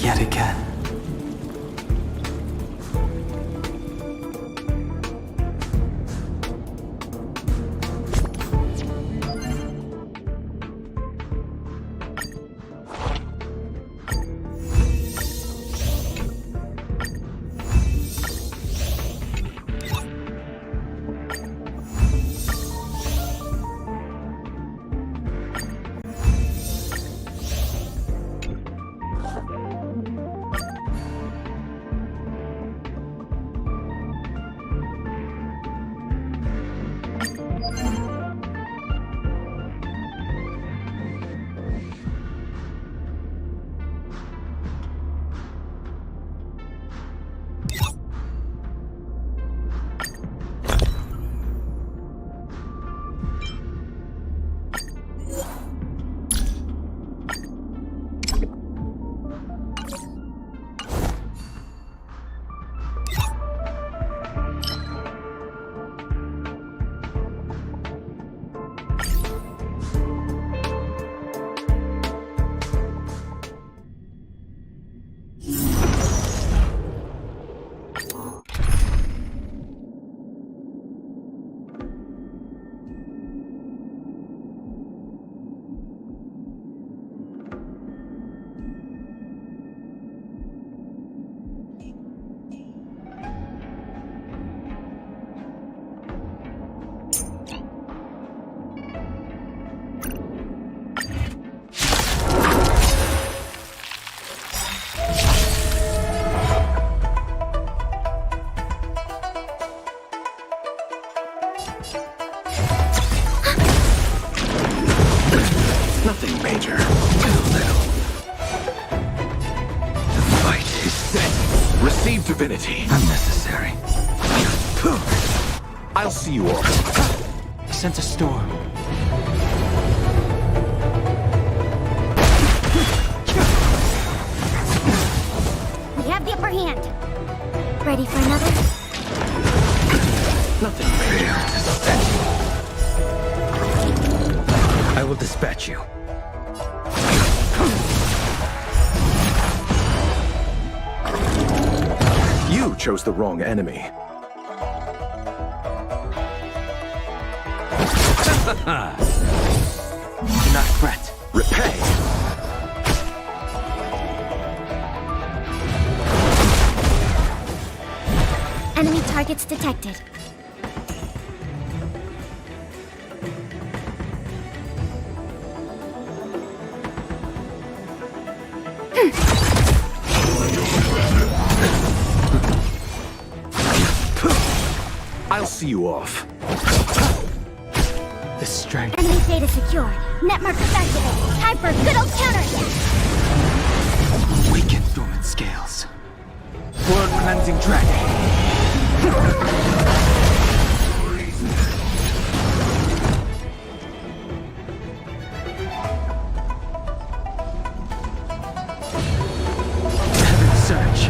yet again. Nothing major. Too little. The fight is set. Receive divinity. Unnecessary. I'll see you all. Sense a storm. We have the upper hand. Ready for another? Nothing major. I will dispatch you. You chose the wrong enemy. Do not fret. Repay. Enemy targets detected. I'll see you off. The strength. Enemy data secured. Net markers activated. Time for a good old counterattack. Weaken dormant scales. Blood cleansing dragon. Heaven surge.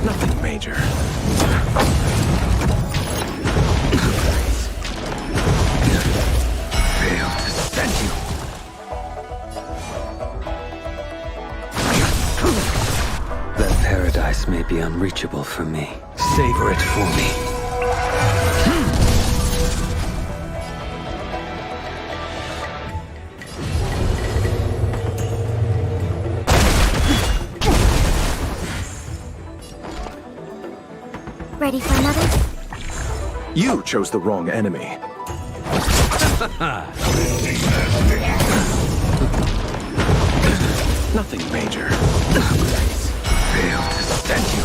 Nothing major. Fail to send you. That paradise may be unreachable for me. Savor it for me. Ready for another? You chose the wrong enemy. Nothing major. Fail to send you.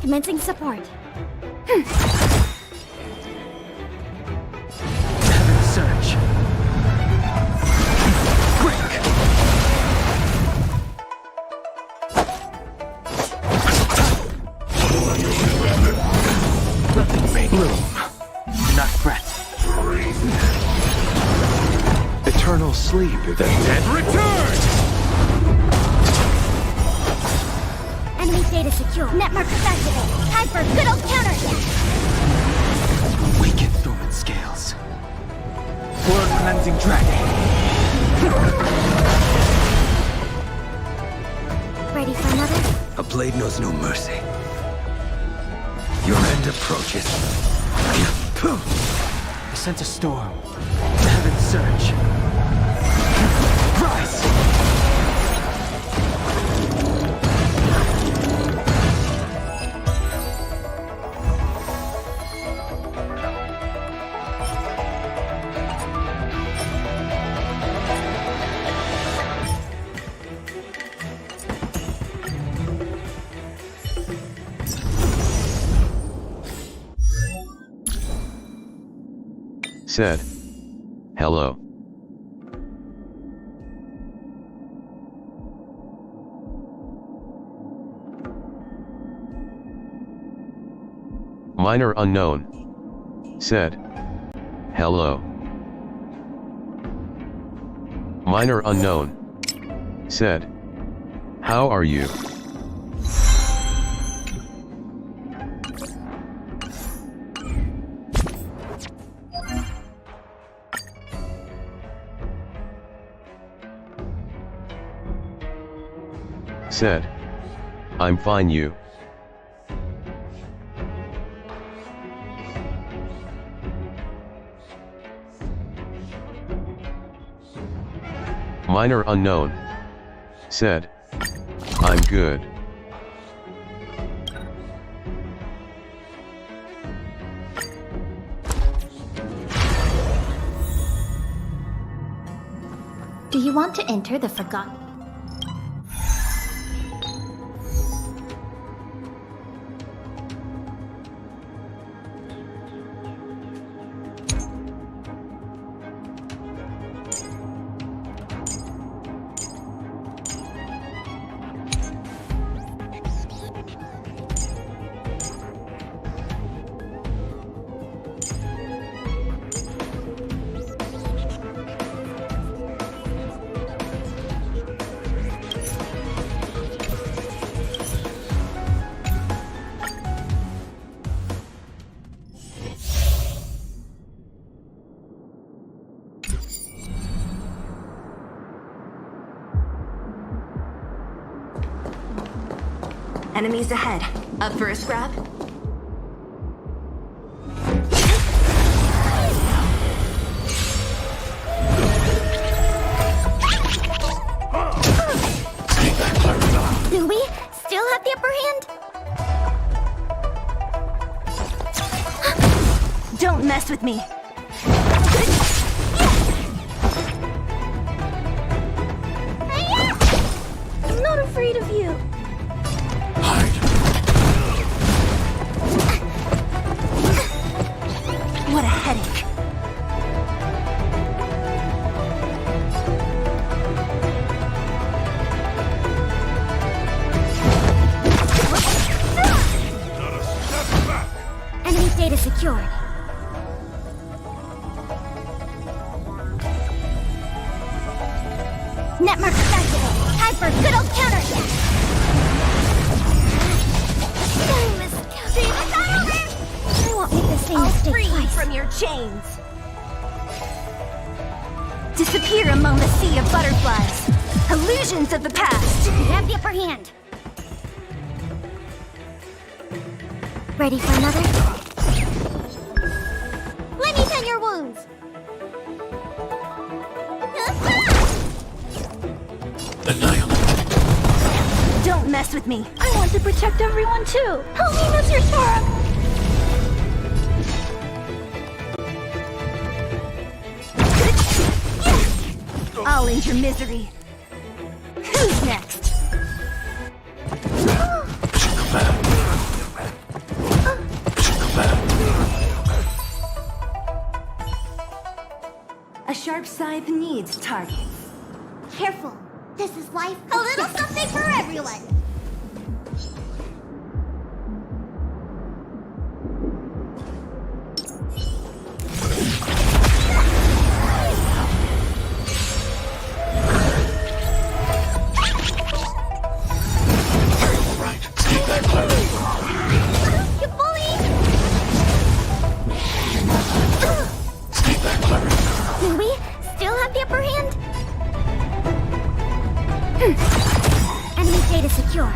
Commencing support. Heaven surge. Break. Let them make room. Do not fret. Eternal sleep if The dead return! Enemy data secure. Netmarkers activate. Time for a good old counterattack. Weaken Thorn scales. Blood cleansing dragon. Ready for another? A blade knows no mercy. Your end approaches. I sense a storm. The heavens surge. Rise! said, "Hello." Minor unknown said, "Hello." Minor unknown said, "How are you?" Said, "I'm fine, you?" Minor unknown said, "I'm good." Do you want to enter the Forgotten? Enemies ahead. Up for a scrap? Do we still have the upper hand? Don't mess with me. I'm not afraid of you. What a headache. Enemy data secured. Netmark activated. Time for a good old counterattack. I won't make the same mistake Free twice. from your chains. Disappear among the sea of butterflies. Illusions of the past. We have the upper hand. Ready for another? Let me tend your wounds. Don't mess with me. I want to protect everyone too. Help me, Mr. Sora. I'll end your misery. Who's next? dark side needs targets. Careful. This is life. A little something for everyone. You bully! Do we still have the upper hand? Enemy data secured.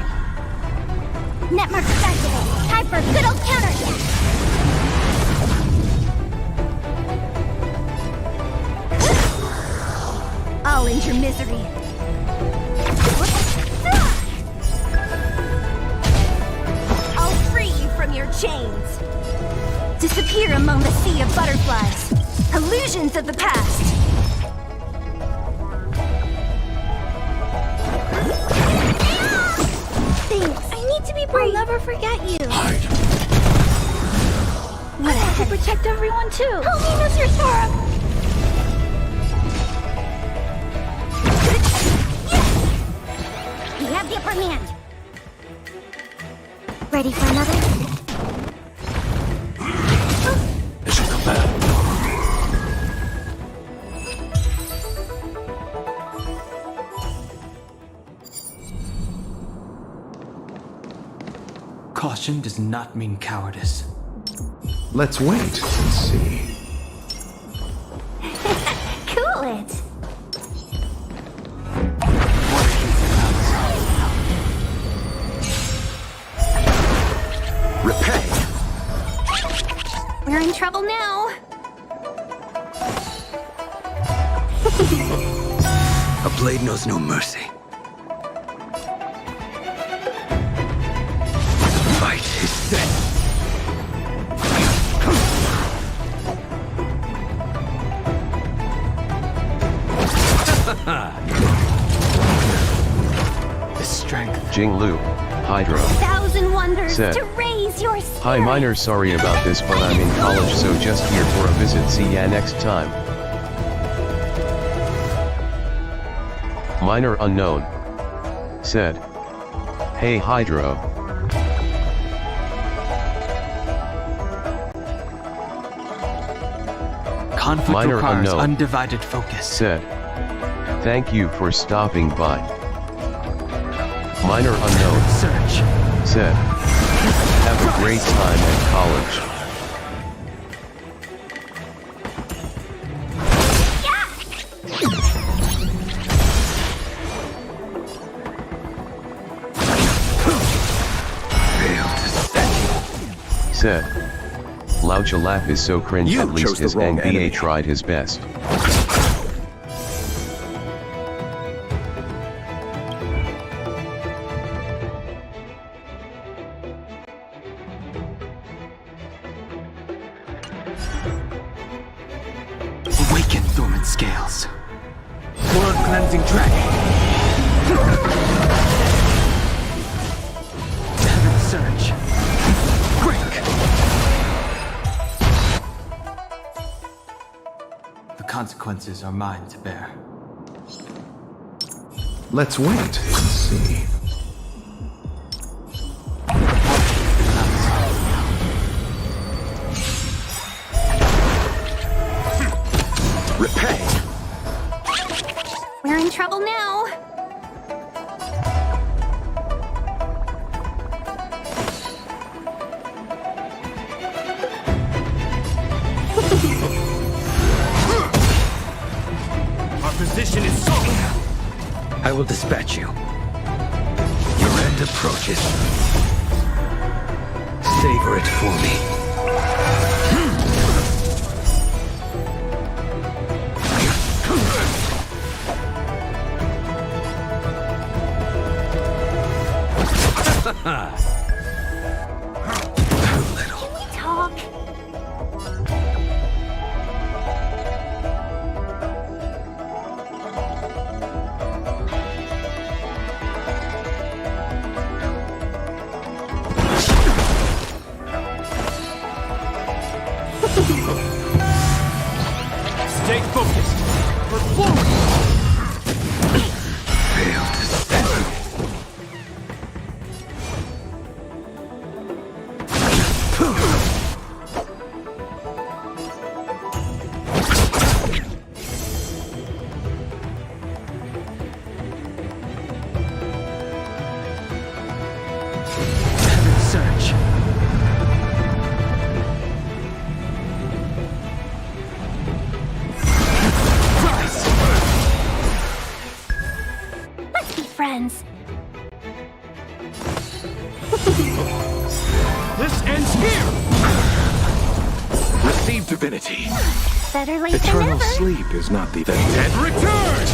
Net markers activated. Time for a good old counterattack. I'll end your misery. I'll free you from your chains. Disappear among the sea of butterflies. Illusions of the past. Thanks. I need to be brave. I'll never forget you. What I have to protect everyone too. Help me, Mr. Sora. We have the upper hand. Ready for another? Mission command. Caution does not mean cowardice. Let's wait and see. Cool it. Repay. We're in trouble now. A blade knows no mercy. Fight is set. The strength. Jinglu, Hydro, Thousand wonders Said. to raise your spirit. Hi Miner, sorry about this but I'm in college so just here for a visit, see ya next time. Miner unknown. Said. Hey Hydro. Conflict Minor requires unknown. undivided focus. Said. Thank you for stopping by. Minor unknown. Search. Said. Have a great time at college. Said. Lao Chalap is so cringe, You at least chose the his wrong NBA enemy. tried his best. Awaken dormant scales. Blood cleansing dragon. Heaven surge. Break. The consequences are mine to bear. Let's wait and see. Repay. We're in trouble now. Our position is solid. I will dispatch you. Your end approaches. Savor it for me. Too little. We talk. Stay focused. of divinity. Better late than Eternal never. sleep is not the dead return!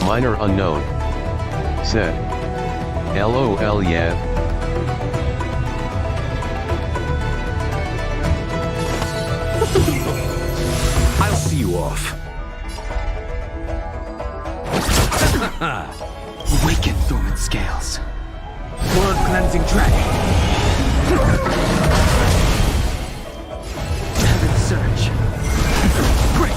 Minor unknown. Said. LOL yeah. I'll see you off. Awaken, dormant scales. Blood-cleansing dragon. Heaven surge. Break.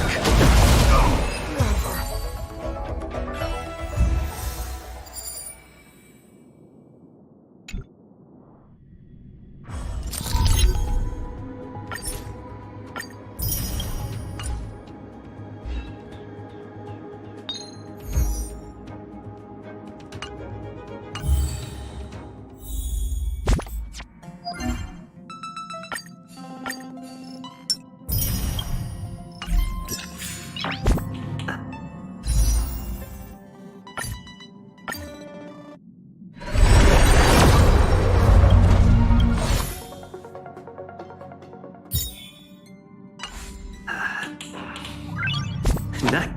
Night.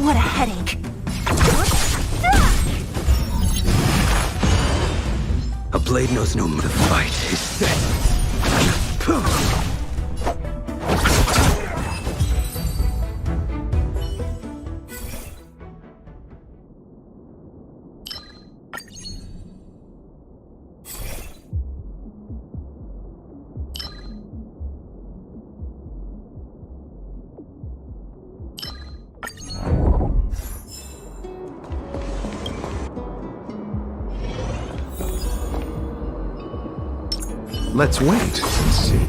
What a headache. A blade knows no more. The fight is set. Let's wait and see.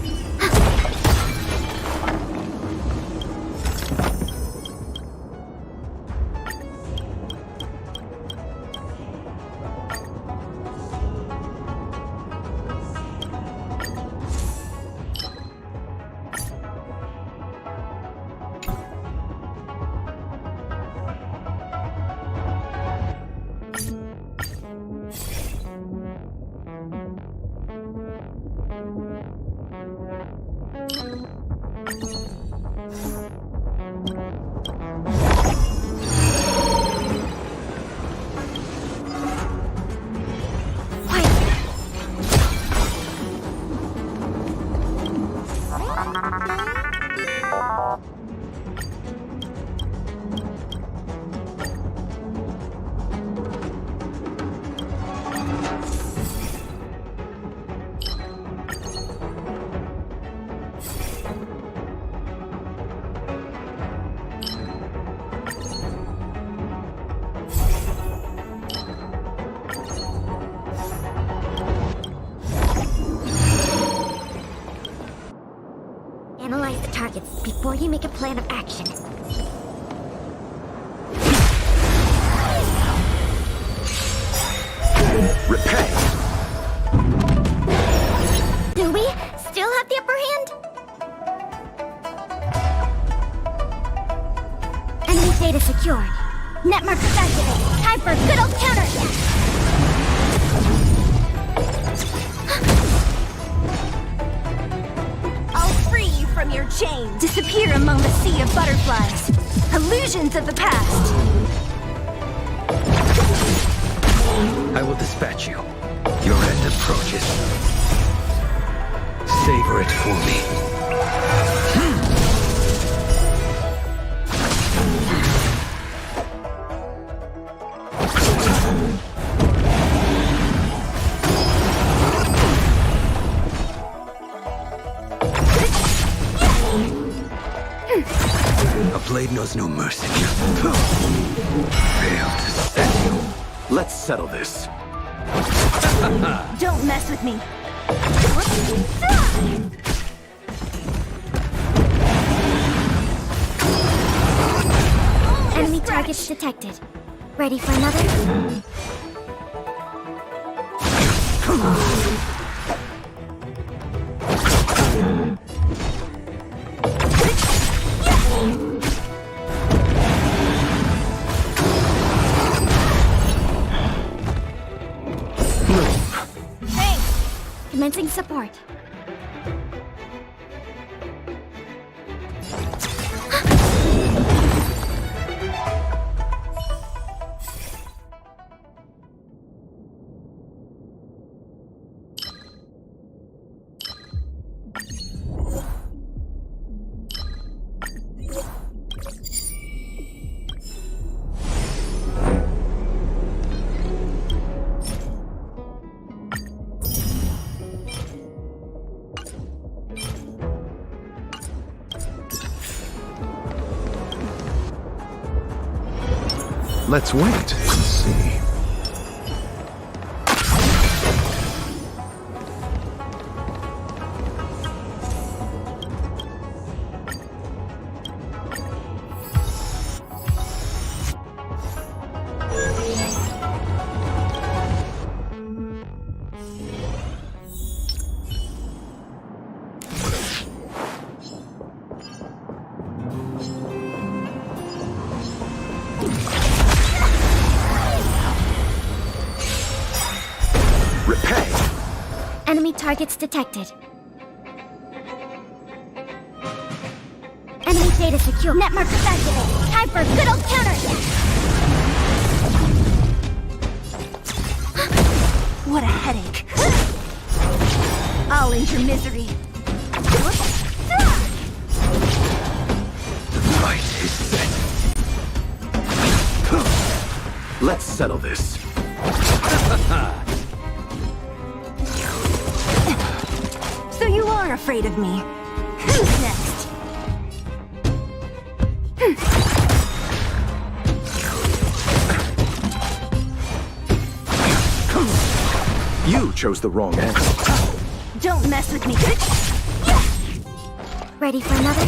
before you make a plan of action. Repay! Do we still have the upper hand? Enemy data secured. Net markers activated. Time for a good old counterattack. I'll free you from your chains. Disappear among the sea of butterflies. Illusions of the past. I will dispatch you. Your end approaches. Savor it for me. A blade knows no mercy. Failed to set you. Let's settle this. Don't mess with me. Enemy targets detected. Ready for another? Commencing support. Let's wait and see. Enemy targets detected. Enemy data secure. Net markers activated. Time for a good old counterattack. What a headache. I'll end your misery. The fight is set. Let's settle this. So you are afraid of me. Who's next? You chose the wrong answer. Don't mess with me. Ready for another?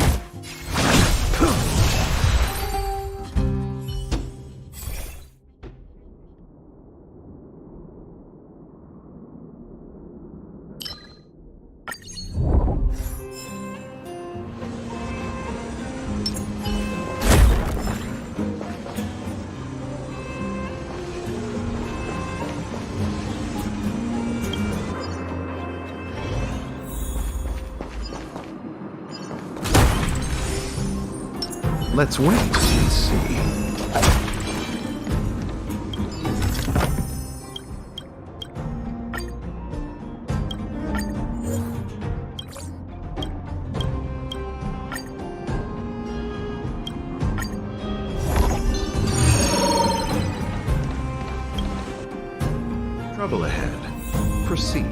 Let's wait and see. Trouble ahead. Proceed.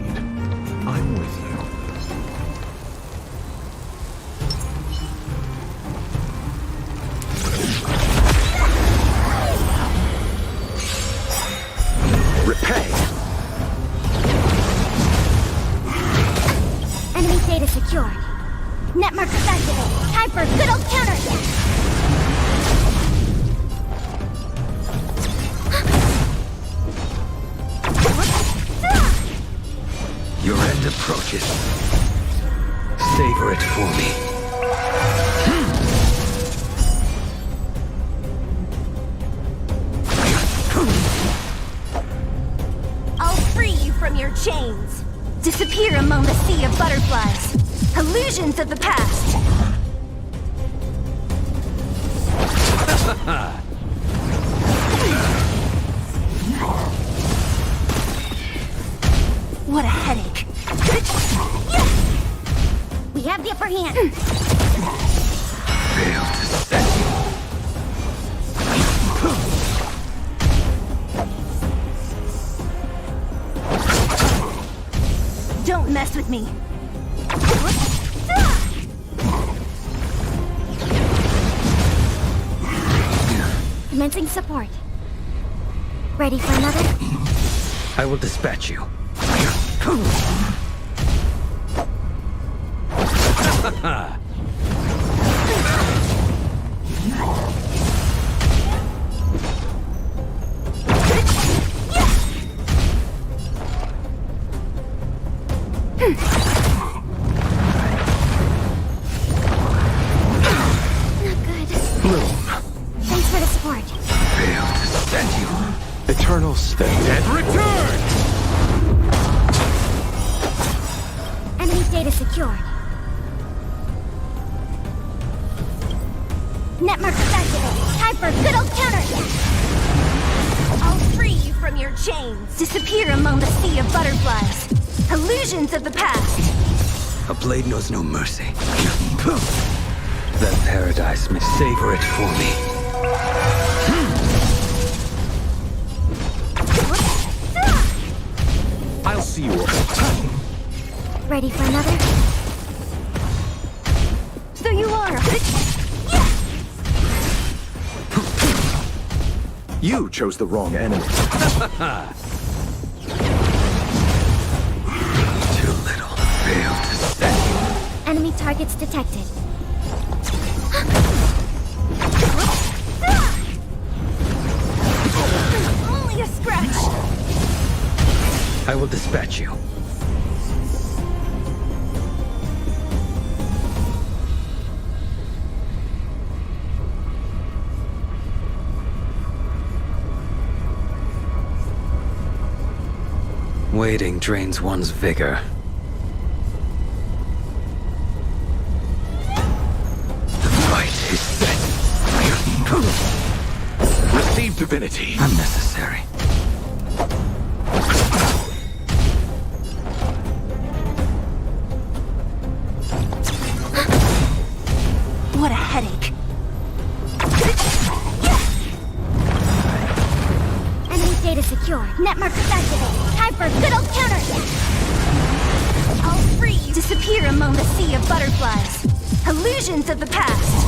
I'm with you. Enemy data secured. Net markers activated. Time for a approaches. Savor it for me. I'll free you from your chains. Disappear among the sea of butterflies. Illusions of the past. What a headache. We have the upper hand. Fail to set you. Don't mess with me. Commencing support. Ready for another? I will dispatch you. Not good. Bloom. Thanks for the support. Fail to set you. Eternal state. And return! Enemy data secured. Netmark activated. Time for good old counterattack. I'll free you from your chains. Disappear among the sea of butterflies. Illusions of the past. A blade knows no mercy. That paradise may savor it for me. I'll see you all. Ready for another? So you are. You chose the wrong enemy. Too little. Fail to set you. Enemy targets detected. Only a scratch. I will dispatch you. Waiting drains one's vigor. The fight is set. Receive divinity. Unnecessary. What a headache. Enemy data secured. Netmark activated. Time for good old counterattack. I'll free you. Disappear among the sea of butterflies. Illusions of the past.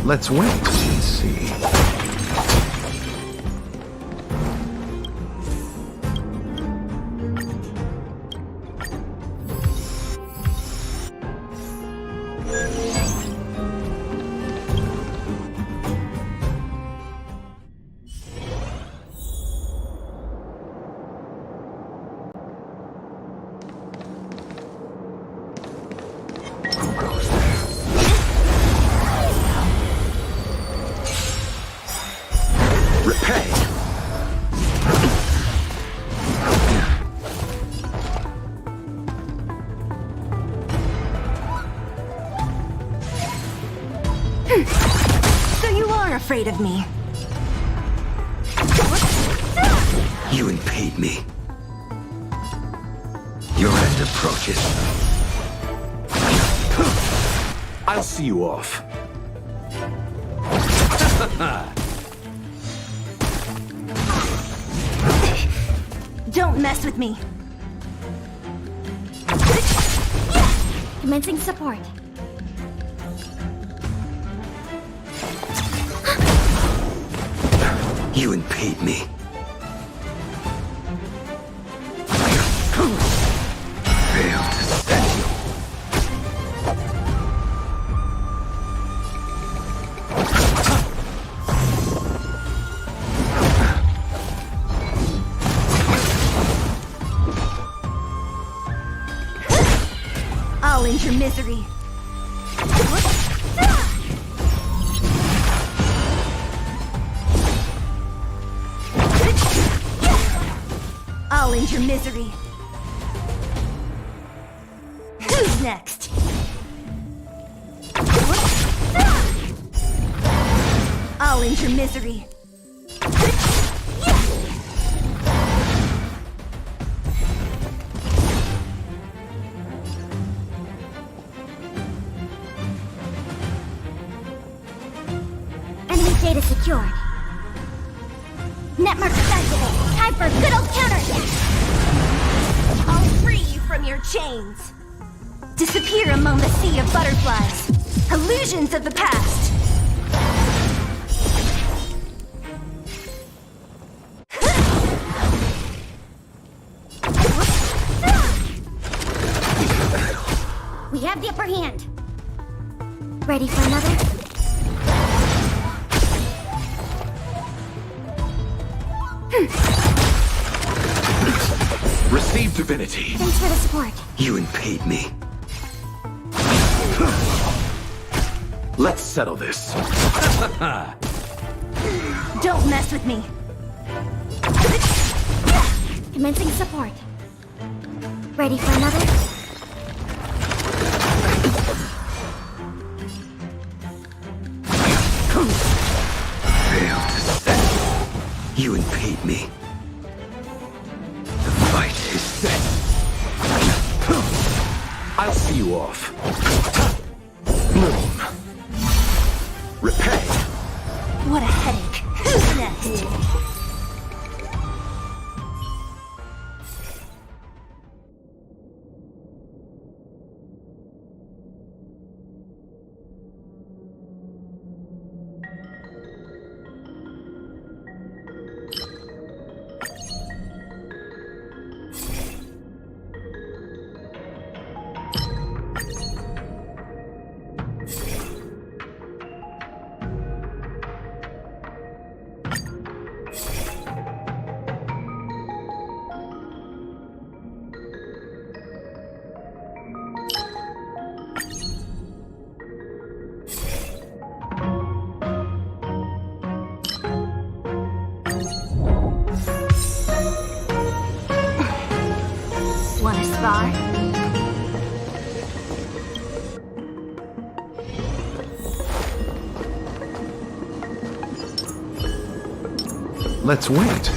Let's wait and see. Repay. So you are afraid of me. You impede me. Your end approaches. I'll see you off. Don't mess with me. Commencing support. You impede me. Fail to set you. I'll end your misery. I'll end your misery. Who's next? I'll end your misery. Enemy data secured. Network activated. Time for good old counterattack. I'll free you from your chains. Disappear among the sea of butterflies. Illusions of the past. We have the upper hand. Ready for another? Receive divinity. Thanks for the support. You impede me. Let's settle this. Don't mess with me. Commencing support. Ready for another? Fail to set. You impede me. The fight is set. I'll see you off. Bloom. Repay. What a headache. Who's next? Want to spar? Let's wait.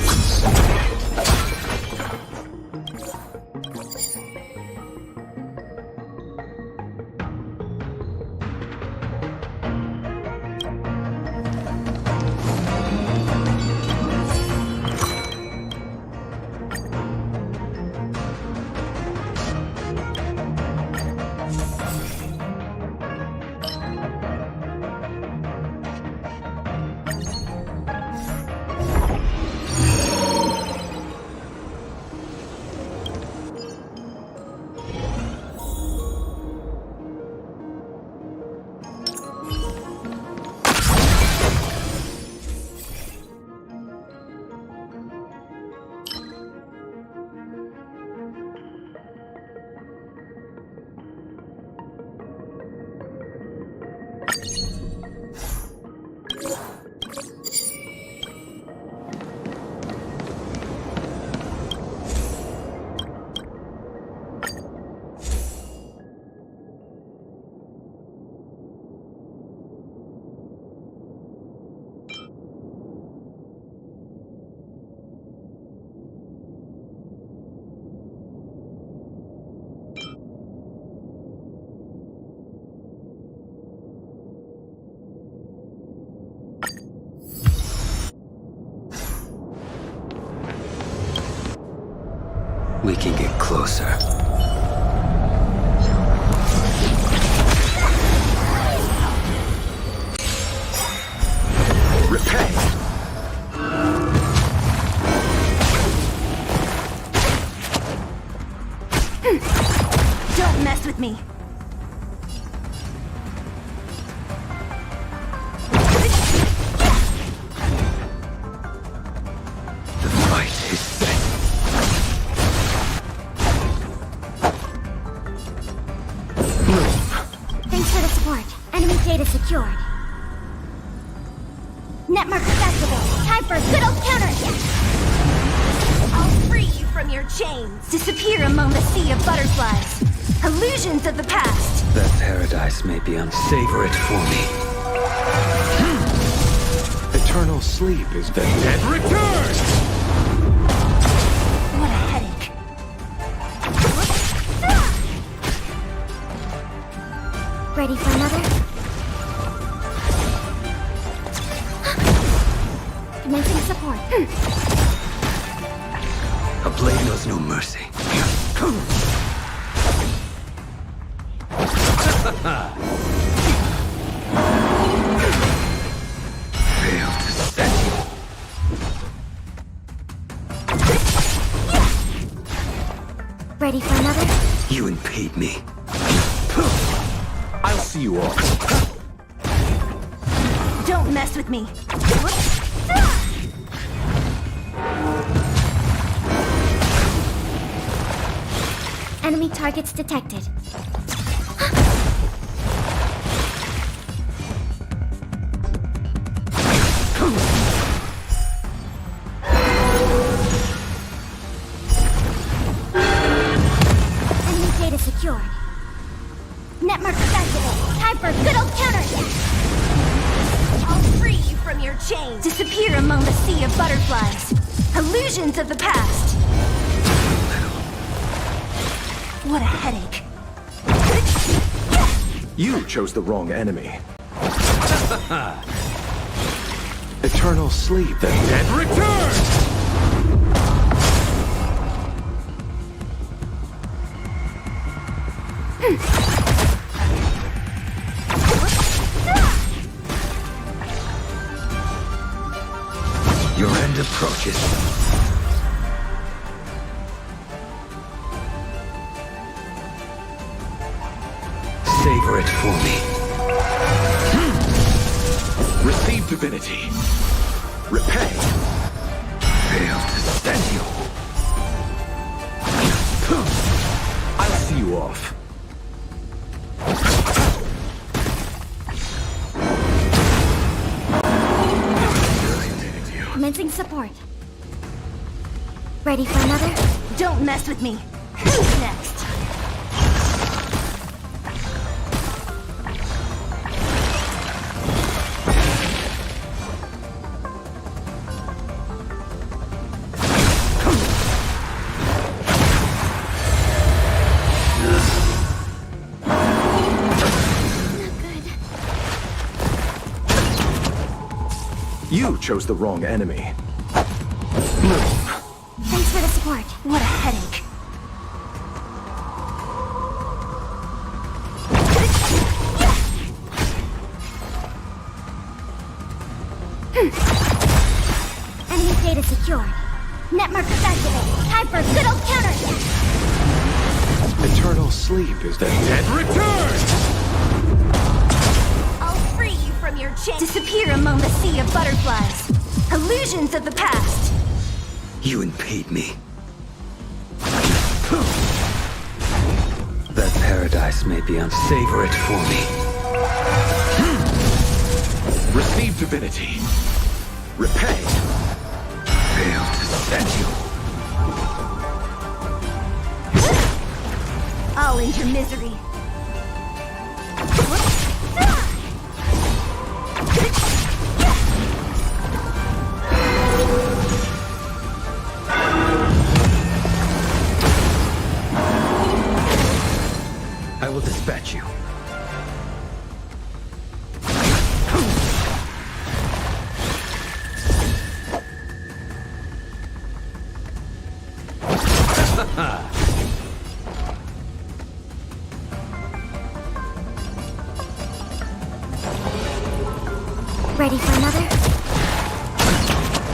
We can get closer. Repay! Don't mess with me. The fight is set. Move. Thanks for the support. Enemy data secured. Netmark activated. Time for a good old counterattack. I'll free you from your chains. Disappear among the sea of butterflies. Illusions of the past. That paradise may be Savor it for me. Eternal sleep is The dead return! What a headache. Ready for another? Commencing support. A blade knows no mercy. Fail to stand you. Ready for another? You impede me. I'll see you off. Don't mess with me. Enemy targets detected. Enemy data secured. Netmark activated. Time for a good old counterattack. I'll free you from your chains. Disappear among the sea of butterflies. Illusions of the past. What a headache. You chose the wrong enemy. Eternal sleep. The dead return! Your end approaches. Savor it for me. Receive divinity. Repay. Fail to stand you. I'll see you off. Commencing support. Ready for another? Don't mess with me. Who's next? You chose the wrong enemy. Thanks for the support. What a headache. Enemy data secured. Netmark activated. Time for a good old counterattack. Eternal sleep is The dead return! I'll free you from your chains. Disappear among the sea of butterflies. Illusions of the past. You impede me. That paradise may be Savor it for me. Receive divinity. Repay. Fail to stand you. I'll end your misery. I will dispatch you.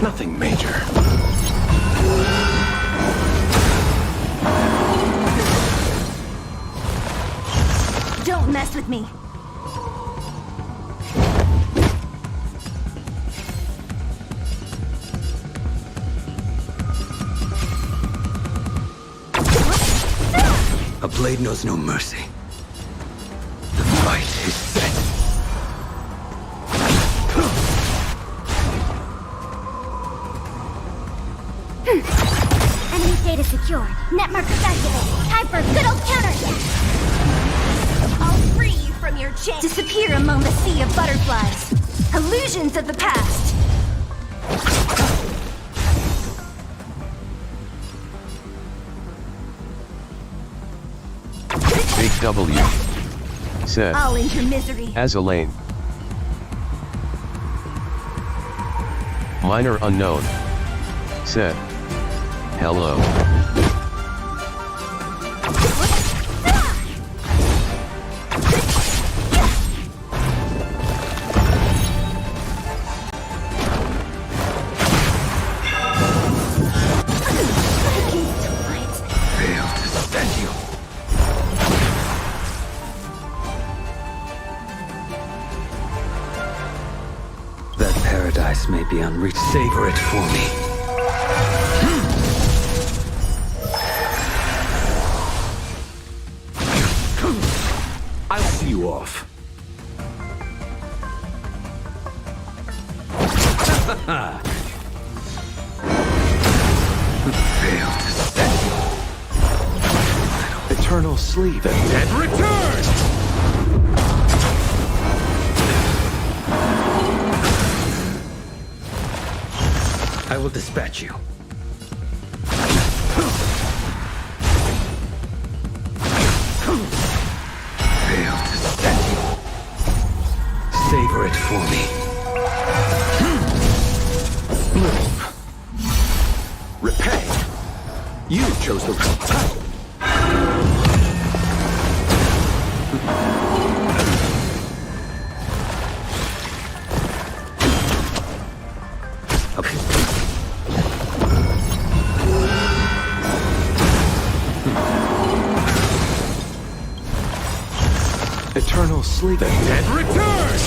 Nothing major. Don't mess with me. A blade knows no mercy. The fight is set. Enemy data secured. Net markers activated. Time for good old counterattack. I'll free you from your chains. Disappear among the sea of butterflies. Illusions of the past. Big W. Said. I'll end your misery. As Elaine. Minor unknown. Said. Hello. Fail to stand you. That paradise may be unreached. Savor it for me. I'll see you off. Fail to stand you. Eternal sleep. The dead return! I will dispatch you. Fail to stand you. Savor it for me. Move. Repay. You chose the wrong time. Eternal sleep. The dead return!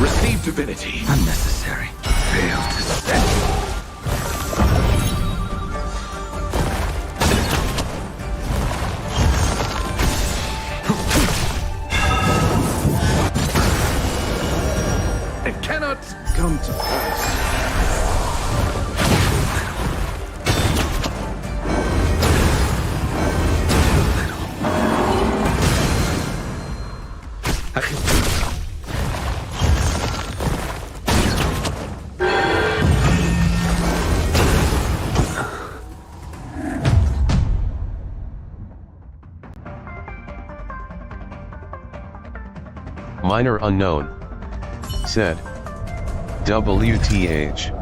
Receive divinity. Unnecessary. Fail to stand. It cannot come to pass. Minor unknown. Said. WTH.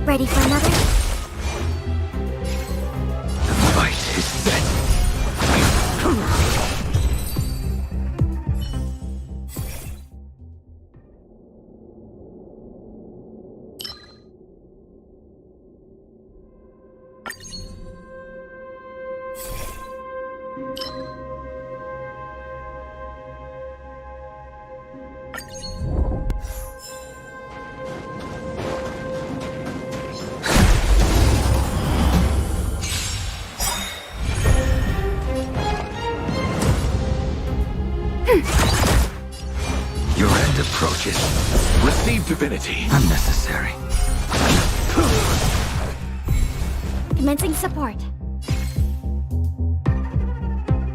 Ready for another? The fight is set. Your end approaches. Receive divinity. Unnecessary. Commencing support.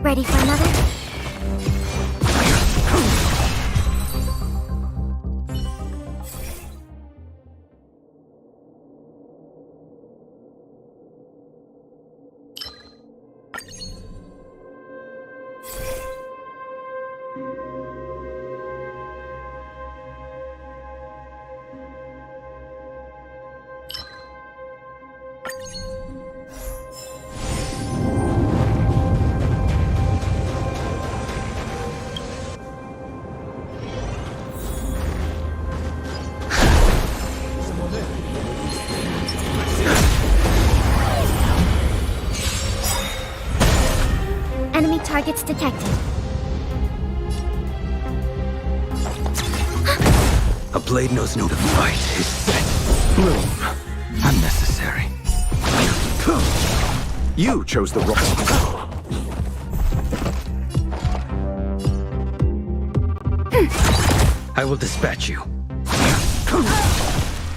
Ready for another? Enemy targets detected. A blade knows no. The fight is set. Bloom. Unnecessary. You chose the wrong. I will dispatch you.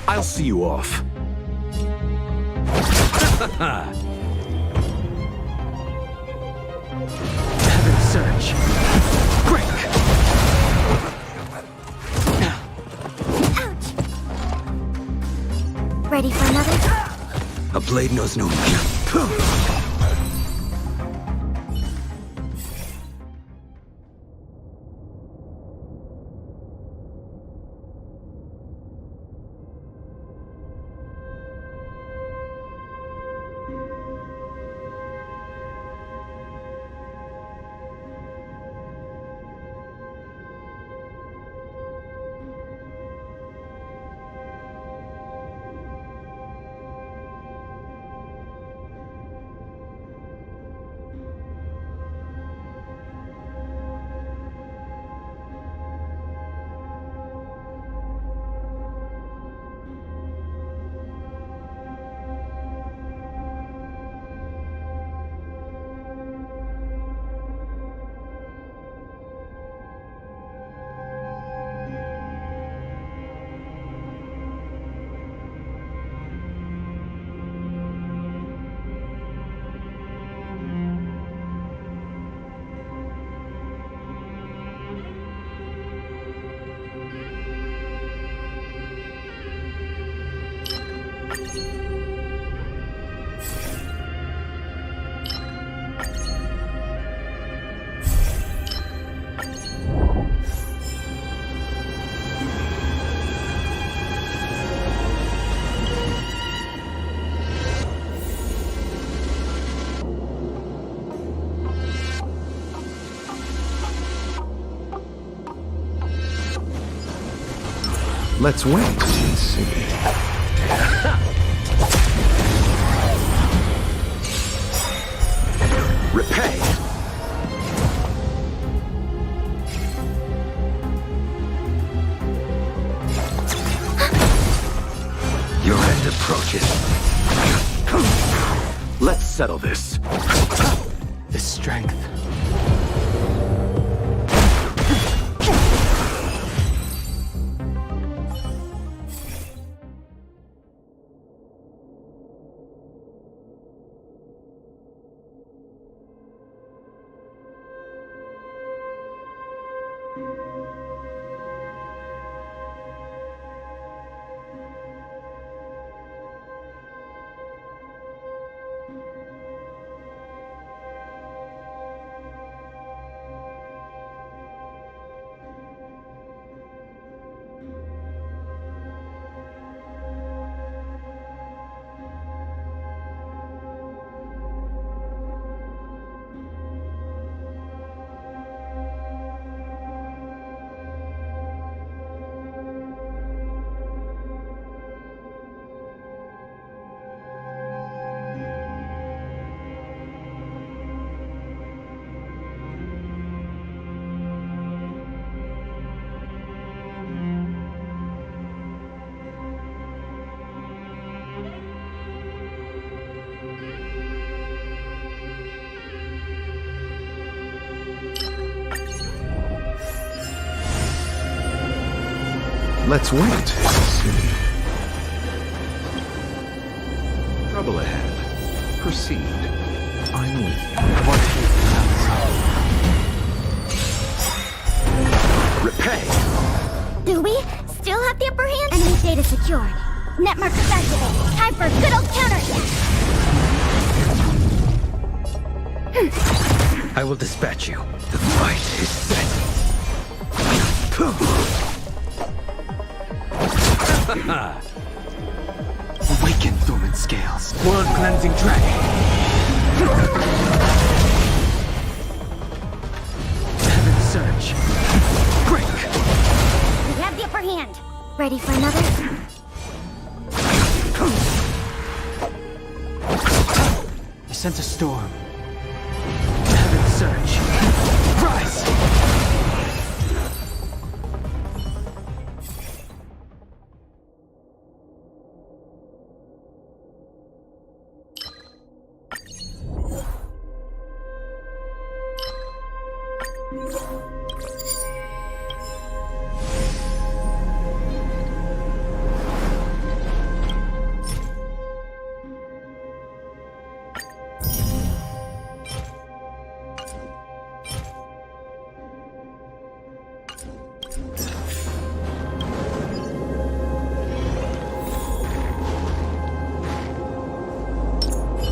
I'll see you off. Heaven surge. Break. Ouch! Ready for another? A blade knows no mercy. Let's wait and see. Repay. settle this. The strength. Let's wait and see. Trouble ahead. Proceed. I'm with you. Repay! Do we still have the upper hand? Enemy data secured. Net markers activated. Time for a good old counterattack. I will dispatch you. The fight is set. Awaken dormant scales. World cleansing dragon. Heaven surge. Break! We have the upper hand. Ready for another? I sense a storm. Heaven surge. Rise!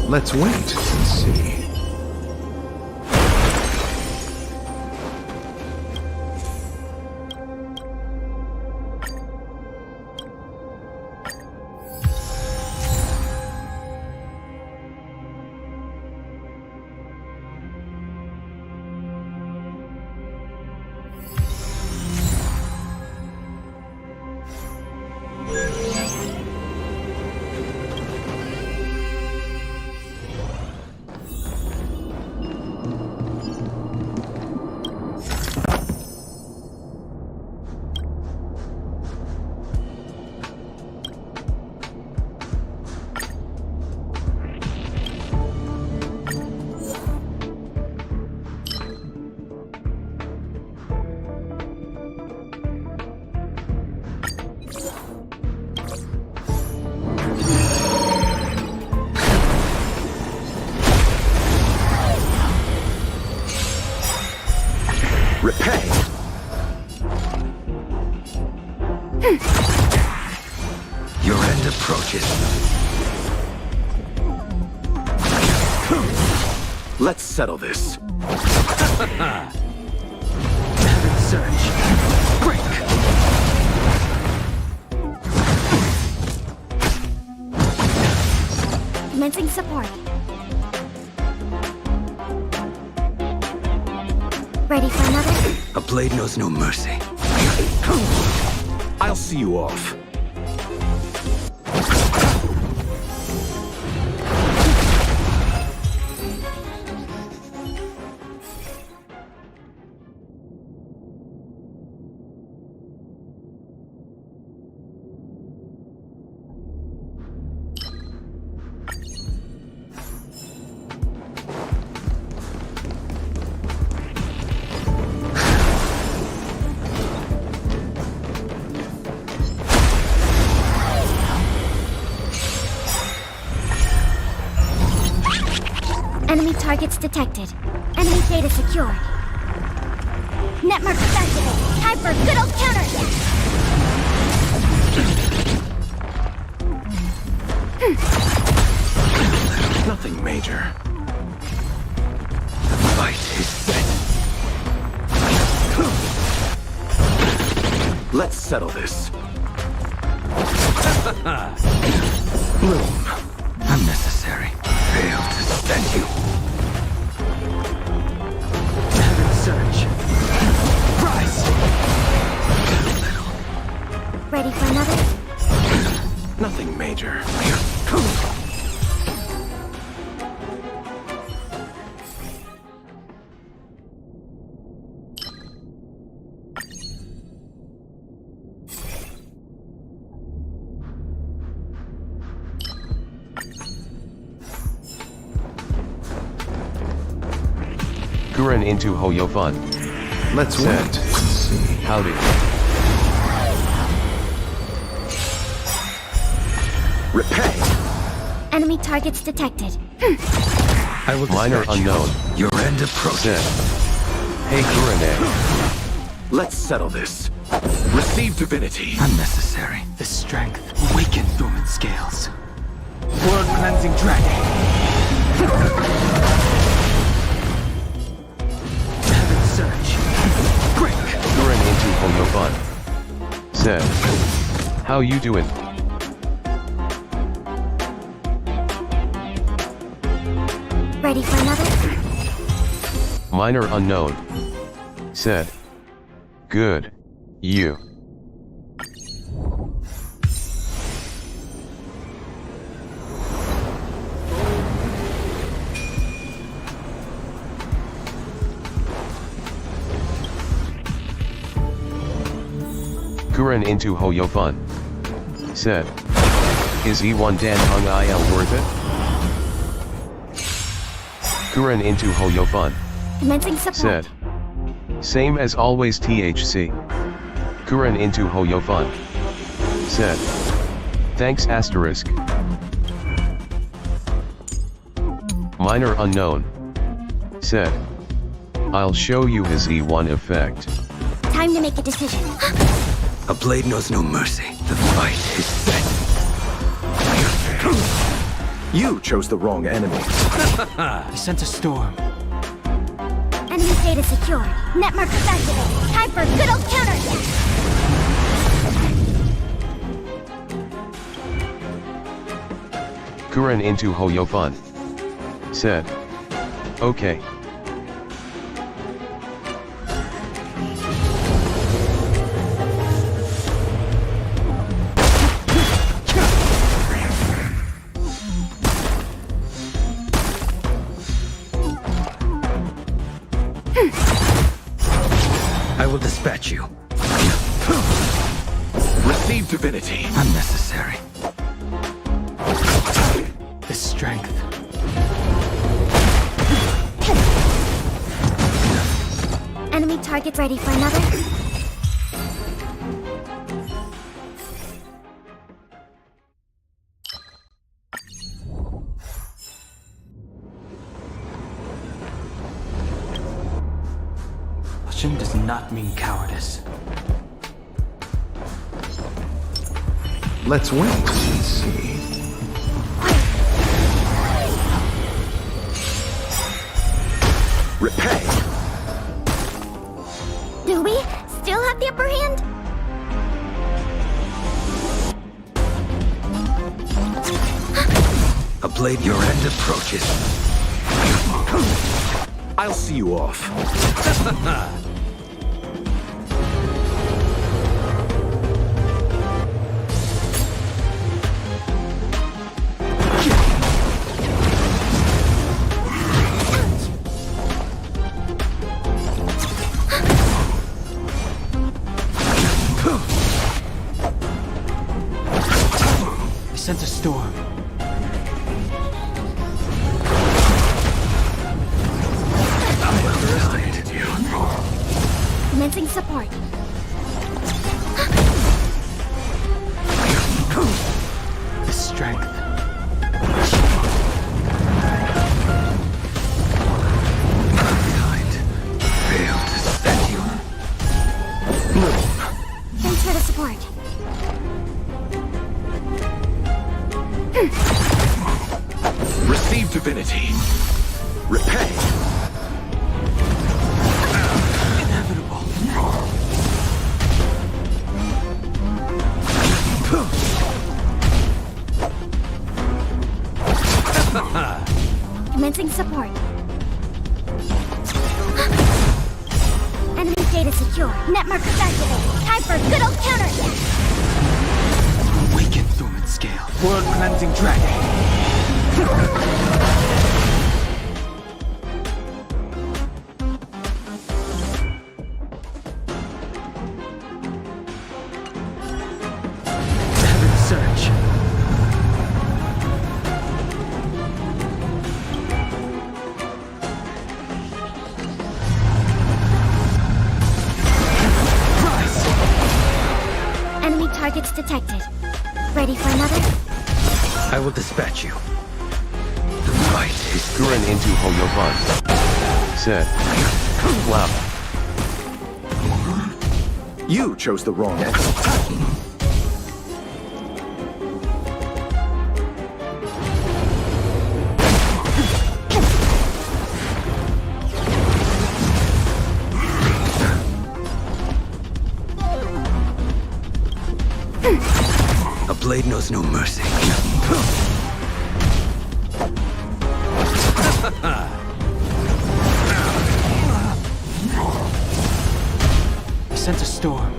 Let's wait and see. Repay! Your end approaches. Let's settle this. Heaven surge. Break! Commencing support. Ready for another? A blade knows no mercy. I'll see you off. Enemy targets detected. Enemy data secured. Netmark activated. Time for good old counterattack. Nothing major. The fight is set. Let's settle this. Bloom. Unnecessary. Failed to stand you. Heaven surge. Rise! Ready for another? Nothing major. Kuren into Hoyofun. Let's Said. wait and see. Howdy. Repay. Enemy targets detected. I will Minor dispatch you. unknown. Your end approaches. Said. Hey Kurene. Let's settle this. Receive divinity. Unnecessary. The strength awaken dormant scales. World cleansing dragon. Heaven surge. Break. Kuren into Hoyofun. Said. How you doing? Ready for another? Minor unknown. Said. Good. You. Kuren into Hoyofun. Said. Is E1 Dan Hung Il worth it? Kuren into Hoyofun. Commencing support. Said. Same as always THC. Kuren into Hoyofun. Said. Thanks asterisk. Minor unknown. Said. I'll show you his E1 effect. Time to make a decision. A blade knows no mercy. The fight is set. You chose the wrong enemy. I sent a storm. Enemy data secured. Netmark activated. Time for good old counterattack. Kuren into Hoyofun. Said. Okay. I will dispatch you. Receive divinity. Unnecessary. The strength. Enemy target ready for another? Caution does not mean cowardice. Let's wait and see. Repay. Do we still have the upper hand? A blade your end approaches. I'll see you off. I sent a storm. Underestimated you. Commencing support. The strength. divinity. Repay. Inevitable. Commencing support. Enemy data secure. Net markers activated. Time for a good old counterattack. Awaken dormant scale. World cleansing dragon. Heaven surge. Rise. Enemy targets detected. Ready for another? I will dispatch you. The fight is Gurren into Hoyofun. Said. Wow. You chose the wrong answer. A blade knows no mercy. Sense a storm.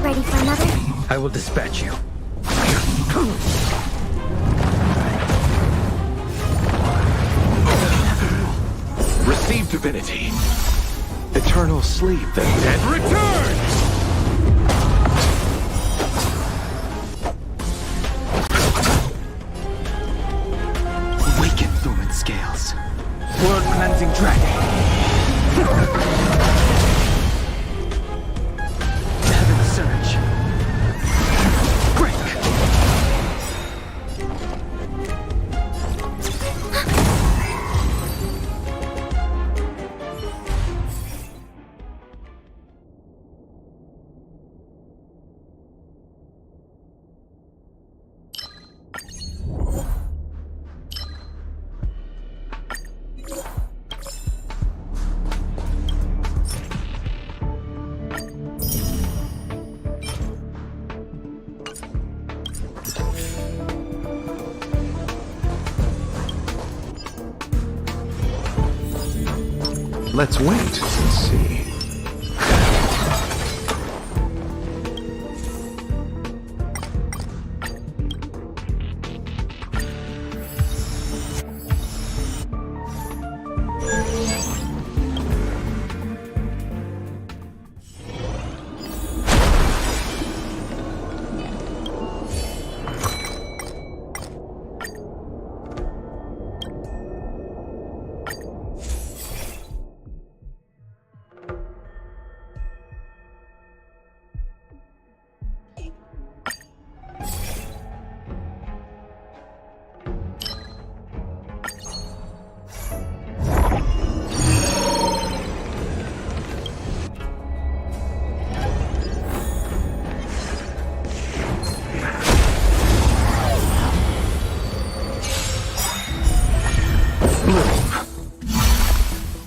Ready for another? I will dispatch you. Receive divinity. Eternal sleep. The dead returns! Awaken dormant scales. World cleansing dragon. Heaven surge. Break. Let's wait and see.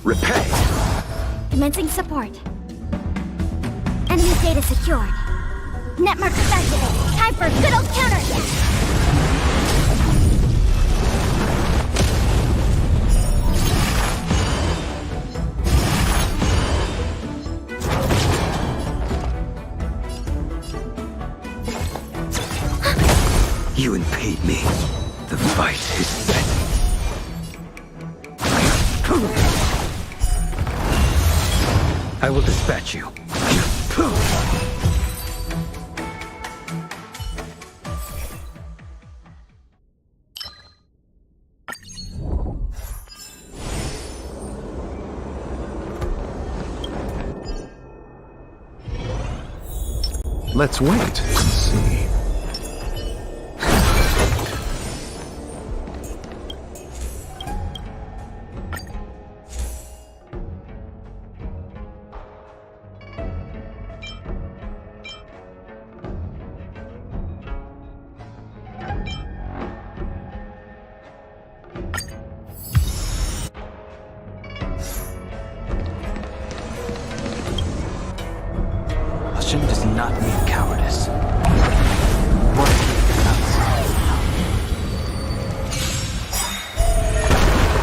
Repay. Commencing support. Enemy data secured. Net markers activated. Time for a good old counterattack. You impede me. The fight is set. I will dispatch you. Let's wait and see. not mean cowardice.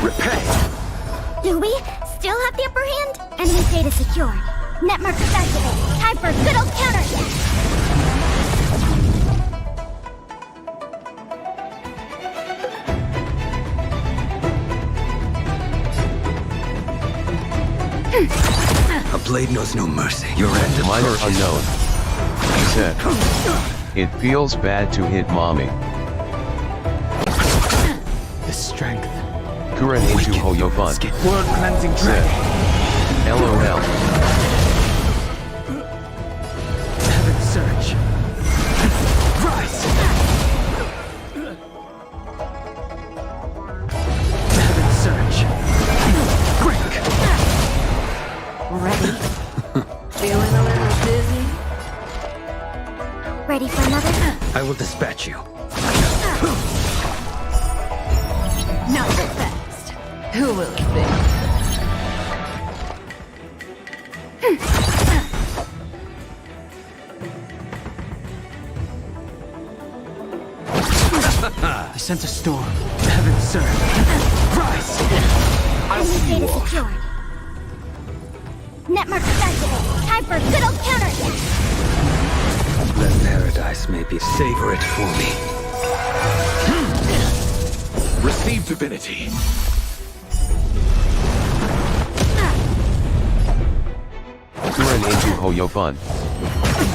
Repay! Do we still have the upper hand? Enemy data secured. Net markers activated. Time for a good old counterattack. A blade knows no mercy. Your end Minor approaches. unknown. Said. It feels bad to hit mommy. The strength. Kuren into Hoyofun. World cleansing Said. dragon. LOL. Heaven surge. Rise. Heaven surge. Break. Ready? Feeling a little dizzy? Ready for another? I will dispatch you. Not so fast. Who will it be? I sent a storm. Heaven surge. Rise. Enemy data secured. Net markers activated. Time for a good old counterattack. That paradise may be. Savor it for me. Receive divinity. Kuren into Hoyofun.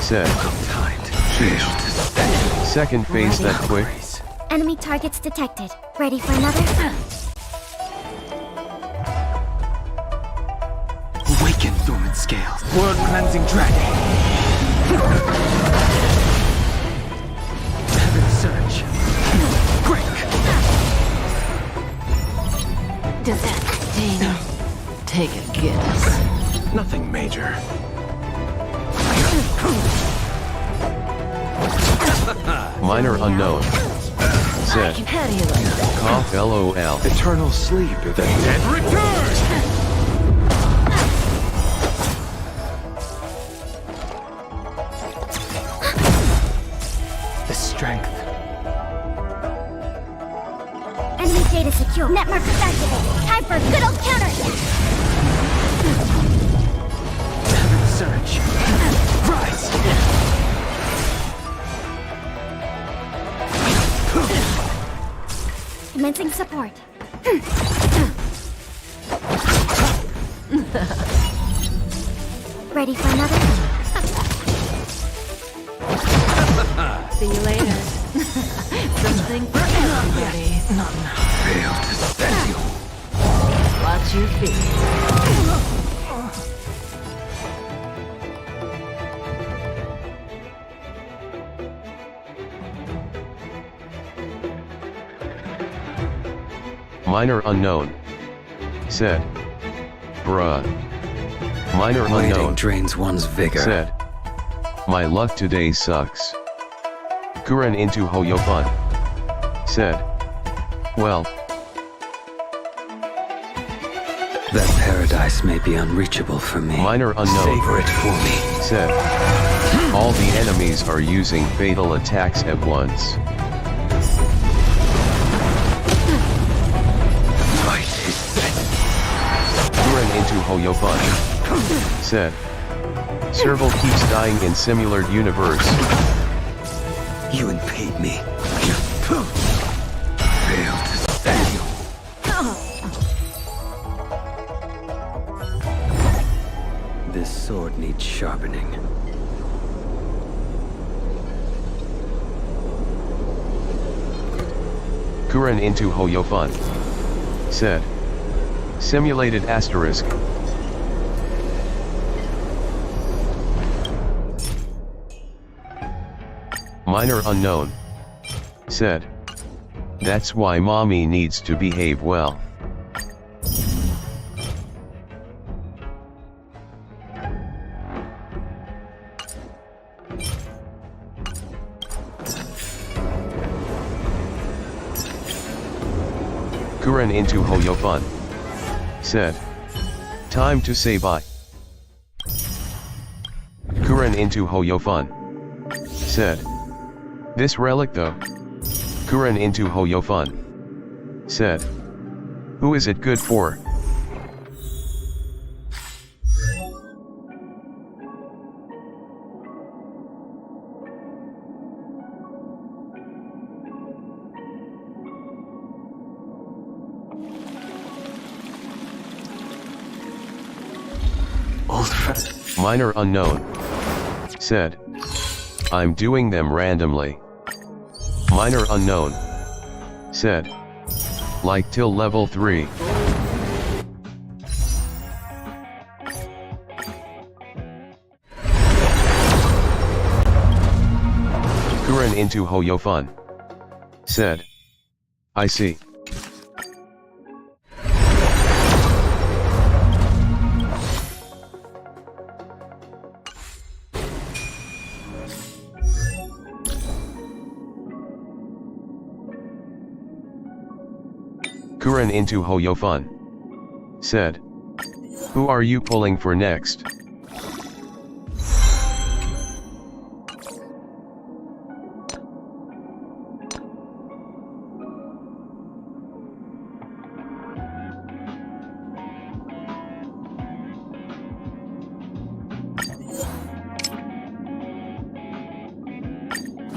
Said. Timed. Failed to stand. Second phase that quick. Enemy targets detected. Ready for another? Awaken dormant scales. World cleansing dragon. Heaven surge. Break. Does that sting? Take a guess. Nothing major. Minor unknown. Said. How do you like that? Cough LOL. Eternal sleep. The dead return! The strength. Enemy data secure. Net markers activated. Time for a good old counterattack. Heaven surge. Rise. Commencing support. Ready for another? See you later. Something for everybody. Not now. Failed to stand you. Watch your feet. Minor unknown. Said. Bruh. Minor Waiting unknown. drains one's vigor. Said. My luck today sucks. Kuren into Hoyofun. Said. Well. That paradise may be unreachable for me. Minor unknown. Savor it for me. Said. All the enemies are using fatal attacks at once. Fight is set. Kuren into Hoyofun. Said. Serval keeps dying in similar universe. You impede me. Failed to stand you. This sword needs sharpening. Kuren into Hoyofun. Said. Simulated asterisk. Minor unknown. Said. That's why mommy needs to behave well. Kuren into Hoyofun. Said. Time to say bye. Kuren into Hoyofun. Said. This relic though. Kuren into Hoyofun. Said. Who is it good for? Old friend. Minor unknown. Said. I'm doing them randomly. Minor unknown. Said. Like till level 3. Kuren into Hoyofun. Said. I see. Kuren into Hoyofun. Said. Who are you pulling for next?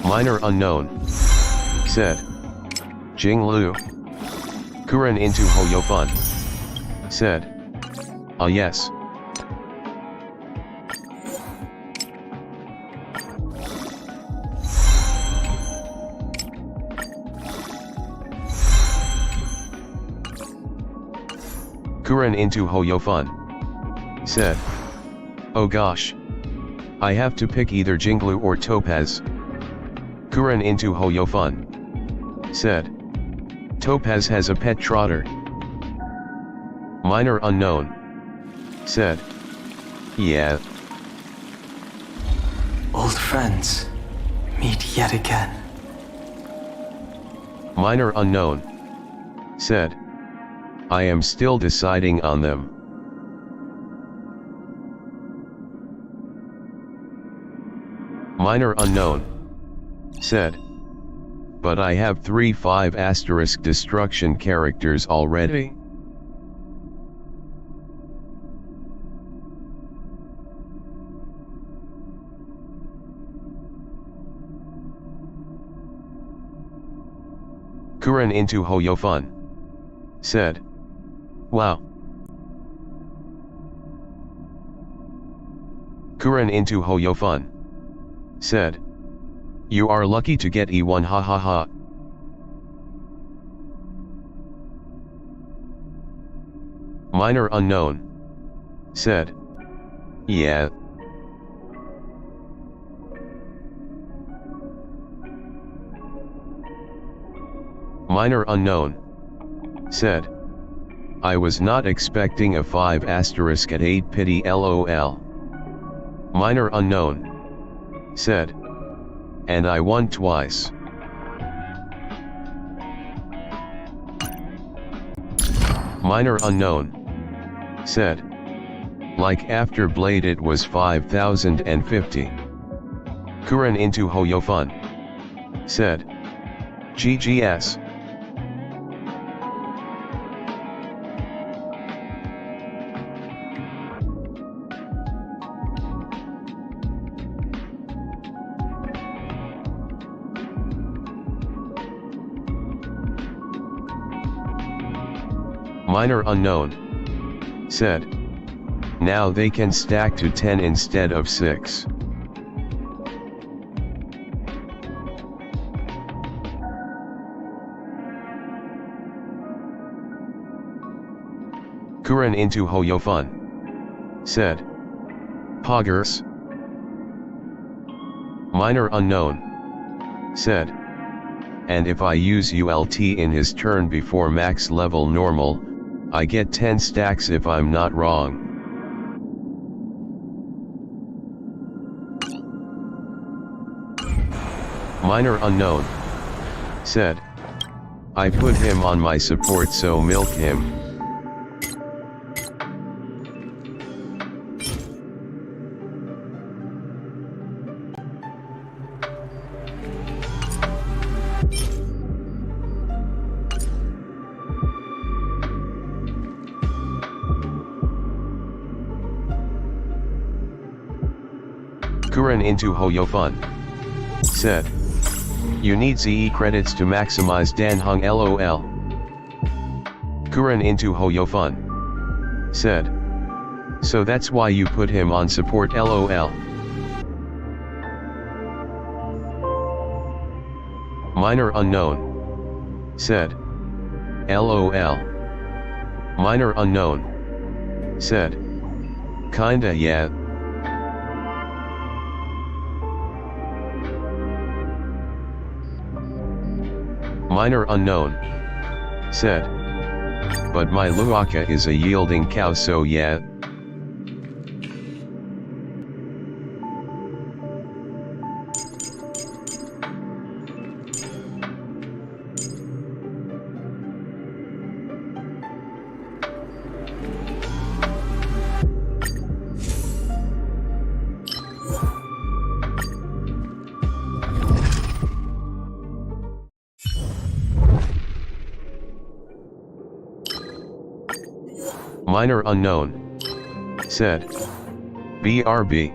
Minor unknown. Said. Jinglu. Kuren into Hoyofun. Said. Ah yes. Kuren into Hoyofun. Said. Oh gosh. I have to pick either Jinglu or Topaz. Kuren into Hoyofun. Said. Topaz has a pet trotter. Minor unknown. Said. Yeah. Old friends. Meet yet again. Minor unknown. Said. I am still deciding on them. Minor unknown. Said. But I have 3 5* destruction characters already. Kuren into Hoyofun. Said. Wow. Kuren into Hoyofun. Said. You are lucky to get E1 ha ha ha. Minor unknown. Said. Yeah. Minor unknown. Said. I was not expecting a 5* at 8 pity lol. Minor unknown. Said. And I won twice. Minor unknown. Said. Like after Blade it was 5050. Kuren into Hoyofun. Said. GGS. Minor unknown. Said. Now they can stack to 10 instead of 6. Kuren into Hoyofun. Said. Poggers. Minor unknown. Said. And if I use ULT in his turn before max level normal, I get 10 stacks if I'm not wrong. Minor unknown. Said. I put him on my support so milk him. Kuren into Hoyofun. Said. You need ZE credits to maximize Dan Hung LOL. Kuren into Hoyofun. Said. So that's why you put him on support LOL. Minor unknown. Said. LOL. Minor unknown. Said. Kinda yeah. Minor unknown. Said. But my Luaka is a yielding cow, so yeah. Minor unknown. Said. BRB.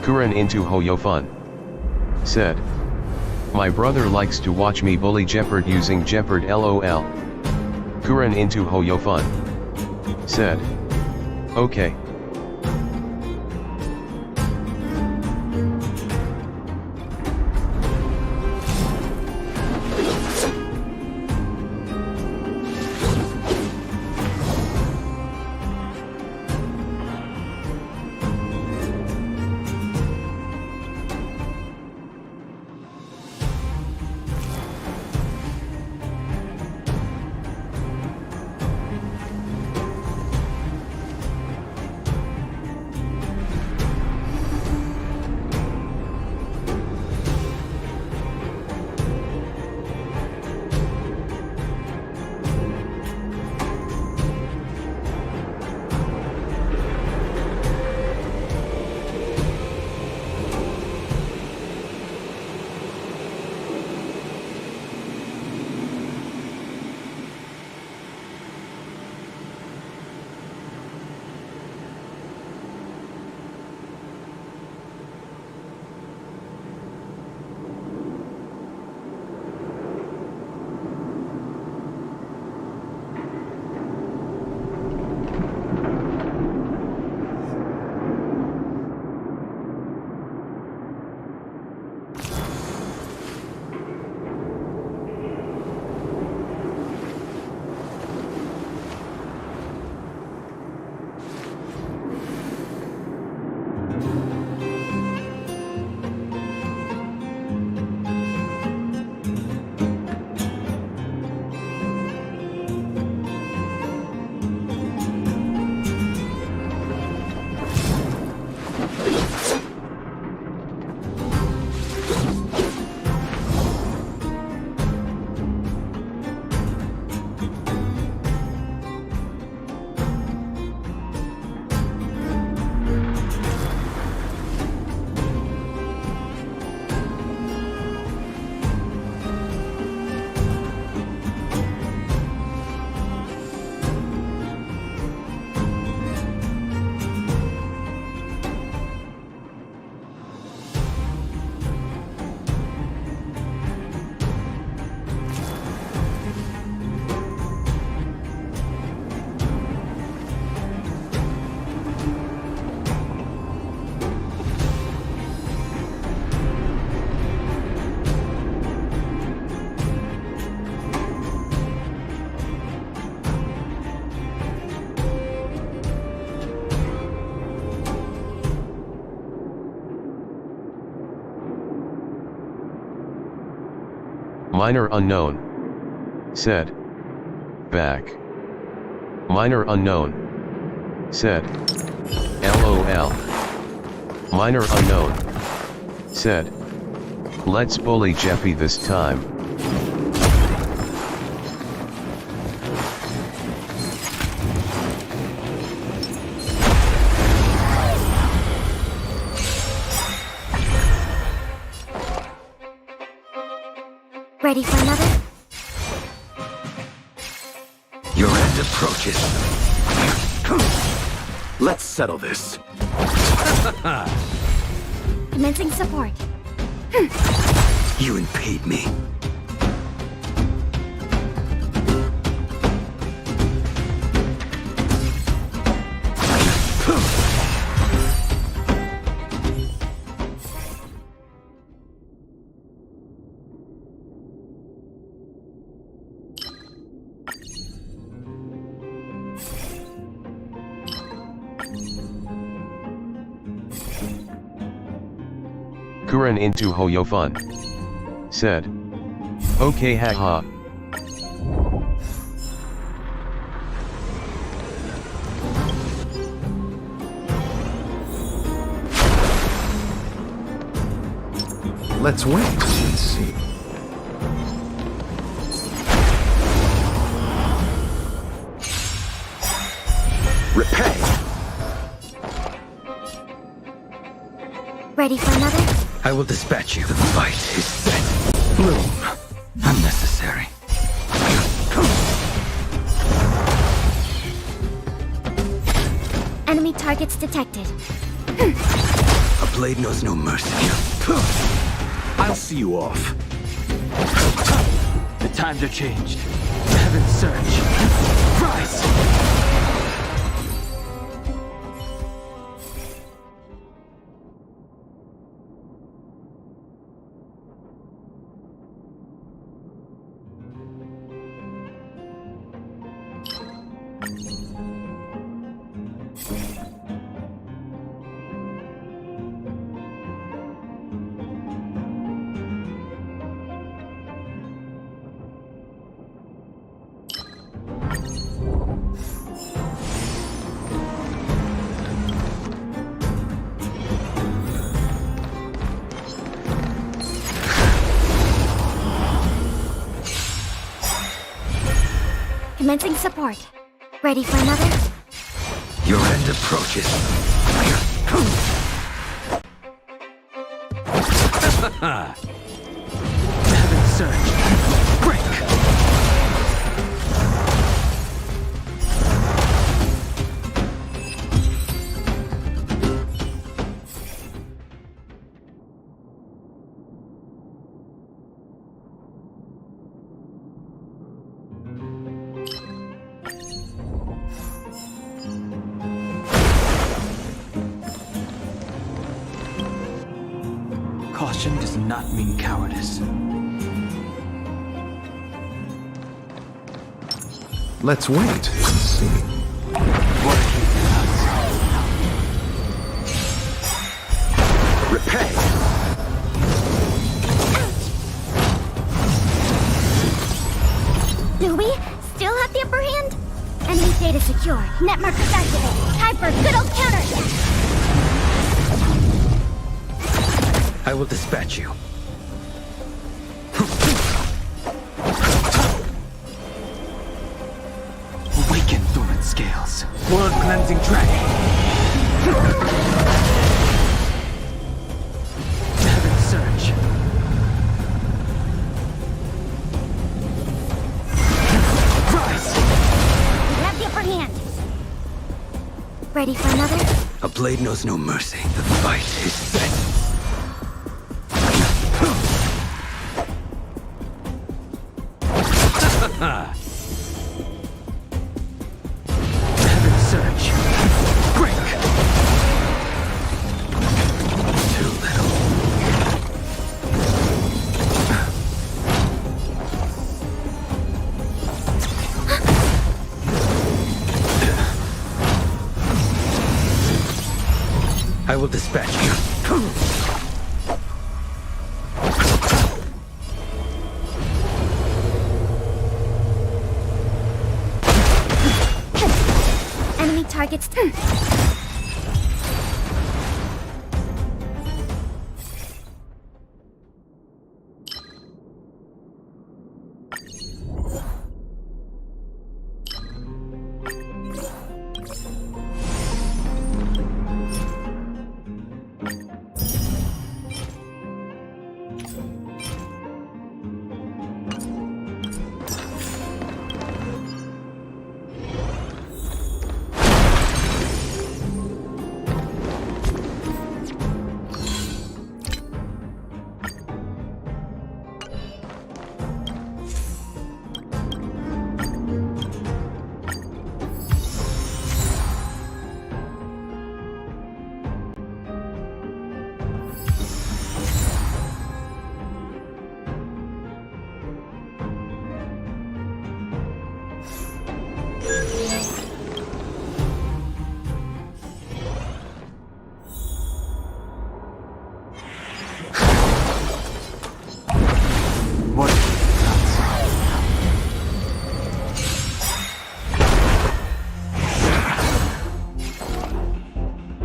Kuren into Hoyofun. Said. My brother likes to watch me bully Jeopard using Jeopard LOL. Kuren into Hoyofun. Said. Okay. Minor unknown. Said. Back. Minor unknown. Said. LOL. Minor unknown. Said. Let's bully Jeppy this time. Ready for another? end approaches. Let's settle this. Commencing support. You impede me. Kuren into Hoyofun. Said. Okay haha. Let's wait and see. Repay. Ready for another? I will dispatch you. The fight is set. Bloom. Unnecessary. Enemy targets detected. A blade knows no mercy. I'll see you off. The times are changed. Heaven surge. Rise! Commencing support. Ready for another? Your end approaches. Heaven surge. Break! Caution does not mean cowardice. Let's wait and see. Repay. Do we still have the upper hand? Enemy data secure. Net markers activated. Time for good old counterattack. I will dispatch you. Awaken, dormant scales. World cleansing dragon. Heaven surge. Rise! We have the upper hand. Ready for another? A blade knows no mercy. The fight is set. Heaven surge. Break! Too little. I will dispatch you. Enemy targets.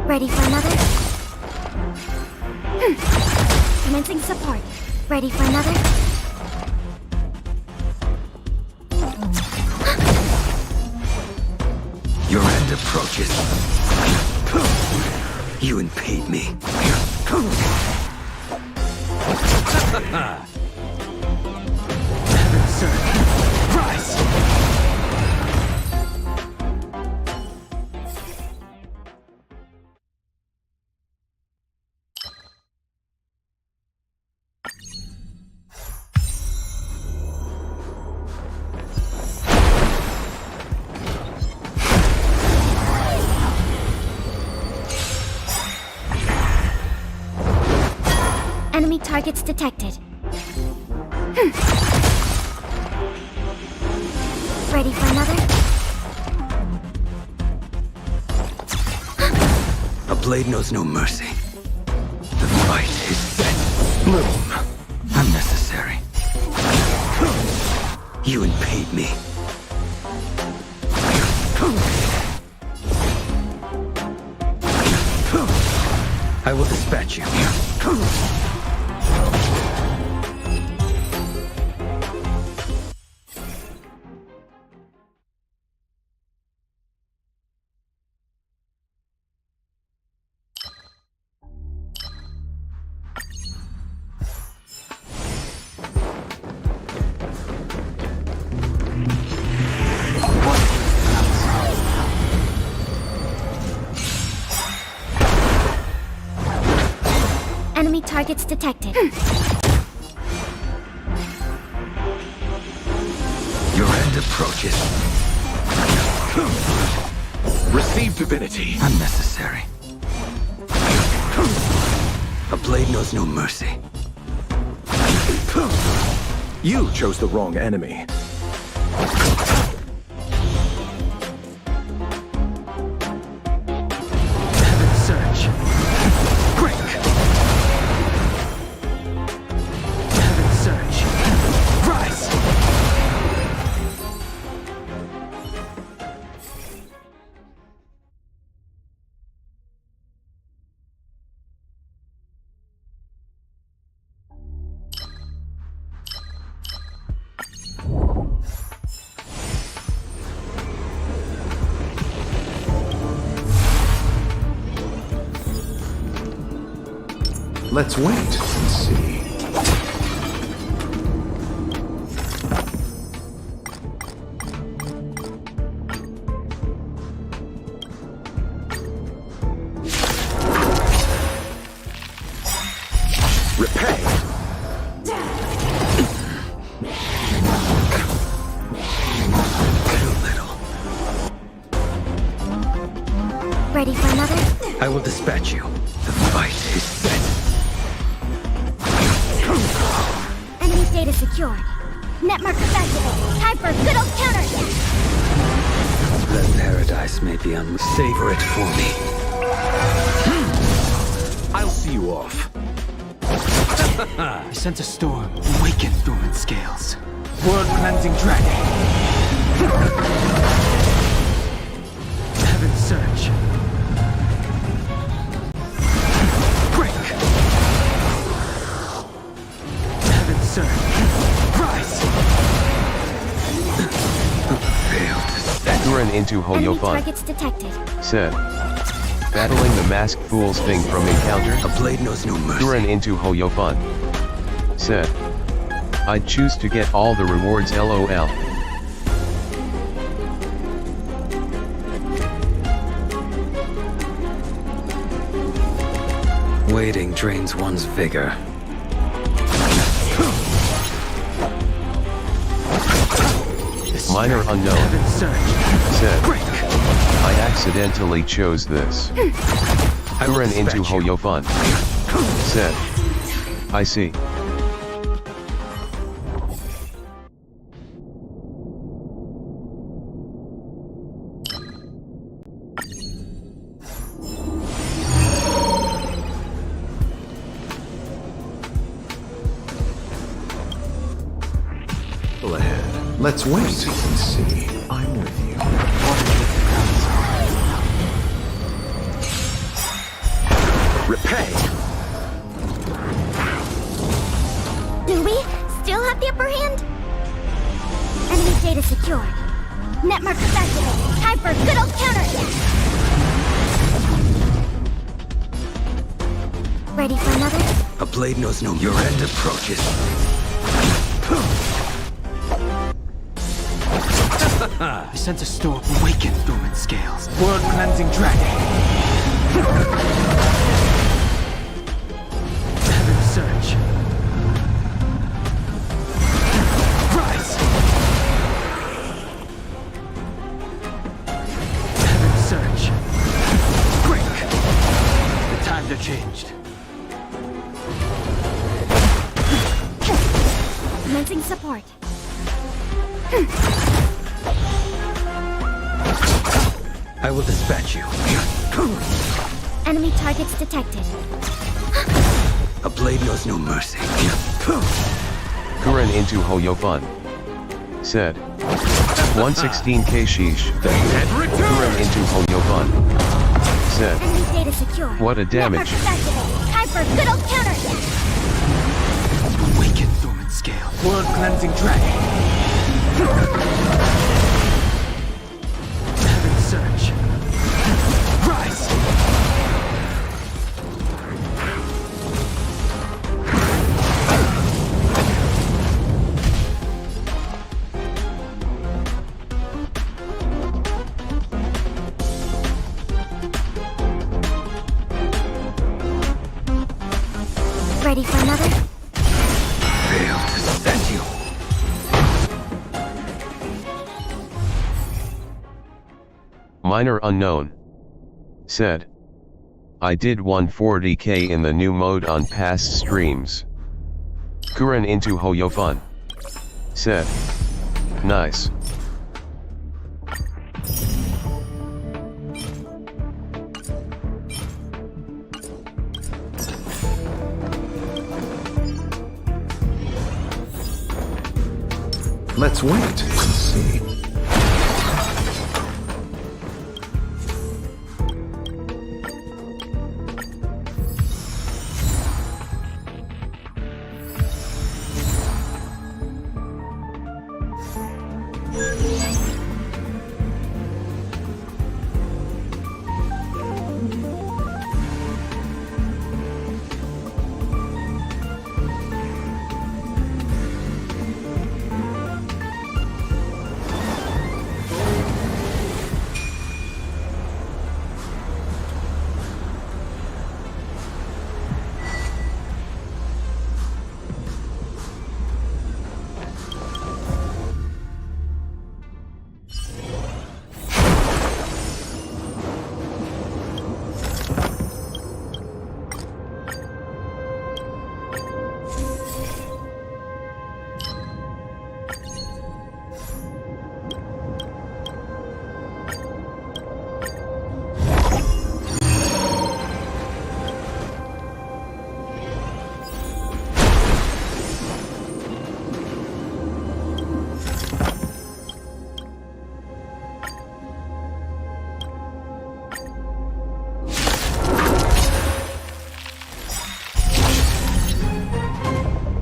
Ready for another? Commencing support. Ready for another? Your end approaches. You impede me. Rise! Enemy targets detected. Ready for another? A blade knows no mercy. The fight is set. Bloom. Unnecessary. You impede me. I will dispatch you. Enemy targets detected. Your end approaches. Receive divinity. Unnecessary. A blade knows no mercy. You chose the wrong enemy. Surge. Break. Surge. Rise. Let's wait and see. Repay. Too little. Ready for another? I will dispatch you. The fight is set. Enemy data secured. Net markers activated. Time for a good old counterattack. That paradise may be Savor it for me. I'll see you off. I sense a storm. Awaken dormant scales. World-cleansing dragon. Heaven surge. Break. Heaven surge. Rise. Fail to set. Kuren into Enemy Hoyofun targets detected. said. Battling the masked fools thing from encounter. A blade knows no mercy. Kuren into Hoyofun said. I'd choose to get all the rewards LOL. Waiting drains one's vigor. Minor unknown Heaven surge. said. Break. I accidentally chose this. Kuren into Hoyofun said. I see. Go ahead. Let's wait and see. I'm with you. activate. Time for a good old counterattack. Ready for another? A blade knows no. Your end approaches. I sense a storm. Awaken dormant scales. World cleansing dragon. Heaven surge. Rise. Heaven surge. Break. The times are changed. Commencing support. I will dispatch you. Enemy targets detected. A blade knows no mercy. Kuren into Hoyofun. Said. 116k sheesh. Kuren into Hoyofun. Said. Enemy data secure. What a damage. Network activate. Time for a good old counterattack. Awaken dormant scale. World cleansing dragon. Heaven surge. Rise. Ready for another? Fail to send you. Minor unknown. Said. I did 140k in the new mode on past streams. Kuren into Hoyofun. Said. Nice. Let's wait and see.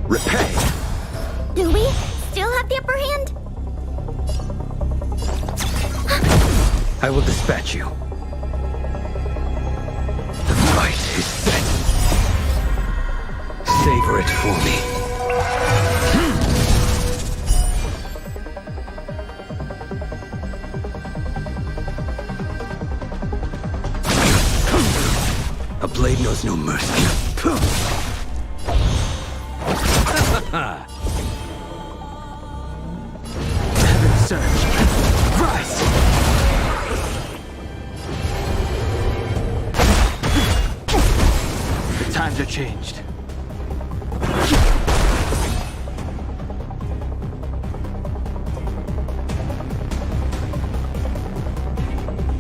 Repay. Do we still have the upper hand? I will dispatch you. The fight is set. Savor it for me. A blade knows no mercy. Heaven surge. Rise. The times are changed.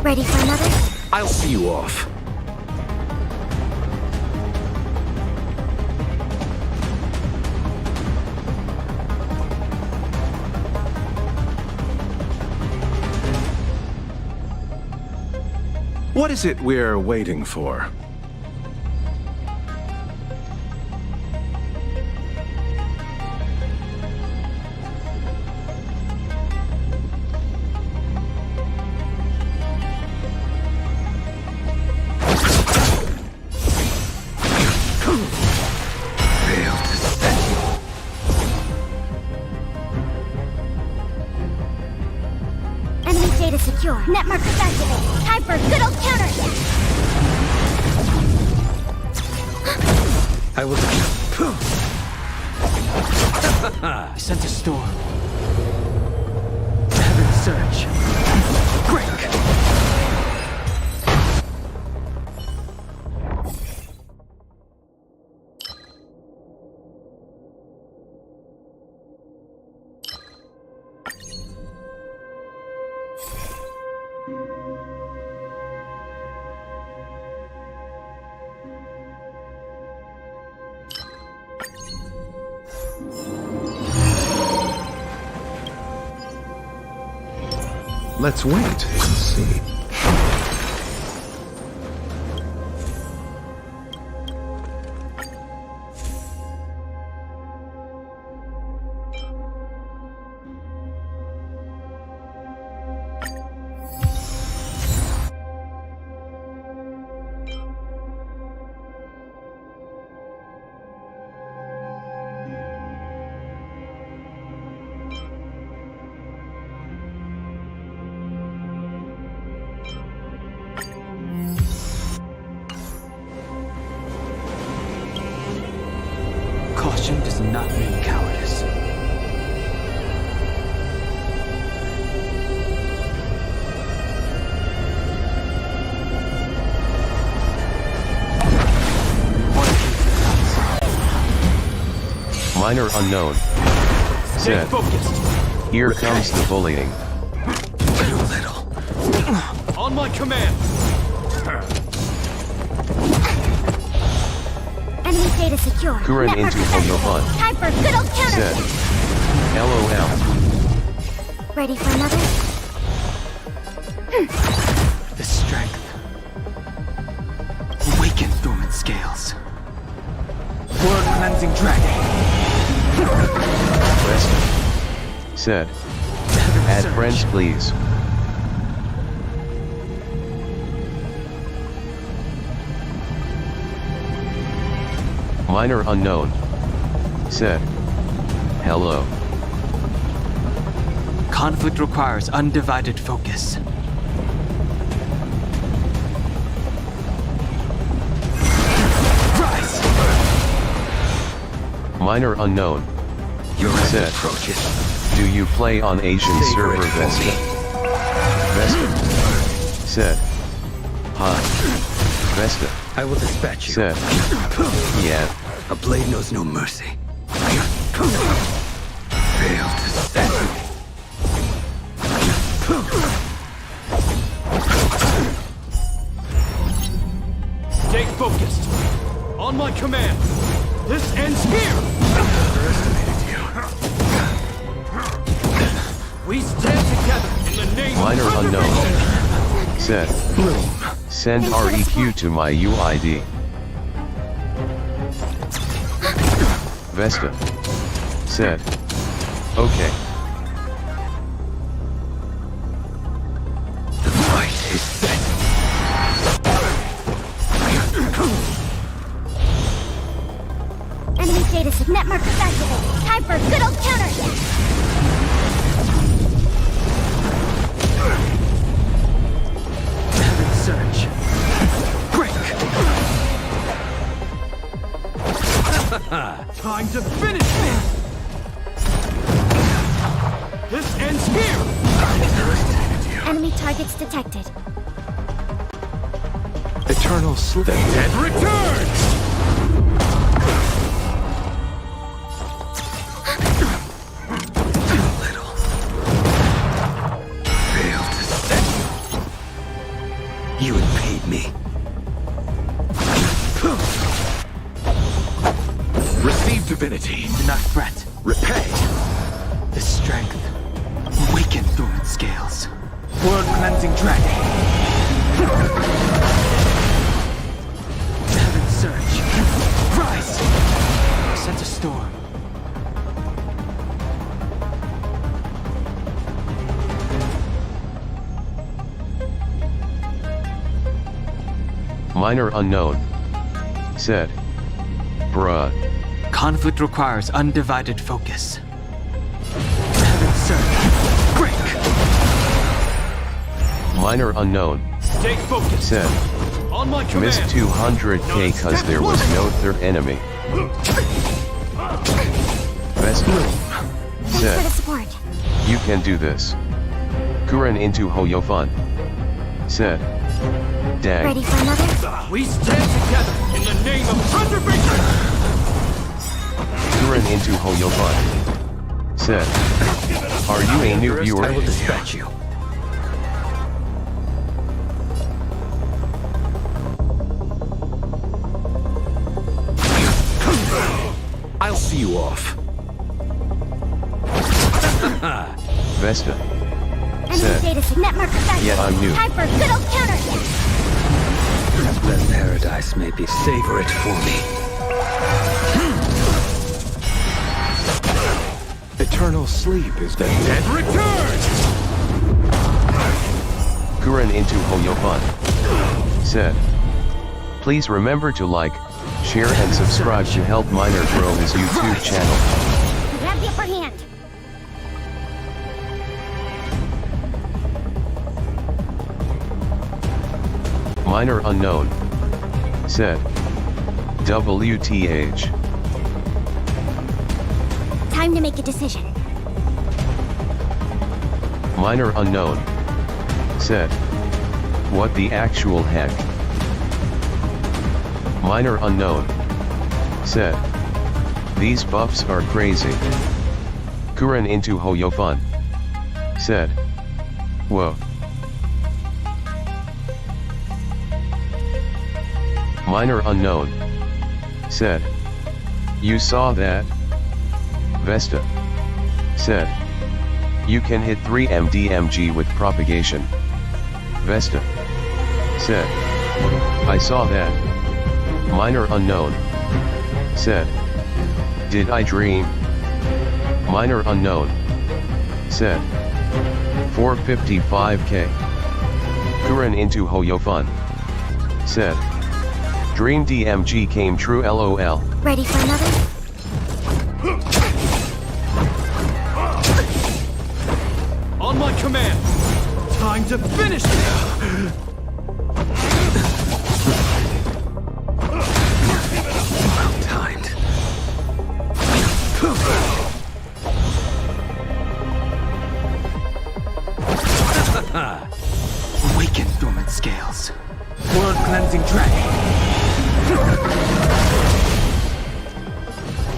Ready for another? I'll see you off. What is it we're waiting for? Netmark activated. Time for a good old counter hit. I will. I sent a storm. Heaven surge. Break! Let's wait and see. Caution does not mean cowardice. Minor unknown. Stay Said, focused. here comes the bullying. Too little. On my command. Enemy data secure. Kuren Netmark into activated. Honkai. Time for a good old counter Said, hit. LOL. Ready for another? The strength. Awaken dormant scales. World cleansing dragon. Said, add Surge. friends please. Minor unknown. Said, hello. Conflict requires undivided focus. Rise! Minor unknown. Your end Said, approaches. do you play on Asian Savor server it for Vesta? me. Vesta. Said, hi. Vesta. I will dispatch you. Said, yeah. A blade knows no mercy. Failed to stand me. Stay focused. On my command. This ends here. Underestimated you. We stand together in the name Minor of unknown. Said, Bloom. send REQ to my UID. Vesta. Said, okay. The fight is set. Enemy data secure. Netmark activated. Time for a good old counter hit. Heaven surge. Break! Time to finish this! This ends here! Enemy targets detected. Eternal sleep. The dead Returns! Too little. Failed to stand. You had paid me. receive divinity. Do not fret. Repay. The strength. Awaken dormant scales. World cleansing dragon. Heaven surge. Rise! Sense a storm. Minor unknown. Said, bruh. Conflict requires undivided focus. Heaven surge. Break! Minor unknown. Stay focused. Said. On my command. Missed 200k cause there was no third enemy. Best move. Thanks Said. for the support. You can do this. Kuren into Hoyofun. Said. Dang. Ready for another? We stand together in the name of preservation. Kuren into Hoyofun. Said. Are you a new I will viewer? dispatch you. I'll see you off. Vesta. Enemy Said. data network effective. Yeah, I'm new. Time for good old counter. That paradise may be. Savor it for me. Eternal sleep is the dead. Return. Kuren into Hoyofun. Said. Please remember to like, share and subscribe to help Minor grow his YouTube channel. We have the upper hand. Minor unknown. Said. WTH. Time to make a decision. Minor unknown. Said. What the actual heck? Minor unknown. Said. These buffs are crazy. Kuren into Hoyofun. Said. Whoa. Minor unknown. Said. You saw that? Vesta. Said. You can hit 3 MDMG with propagation. Vesta. Said. I saw that. Minor unknown. Said. Did I dream? Minor unknown. Said. 455k. Kuren into Hoyofun. Said. Dream DMG came true LOL. Ready for another? On my command. Time to finish this. Well timed. Awaken dormant scales. World cleansing dragon.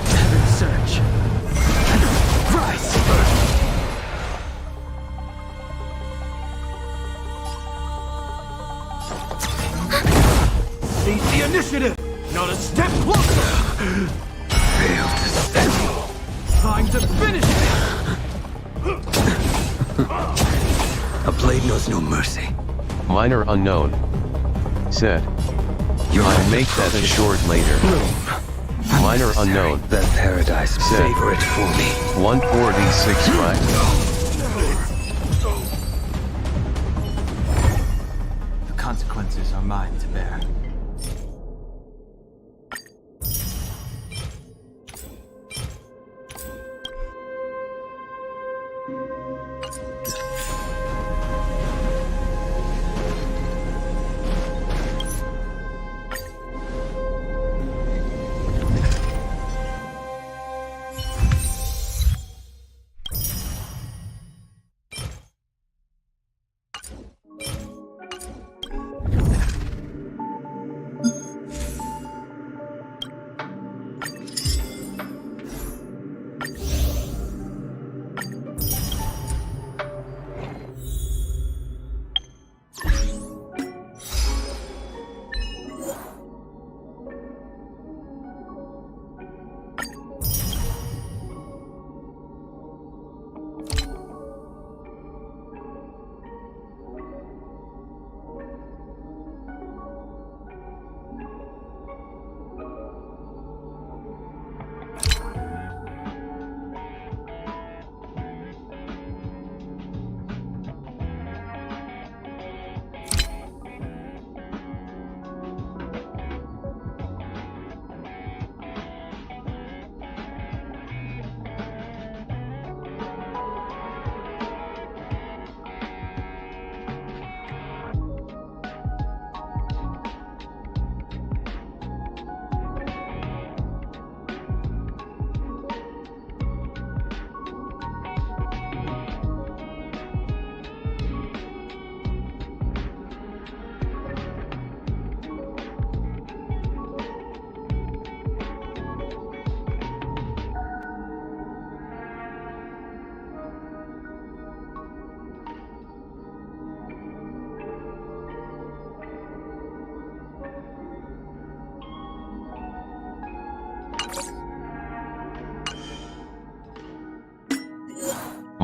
Heaven surge. Rise. Seize the initiative. Not a step closer. Failed to settle. Time to finish it. A blade knows no mercy. Minor unknown. Said. I'll make that a short later. Minor unknown. That paradise. Savor it for me. 146 right. The consequences are mine to bear.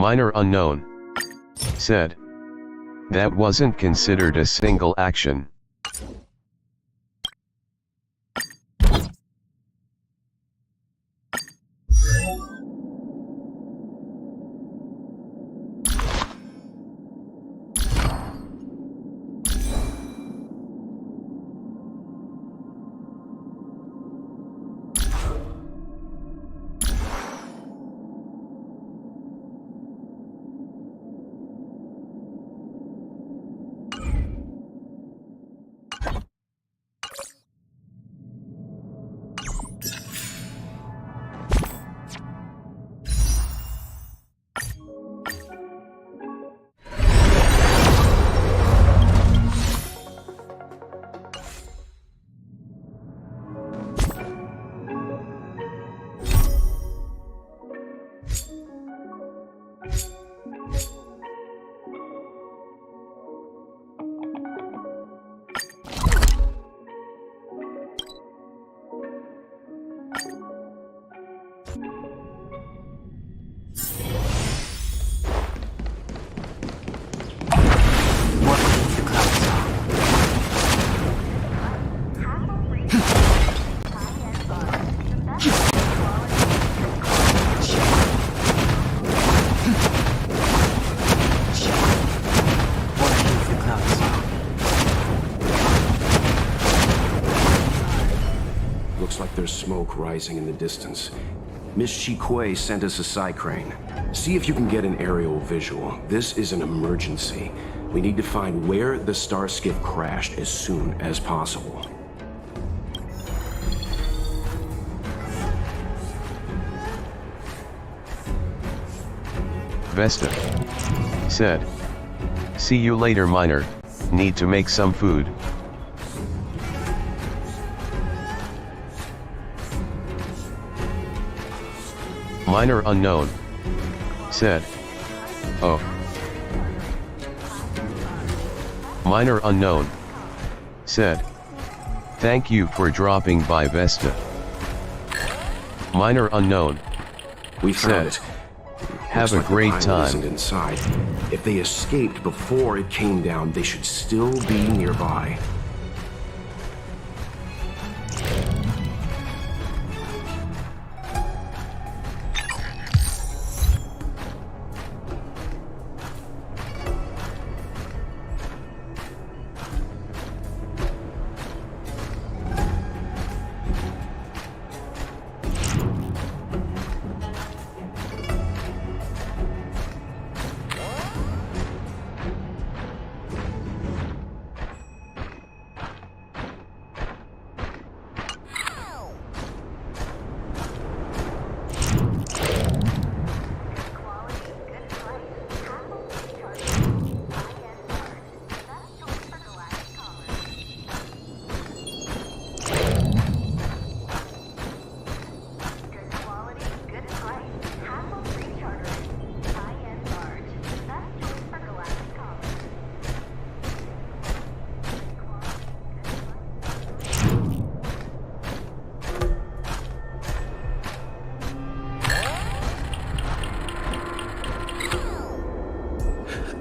Minor unknown. Said. That wasn't considered a single action. Looks like there's smoke rising in the distance. Miss Chikwe sent us a psi crane. See if you can get an aerial visual. This is an emergency. We need to find where the star skiff crashed as soon as possible. Vesta. Said. See you later, Minor. Need to make some food. Minor unknown. Said. Oh. Minor unknown. Said. Thank you for dropping by, Vesta. Minor unknown. We found it. Have a Looks like great the pilot time. isn't inside. If they escaped before it came down, they should still be nearby.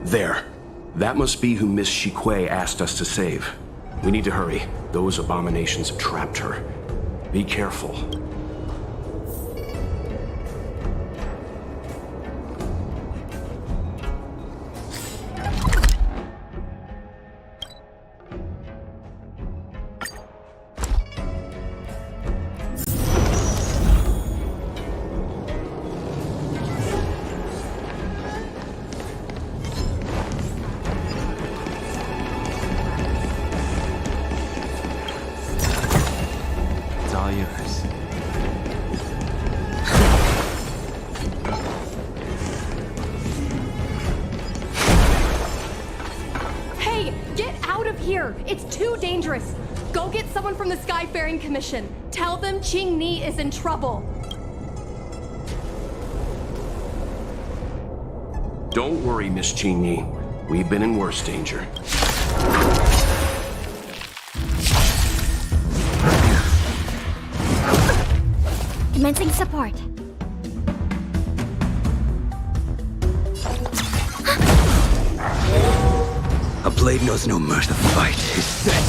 There. That must be who Miss Chikwe asked us to save. We need to hurry. Those abominations have trapped her. Be careful. It's all yours. Hey, get out of here! It's too dangerous! Go get someone from the Skyfaring Commission. Tell them Ching Ni is in trouble. Don't worry, Miss Ching-Yi. We've been in worse danger. Commencing support. A blade knows no mercy. The fight is set.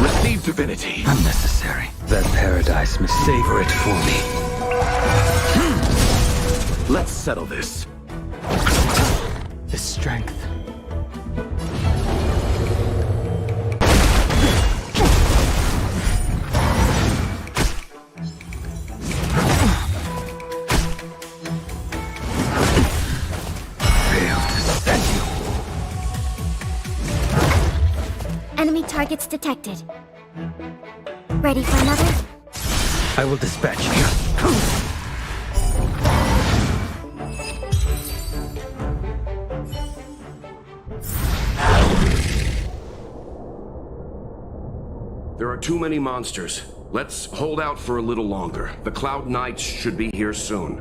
Receive divinity. Unnecessary. That paradise may savor it for me. Let's settle this. The strength. Failed to send you. Enemy targets detected. Ready for another? I will dispatch you. There are too many monsters. Let's hold out for a little longer. The Cloud Knights should be here soon.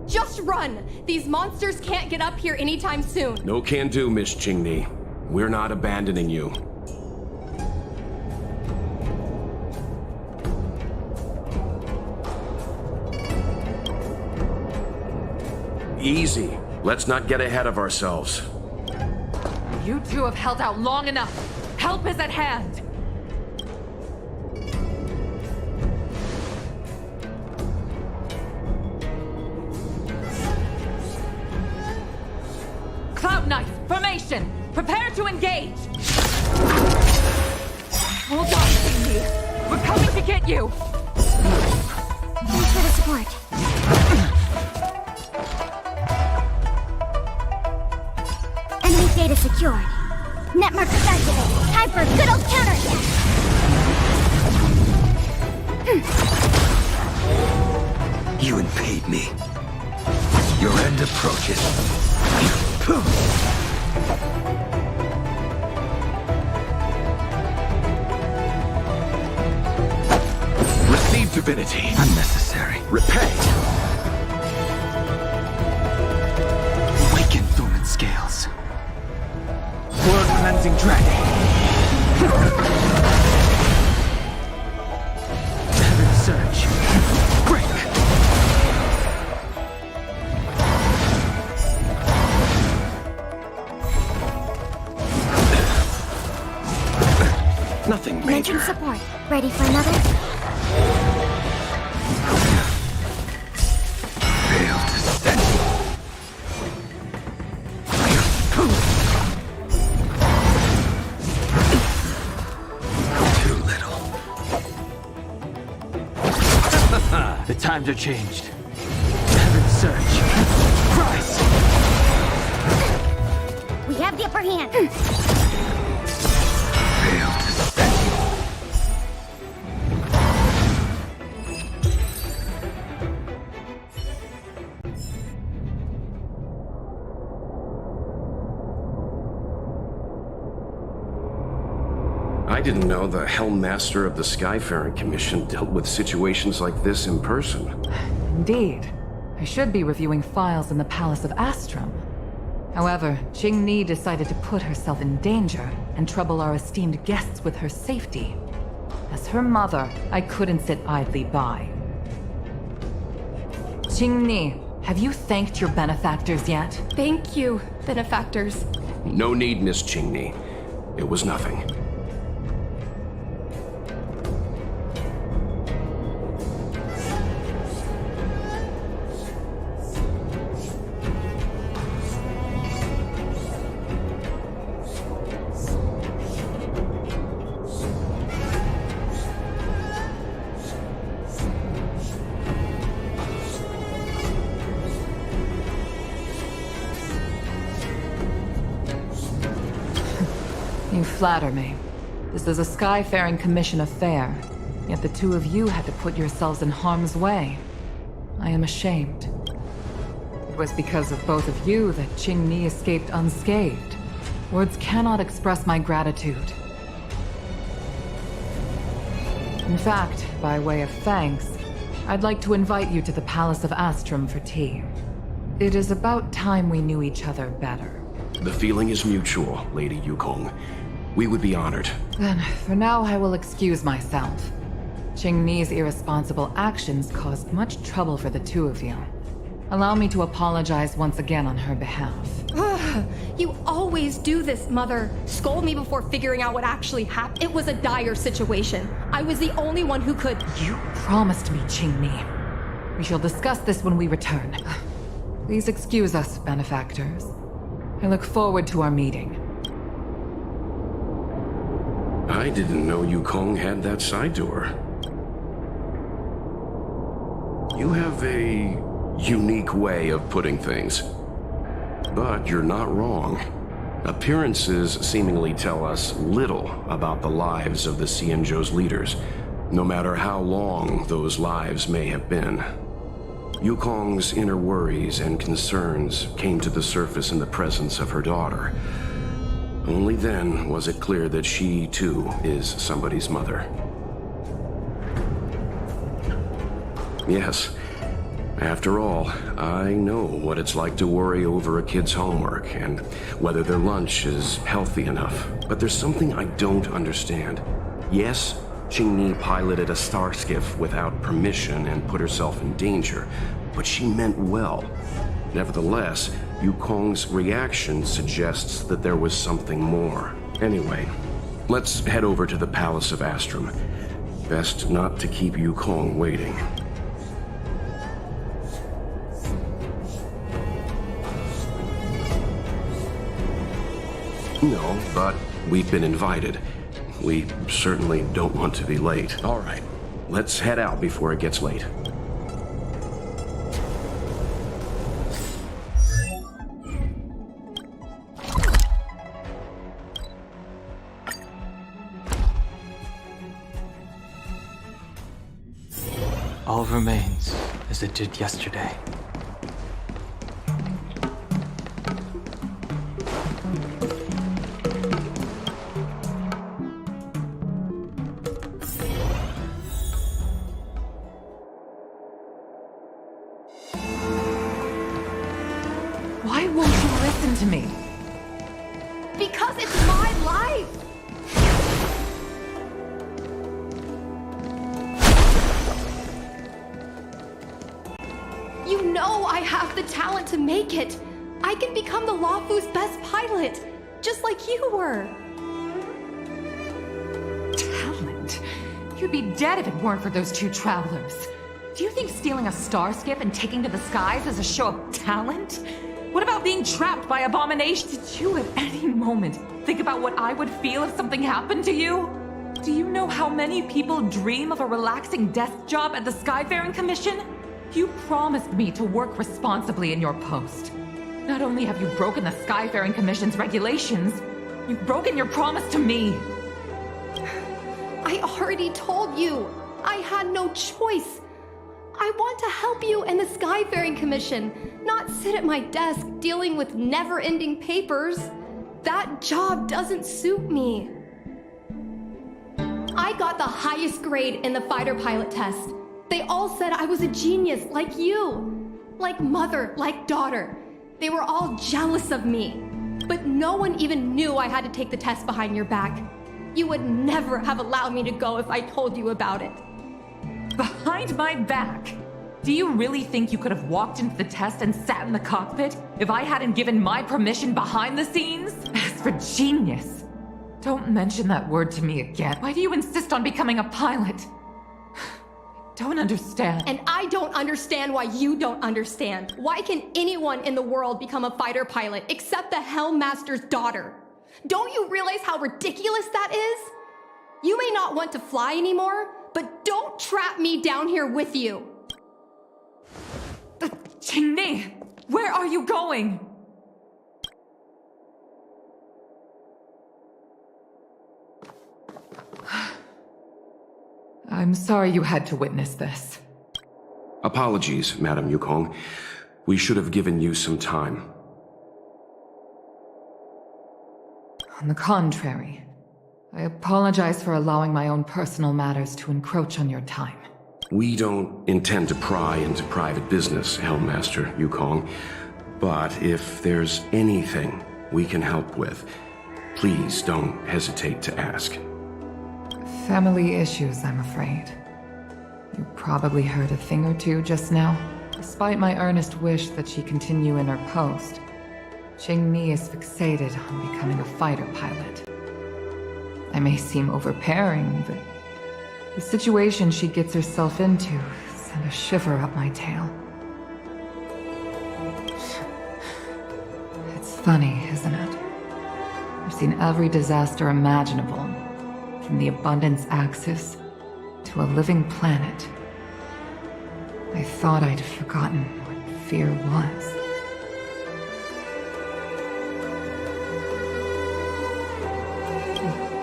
Just run! These monsters can't get up here anytime soon. No can do, Miss Qingni. We're not abandoning you. Easy. Let's not get ahead of ourselves. You two have held out long enough. Help is at hand. Cloud Knights, formation! Prepare to engage! Hold on, Cindy. We're coming to get you! Thanks for the support. Enemy data secured. Net markers activated. Time for a good old counterattack. You impede me. Your end approaches. Receive divinity. Unnecessary. Repay. Awaken dormant scales. World cleansing dragon. Heaven surge. Break. Nothing Mention major. support. Ready for another? Failed to send you. Too little. The times are changed. Heaven surge. Rise. We have the upper hand. Failed to send you. I didn't know the Helm Master of the Skyfaring Commission dealt with situations like this in person. Indeed. I should be reviewing files in the Palace of Astrum. However, Qingni decided to put herself in danger and trouble our esteemed guests with her safety. As her mother, I couldn't sit idly by. Qingni, have you thanked your benefactors yet? Thank you, benefactors. No need, Miss Qingni. It was nothing. You flatter me. This is a Skyfaring Commission affair, yet the two of you had to put yourselves in harm's way. I am ashamed. It was because of both of you that Qingni escaped unscathed. Words cannot express my gratitude. In fact, by way of thanks, I'd like to invite you to the Palace of Astrum for tea. It is about time we knew each other better. The feeling is mutual, Lady Yukong. We would be honored. Then, for now, I will excuse myself. Qingni's irresponsible actions caused much trouble for the two of you. Allow me to apologize once again on her behalf. You always do this, Mother. Scold me before figuring out what actually happened. It was a dire situation. I was the only one who could. You promised me, Qingni. We shall discuss this when we return. Please excuse us, benefactors. I look forward to our meeting. I didn't know Yukong had that side to her. You have a unique way of putting things. But you're not wrong. Appearances seemingly tell us little about the lives of the Xianzhou's leaders, no matter how long those lives may have been. Yukong's inner worries and concerns came to the surface in the presence of her daughter. Only then was it clear that she, too, is somebody's mother. Yes. After all, I know what it's like to worry over a kid's homework and whether their lunch is healthy enough. But there's something I don't understand. Yes, Qingni piloted a star skiff without permission and put herself in danger, but she meant well. Nevertheless, Yukong's reaction suggests that there was something more. Anyway, let's head over to the Palace of Astrum. Best not to keep Yukong waiting. No, but we've been invited. We certainly don't want to be late. All right, let's head out before it gets late. All remains as it did yesterday. Why won't you listen to me? Because it's my life! You know I have the talent to make it. I can become the Lofu's best pilot, just like you were. Talent? You'd be dead if it weren't for those two travelers. Do you think stealing a star skiff and taking to the skies is a show of talent? What about being trapped by abominations? Did you at any moment think about what I would feel if something happened to you? Do you know how many people dream of a relaxing desk job at the Skyfaring Commission? You promised me to work responsibly in your post. Not only have you broken the Skyfaring Commission's regulations, you've broken your promise to me. I already told you. I had no choice. I want to help you and the Skyfaring Commission, not sit at my desk dealing with never-ending papers. That job doesn't suit me. I got the highest grade in the fighter pilot test. They all said I was a genius, like you. Like mother, like daughter. They were all jealous of me. But no one even knew I had to take the test behind your back. You would never have allowed me to go if I told you about it. Behind my back? Do you really think you could have walked into the test and sat in the cockpit if I hadn't given my permission behind the scenes? As for genius, don't mention that word to me again. Why do you insist on becoming a pilot? Don't understand. And I don't understand why you don't understand. Why can anyone in the world become a fighter pilot except the Helmmaster's daughter? Don't you realize how ridiculous that is? You may not want to fly anymore, but don't trap me down here with you. Qingni, where are you going? I'm sorry you had to witness this. Apologies, Madam Yukong. We should have given you some time. On the contrary, I apologize for allowing my own personal matters to encroach on your time. We don't intend to pry into private business, Helmmaster Yukong. But if there's anything we can help with, please don't hesitate to ask. Family issues, I'm afraid. You probably heard a thing or two just now. Despite my earnest wish that she continue in her post, Ching-Mi is fixated on becoming a fighter pilot. I may seem overbearing, but the situation she gets herself into sent a shiver up my tail. It's funny, isn't it? I've seen every disaster imaginable, from the abundance axis to a living planet. I thought I'd forgotten what fear was.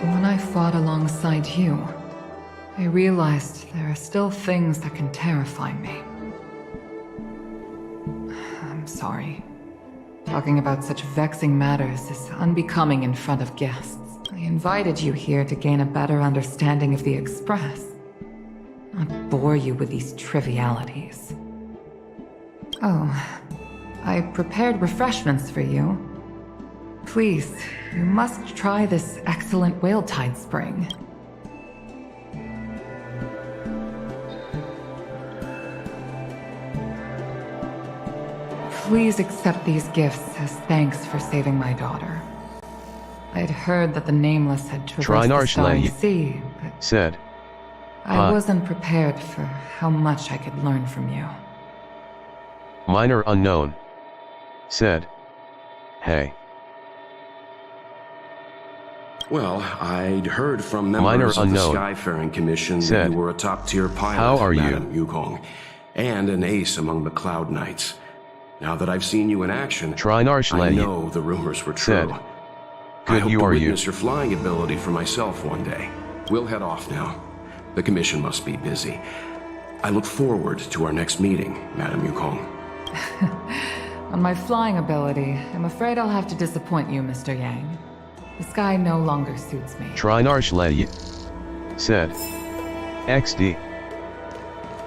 When I fought alongside you, I realized there are still things that can terrify me. I'm sorry. Talking about such vexing matters is unbecoming in front of guests. I invited you here to gain a better understanding of the Express, not bore you with these trivialities. Oh, I prepared refreshments for you. Please, you must try this excellent whale tide spring. Please accept these gifts as thanks for saving my daughter. I'd heard that the Nameless had traversed the Starry Sea, but said, I wasn't prepared for how much I could learn from you. Minor Unknown said, hey. Well, I'd heard from members of the Skyfaring Commission that you were a top-tier pilot, how are Madam Yukong, and an ace among the Cloud Knights. Now that I've seen you in action, I know the rumors were true. I hope to witness your flying ability for myself one day. We'll head off now. The Commission must be busy. I look forward to our next meeting, Madam Yukong. On my flying ability, I'm afraid I'll have to disappoint you, Mr. Yang. The sky no longer suits me. Trinarshleyi said, XD.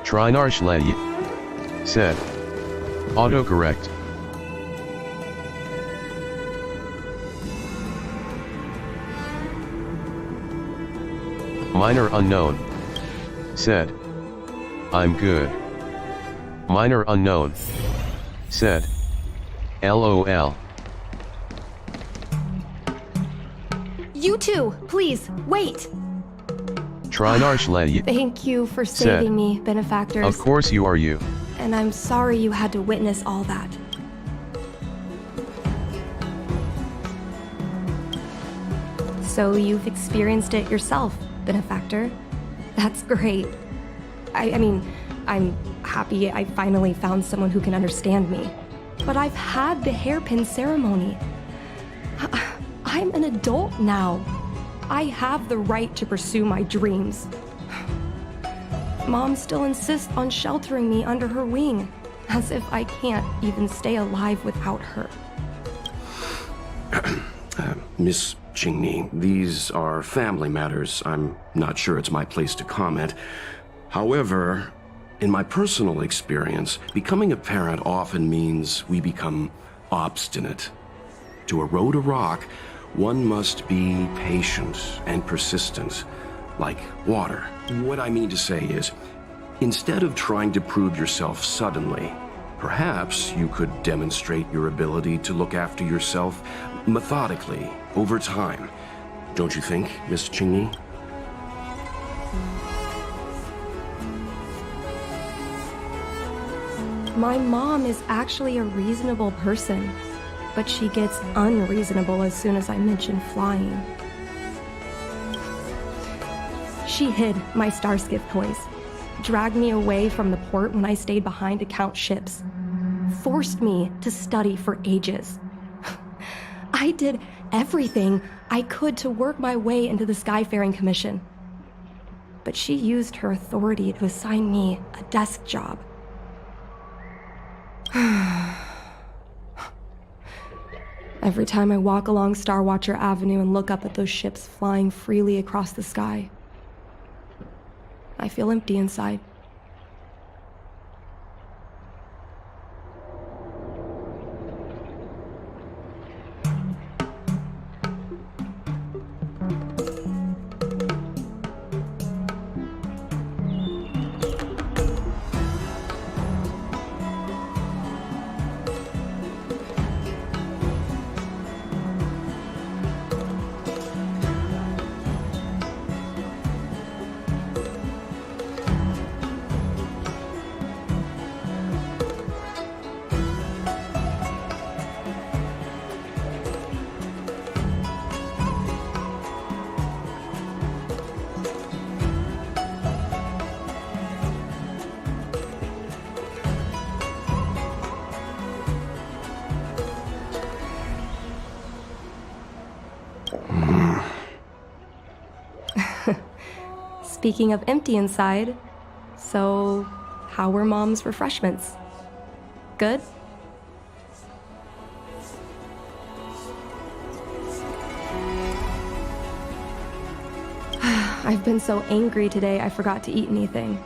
Trinarshleyi said, autocorrect. Minor Unknown said, I'm good. Minor Unknown said, LOL. You two, please, wait! Trinarshleyi Thank you for saving me, benefactors. Of course you are you. And I'm sorry you had to witness all that. So you've experienced it yourself, benefactor. That's great. I mean, I'm happy I finally found someone who can understand me. But I've had the hairpin ceremony. I'm an adult now. I have the right to pursue my dreams. Mom still insists on sheltering me under her wing, as if I can't even stay alive without her. Miss Ching-Mi, these are family matters. I'm not sure it's my place to comment. However, in my personal experience, becoming a parent often means we become obstinate. To erode a rock, one must be patient and persistent, like water. What I mean to say is, instead of trying to prove yourself suddenly, perhaps you could demonstrate your ability to look after yourself methodically, over time. Don't you think, Miss Ching-Mi? My mom is actually a reasonable person, but she gets unreasonable as soon as I mention flying. She hid my Starskiff toys, dragged me away from the port when I stayed behind to count ships, forced me to study for ages. I did everything I could to work my way into the Skyfaring Commission. But she used her authority to assign me a desk job. Every time I walk along Starwatcher Avenue and look up at those ships flying freely across the sky, I feel empty inside. Speaking of empty inside, so how were Mom's refreshments? Good? I've been so angry today I forgot to eat anything.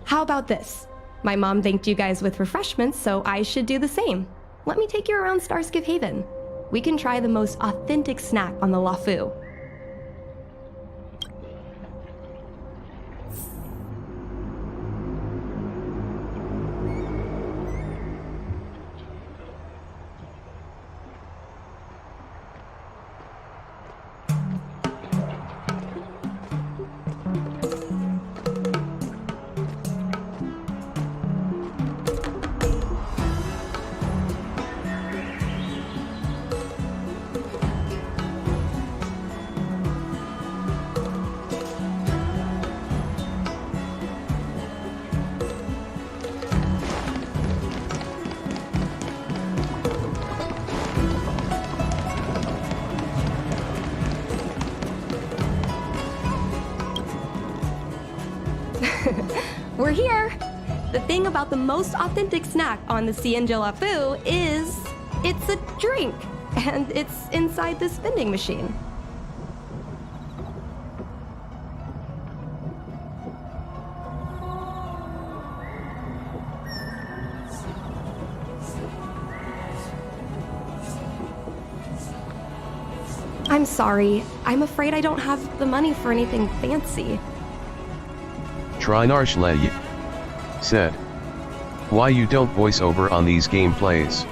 How about this? My mom thanked you guys with refreshments, so I should do the same. Let me take you around Starskip Haven. We can try the most authentic snack on the Lofi. We're here! The thing about the most authentic snack on the Cienja Lofi is it's a drink, and it's inside this vending machine. I'm sorry. I'm afraid I don't have the money for anything fancy. Trinarshleyi said. Why you don't voice over on these gameplays?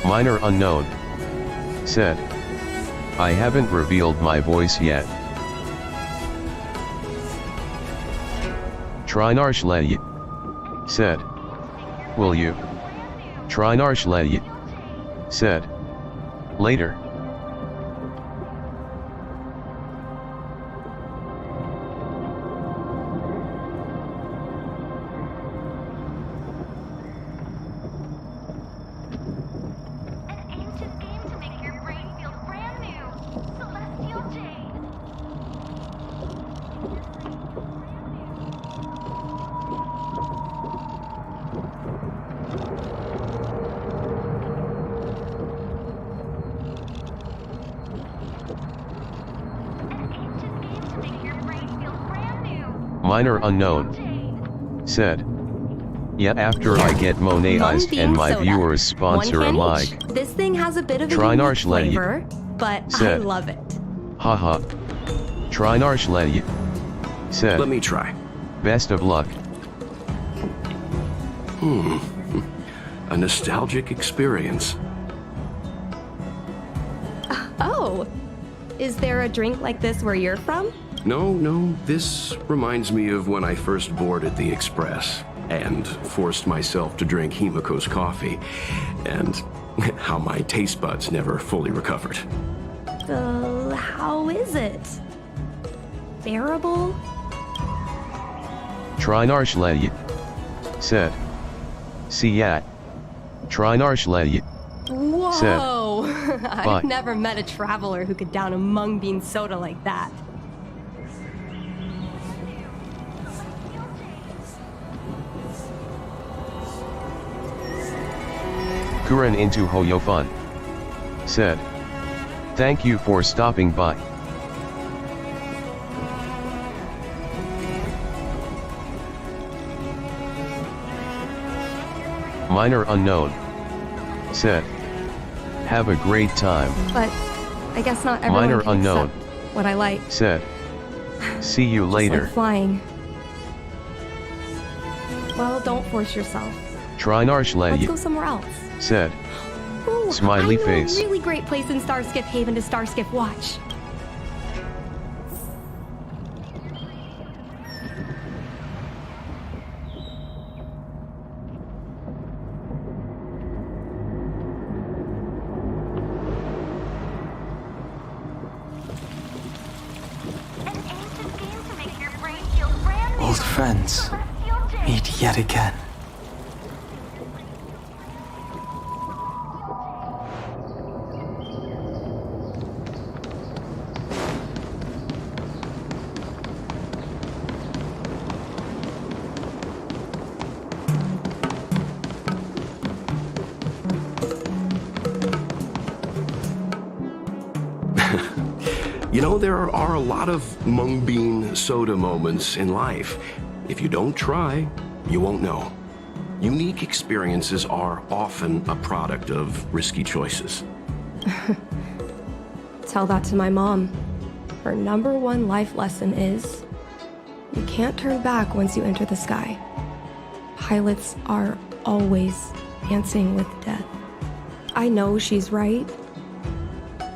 Minor Unknown said. I haven't revealed my voice yet. Trinarshleyi said. Will you? Trinarshleyi said. Later. Minor Unknown said. Yet after I get monetized and my soda. viewers sponsor a One can mic. each. This thing has a bit of a Trinarshleyi unique flavor, but said. I love it. Haha. Trinarshleyi said. Let me try. Best of luck. A nostalgic experience. Oh, is there a drink like this where you're from? No, this reminds me of when I first boarded the Express and forced myself to drink Himiko's coffee, and how my taste buds never fully recovered. How is it? Bearable? Trinarshleyi said. Siyat. Trinarshleyi said. Whoa! I've But- never met a traveler who could down a mung bean soda like that. Kuren into Hoyofun said. Thank you for stopping by. Minor unknown. Said. Have a great time. But I guess not everyone Minor can unknown. accept what I like. Said. See you Just later. like flying. Well, don't force yourself. Trinarsh Let's Lady. go somewhere else. Said. Ooh, Smiley I know face. a really great place in Starskiff Haven to Starskiff watch. Old friends, meet yet again. You know, there are a lot of mung bean soda moments in life. If you don't try, you won't know. Unique experiences are often a product of risky choices. Tell that to my mom. Her #1 life lesson is, you can't turn back once you enter the sky. Pilots are always dancing with death. I know she's right.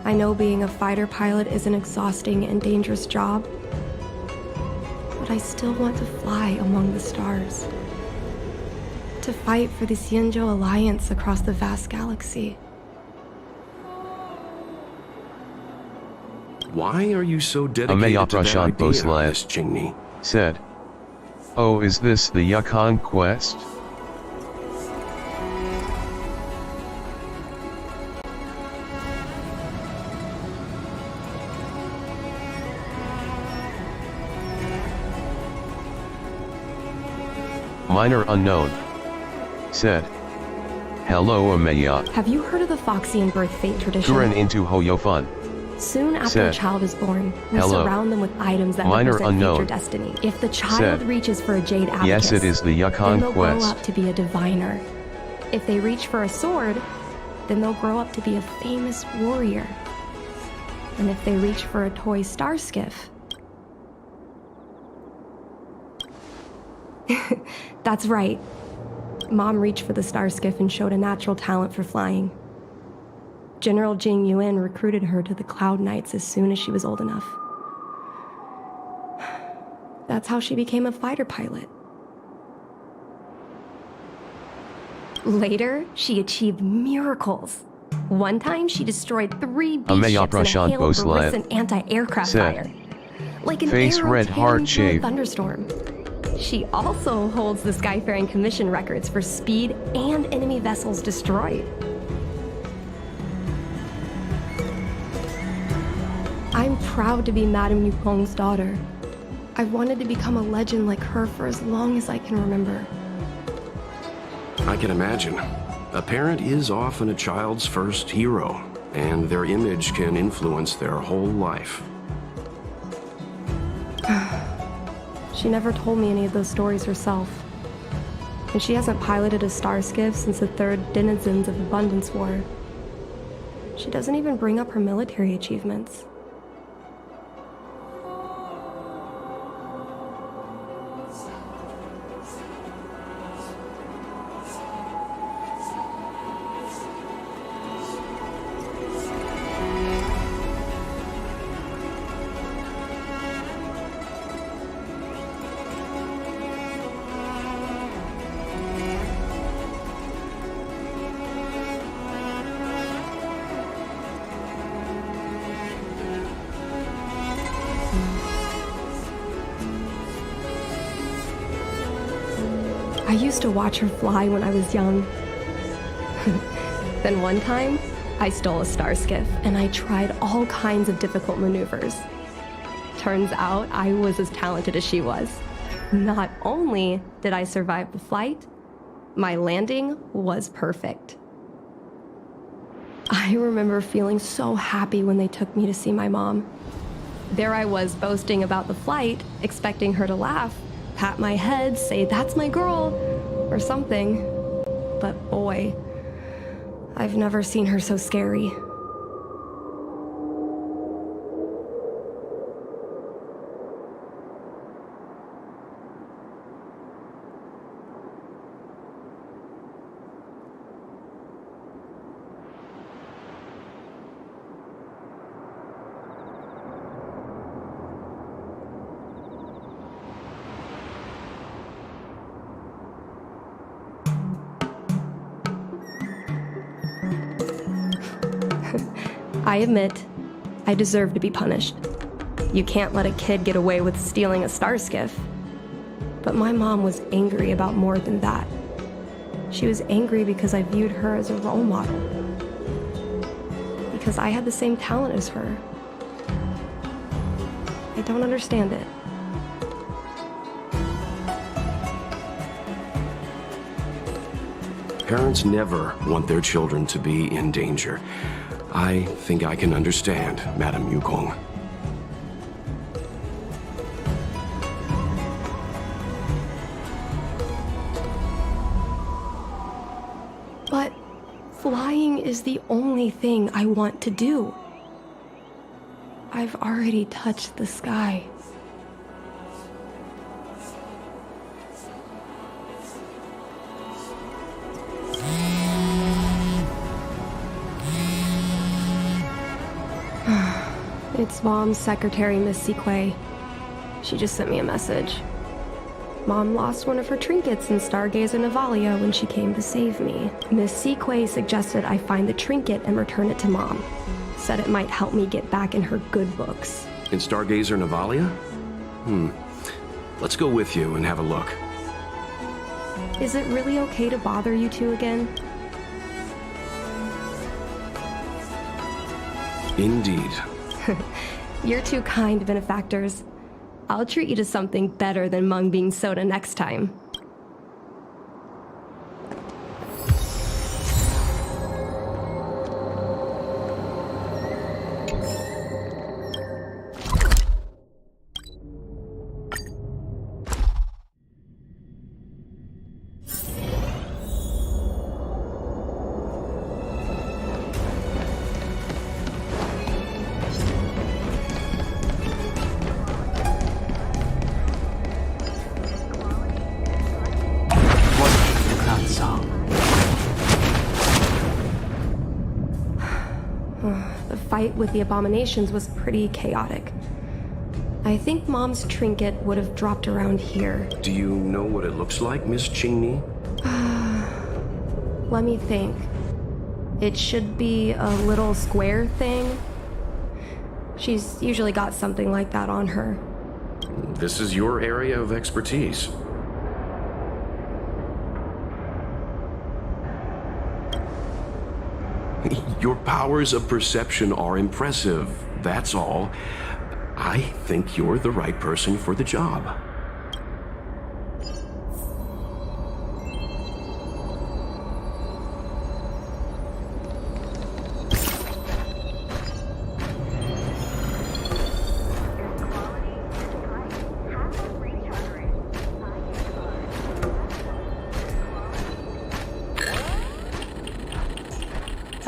I know being a fighter pilot is an exhausting and dangerous job, but I still want to fly among the stars. To fight for the Xianzhou Alliance across the vast galaxy. Why are you so dedicated to that Prashant idea, Bhosle Miss Jingni? Said. Oh, is this the Yukon quest? Minor unknown. Said. Hello Ameya. Have you heard of the Foxian birth fate tradition? Kuren into Hoyofun. Soon after Said. a child is born, we Hello. surround them with items that Minor represent unknown. future destiny. If the child Said. reaches for a jade abacus, Yes, it is the then Yukon they'll grow quest. up to be a diviner. If they reach for a sword, then they'll grow up to be a famous warrior. And if they reach for a toy star skiff, that's right. Mom reached for the star skiff and showed a natural talent for flying. General Jing Yuan recruited her to the Cloud Knights as soon as she was old enough. That's how she became a fighter pilot. Later, she achieved miracles. One time, she destroyed 3 beast Ameya ships in a Prashant hail of Bhosle Barisan anti-aircraft said, fire. Like an Face arrow red tearing heart through a shape. thunderstorm. She also holds the Skyfaring Commission records for speed and enemy vessels destroyed. I'm proud to be Madame Yukong's daughter. I've wanted to become a legend like her for as long as I can remember. I can imagine. A parent is often a child's first hero, and their image can influence their whole life. She never told me any of those stories herself. And she hasn't piloted a star skiff since the 3rd Denizens of Abundance War. She doesn't even bring up her military achievements. I used to watch her fly when I was young. Then one time, I stole a star skiff and I tried all kinds of difficult maneuvers. Turns out I was as talented as she was. Not only did I survive the flight, my landing was perfect. I remember feeling so happy when they took me to see my mom. There I was boasting about the flight, expecting her to laugh, pat my head, say, "That's my girl," or something. but boy, I've never seen her so scary. I admit, I deserve to be punished. You can't let a kid get away with stealing a star skiff. But my mom was angry about more than that. She was angry because I viewed her as a role model. Because I had the same talent as her. I don't understand it. Parents never want their children to be in danger. I think I can understand, Madam Yukong. But flying is the only thing I want to do. I've already touched the sky. It's Mom's secretary, Miss Sequay. She just sent me a message. Mom lost one of her trinkets in Stargazer Navalia when she came to save me. Miss Sequay suggested I find the trinket and return it to Mom. Said it might help me get back in her good books. In Stargazer Navalia? Let's go with you and have a look. Is it really okay to bother you two again? Indeed. You're two kind benefactors. I'll treat you to something better than mung bean soda next time. The fight with the abominations was pretty chaotic. I think Mom's trinket would have dropped around here. Do you know what it looks like, Miss Qingmi? Let me think. It should be a little square thing. She's usually got something like that on her. This is your area of expertise. Your powers of perception are impressive, that's all. I think you're the right person for the job.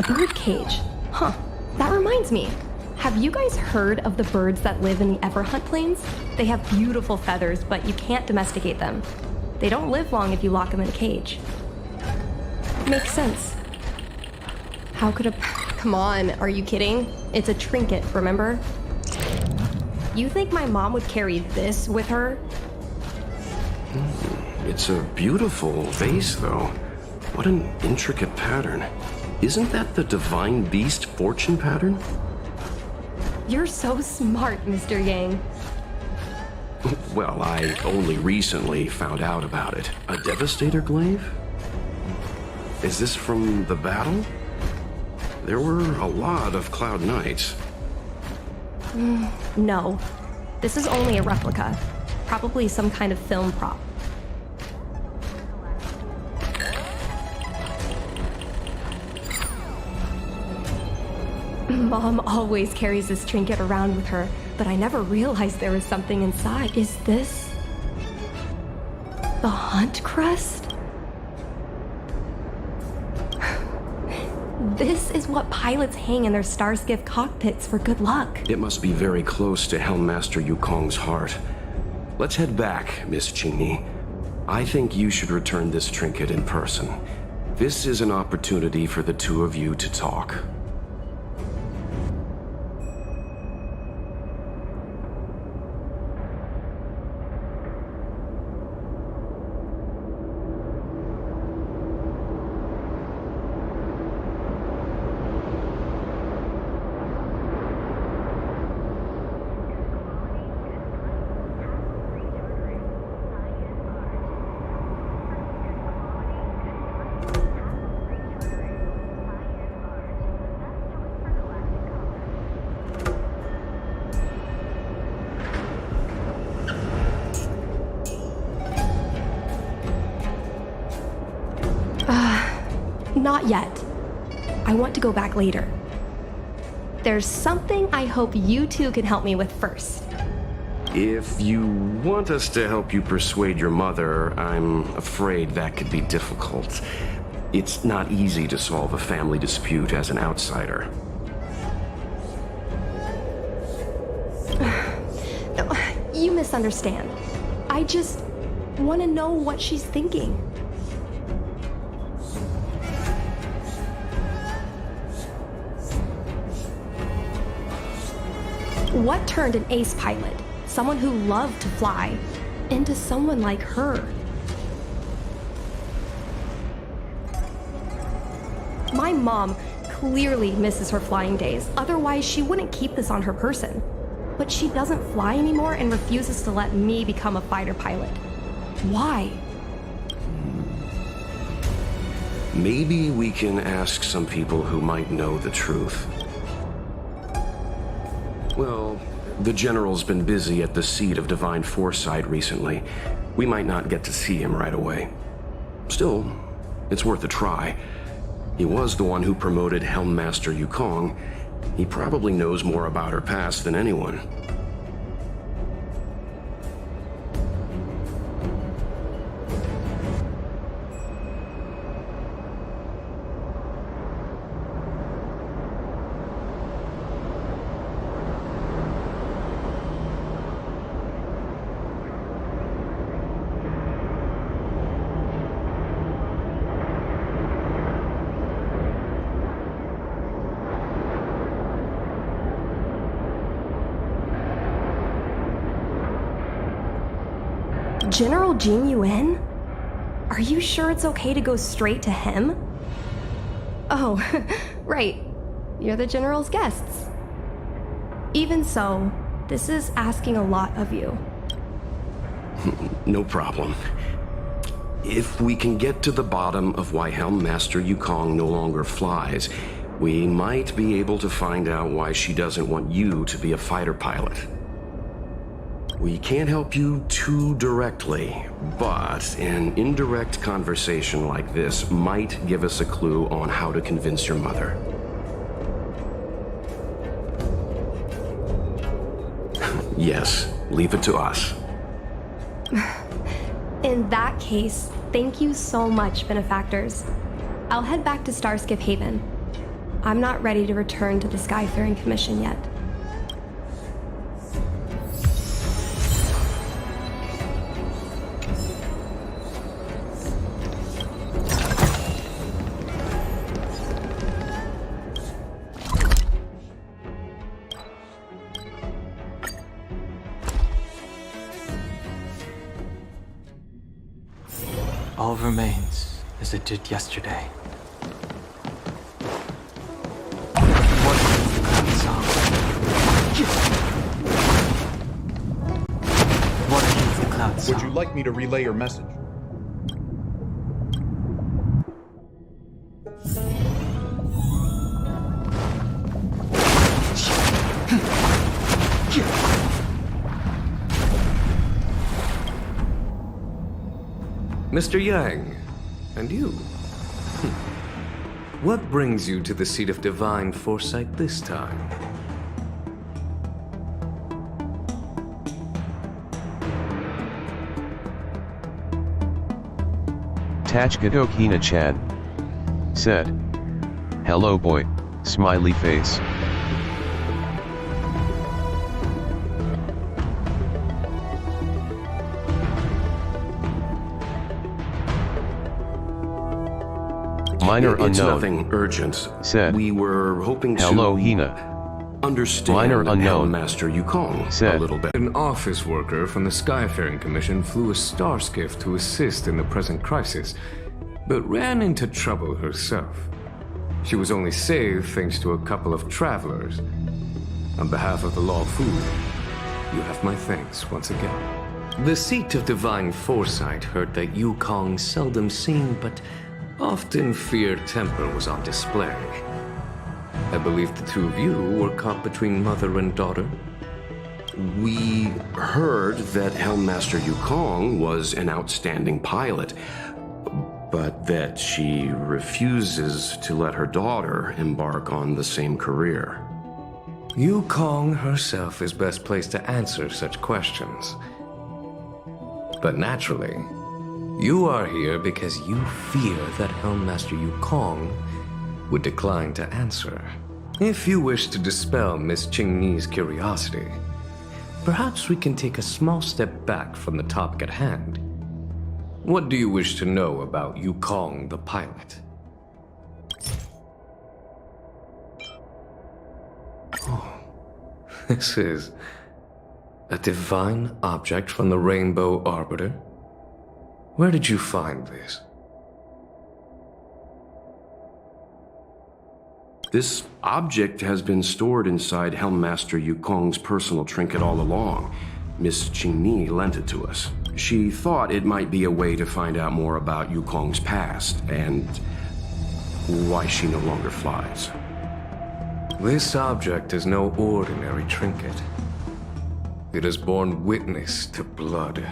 Birdcage. Huh. That reminds me. Have you guys heard of the birds that live in the Everhunt Plains? They have beautiful feathers, but you can't domesticate them. They don't live long if you lock them in a cage. Makes sense. How could a... Come on, are you kidding? It's a trinket, remember? You think my mom would carry this with her? It's a beautiful vase, though. What an intricate pattern. Isn't that the Divine Beast fortune pattern? You're so smart, Mr. Yang. Well, I only recently found out about it. A Devastator glaive? Is this from the battle? There were a lot of Cloud Knights. No. This is only a replica. Probably some kind of film prop. Mom always carries this trinket around with her, but I never realized there was something inside. Is this... the Hunt Crest? This is what pilots hang in their Starskiff cockpits for good luck. It must be very close to Helmmaster Yukong's heart. Let's head back, Miss Cheney. I think you should return this trinket in person. This is an opportunity for the two of you to talk. Not yet. I want to go back later. There's something I hope you two can help me with first. If you want us to help you persuade your mother, I'm afraid that could be difficult. It's not easy to solve a family dispute as an outsider. No, you misunderstand. I just want to know what she's thinking. What turned an ace pilot, someone who loved to fly, into someone like her? My mom clearly misses her flying days, otherwise she wouldn't keep this on her person. But she doesn't fly anymore and refuses to let me become a fighter pilot. Why? Maybe we can ask some people who might know the truth. Well, the General's been busy at the seat of Divine Foresight recently. We might not get to see him right away. Still, it's worth a try. He was the one who promoted Helmmaster Yukong. He probably knows more about her past than anyone. General Jin Yuan? Are you sure it's okay to go straight to him? Oh, right. You're the General's guests. Even so, this is asking a lot of you. No problem. If we can get to the bottom of why Helmmaster Yukong no longer flies, we might be able to find out why she doesn't want you to be a fighter pilot. We can't help you too directly, but an indirect conversation like this might give us a clue on how to convince your mother. Yes, leave it to us. In that case, thank you so much, benefactors. I'll head back to Starskiff Haven. I'm not ready to return to the Skyfaring Commission yet. All remains as it did yesterday. What is the cloud song? What is the cloud song? Would you like me to relay your message? Mr. Yang, and you? What brings you to the seat of Divine Foresight this time? Tachgadok Hina Chan said, Hello boy, smiley face. Minor It's unknown. nothing urgent. Said. We were hoping to... Hello Hina. Understand Minor unknown. Master Yukong Said. a little bit. An office worker from the Skyfaring Commission flew a star skiff to assist in the present crisis, but ran into trouble herself. She was only saved thanks to a couple of travelers. On behalf of the Lofi, you have my thanks once again. The seat of divine foresight heard that Yukong's seldom seen but often feared temper was on display. I believe the two of you were caught between mother and daughter. We heard that Helmmaster Yukong was an outstanding pilot, but that she refuses to let her daughter embark on the same career. Yukong herself is best placed to answer such questions. But naturally, you are here because you fear that Helmmaster Yukong would decline to answer. If you wish to dispel Miss Qingni's curiosity, perhaps we can take a small step back from the topic at hand. What do you wish to know about Yukong the pilot? Oh, this is a divine object from the Rainbow Arbiter? Where did you find this? This object has been stored inside Helmmaster Yukong's personal trinket all along. Miss Qingni lent it to us. She thought it might be a way to find out more about Yukong's past and why she no longer flies. This object is no ordinary trinket. It has borne witness to blood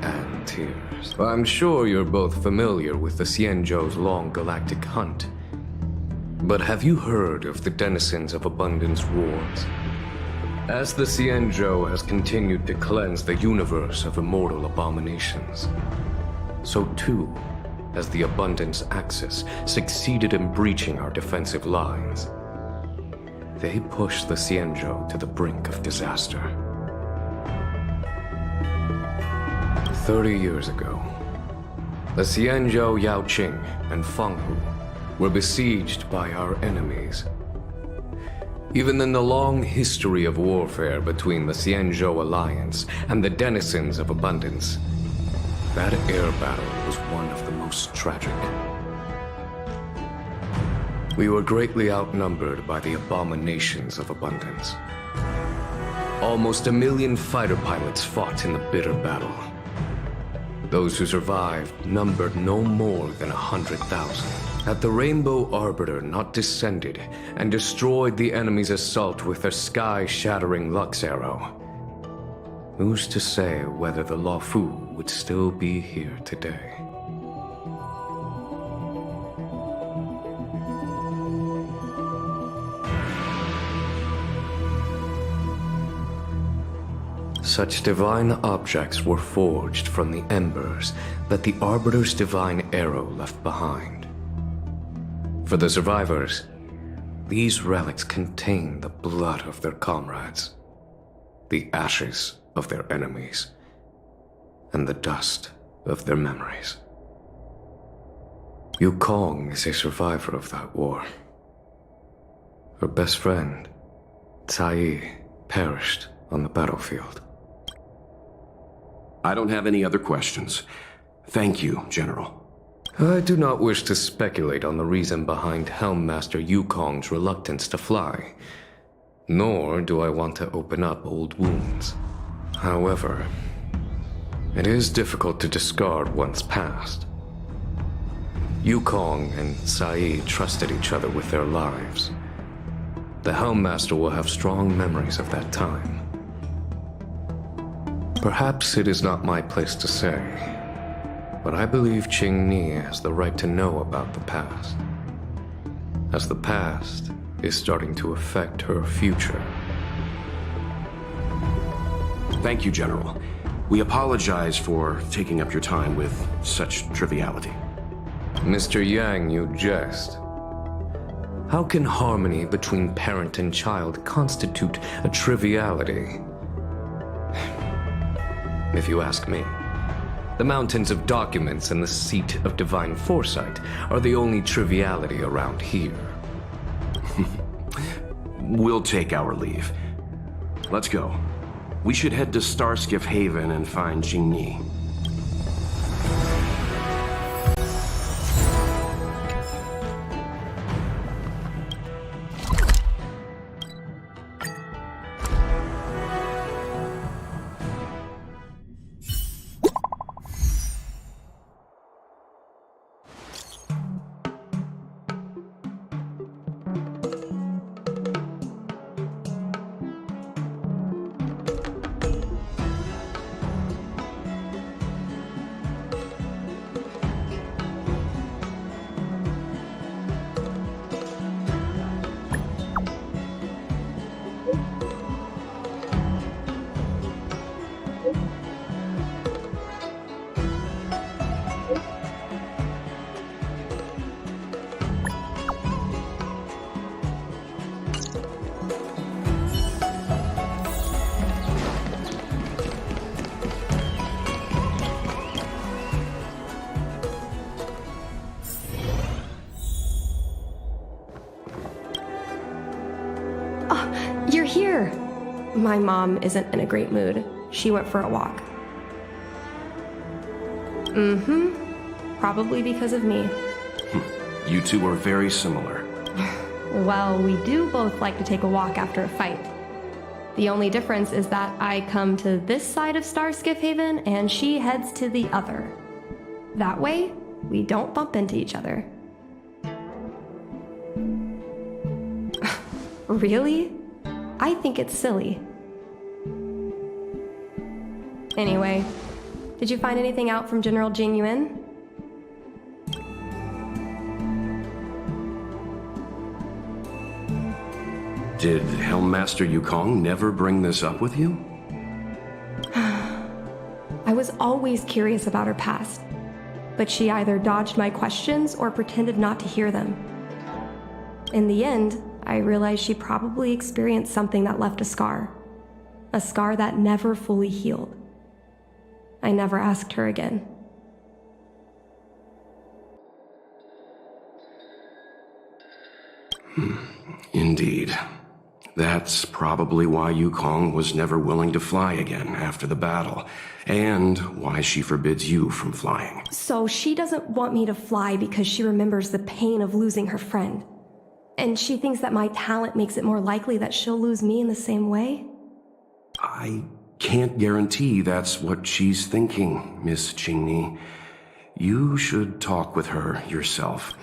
and tears. I'm sure you're both familiar with the Xianzhou's long galactic hunt. But have you heard of the denizens of Abundance Wars? As the Xianzhou has continued to cleanse the universe of immortal abominations, so too has the Abundance Axis succeeded in breaching our defensive lines. They pushed the Xianzhou to the brink of disaster. 30 years ago, the Xianzhou Yaoqing and Fenghu were besieged by our enemies. Even in the long history of warfare between the Xianzhou Alliance and the denizens of Abundance, that air battle was one of the most tragic. We were greatly outnumbered by the abominations of Abundance. Almost 1 million fighter pilots fought in the bitter battle. Those who survived numbered no more than 100,000. Had the Rainbow Arbiter not descended and destroyed the enemy's assault with their sky-shattering Lux Arrow, who's to say whether the Lofi would still be here today? Such divine objects were forged from the embers that the Arbiter's divine arrow left behind. For the survivors, these relics contain the blood of their comrades, the ashes of their enemies, and the dust of their memories. Yukong is a survivor of that war. Her best friend, Cai, perished on the battlefield. I don't have any other questions. Thank you, General. I do not wish to speculate on the reason behind Helmmaster Yukong's reluctance to fly, nor do I want to open up old wounds. However, it is difficult to discard one's past. Yukong and Cai trusted each other with their lives. The Helmmaster will have strong memories of that time. Perhaps it is not my place to say, but I believe Qingni has the right to know about the past, as the past is starting to affect her future. Thank you, General. We apologize for taking up your time with such triviality. Mr. Yang, you jest. How can harmony between parent and child constitute a triviality? If you ask me, the mountains of documents and the seat of divine foresight are the only triviality around here. We'll take our leave. Let's go. We should head to Starskiff Haven and find Jingyi. You're here! My mom isn't in a great mood. She went for a walk. Probably because of me. You two are very similar. Well, we do both like to take a walk after a fight. The only difference is that I come to this side of Starskiff Haven and she heads to the other. That way, we don't bump into each other. Really? I think it's silly. Anyway, did you find anything out from General Jing Yuan? Did Helmmaster Yukong never bring this up with you? I was always curious about her past, but she either dodged my questions or pretended not to hear them. In the end, I realized she probably experienced something that left a scar that never fully healed. I never asked her again. Indeed. That's probably why Yukong was never willing to fly again after the battle, and why she forbids you from flying. So she doesn't want me to fly because she remembers the pain of losing her friend. And she thinks that my talent makes it more likely that she'll lose me in the same way? I can't guarantee that's what she's thinking, Miss Jingyi. You should talk with her yourself.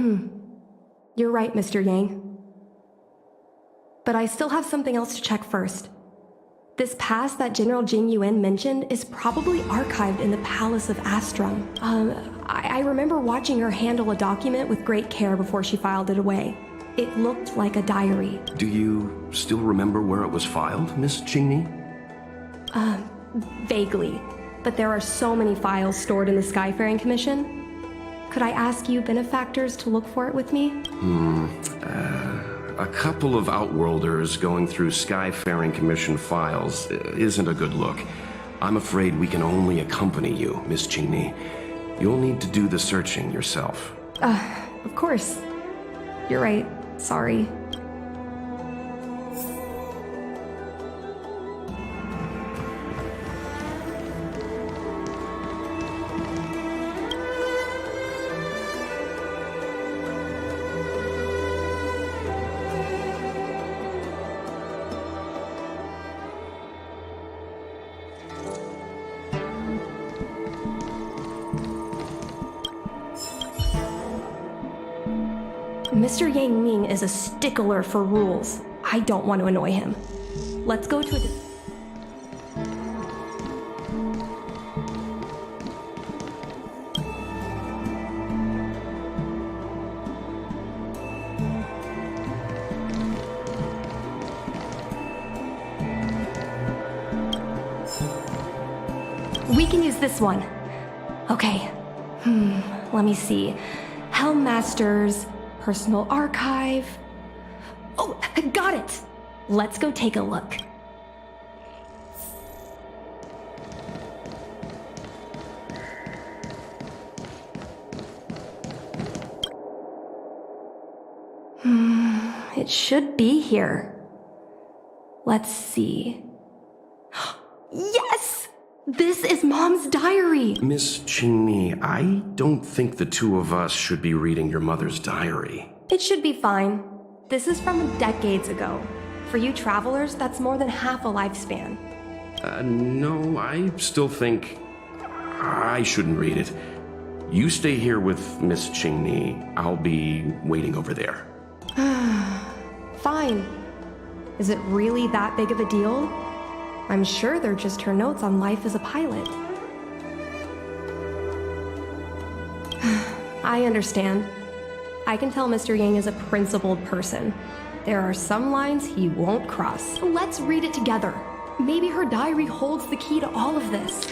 You're right, Mr. Yang. But I still have something else to check first. This past that General Jing Yuan mentioned is probably archived in the Palace of Astrum. I remember watching her handle a document with great care before she filed it away. It looked like a diary. Do you still remember where it was filed, Miss Jingyi? Vaguely. But there are so many files stored in the Skyfaring Commission. Could I ask you benefactors to look for it with me? A couple of Outworlders going through Skyfaring Commission files isn't a good look. I'm afraid we can only accompany you, Miss Jingyi. You'll need to do the searching yourself. Of course. You're right. Sorry. Mr. Yang Ming is a stickler for rules. I don't want to annoy him. Let's go to a... We can use this one. Okay. Let me see. Helmmaster's personal archive. Oh, got it! Let's go take a look. It should be here. Let's see. Yes! This is Mom's diary! Miss Qingmi, I don't think the two of us should be reading your mother's diary. It should be fine. This is from decades ago. For you travelers, that's more than half a lifespan. No, I still think I shouldn't read it. You stay here with Miss Qingmi. I'll be waiting over there. Fine. Is it really that big of a deal? I'm sure they're just her notes on life as a pilot. I understand. I can tell Mr. Yang is a principled person. There are some lines he won't cross. Let's read it together. Maybe her diary holds the key to all of this.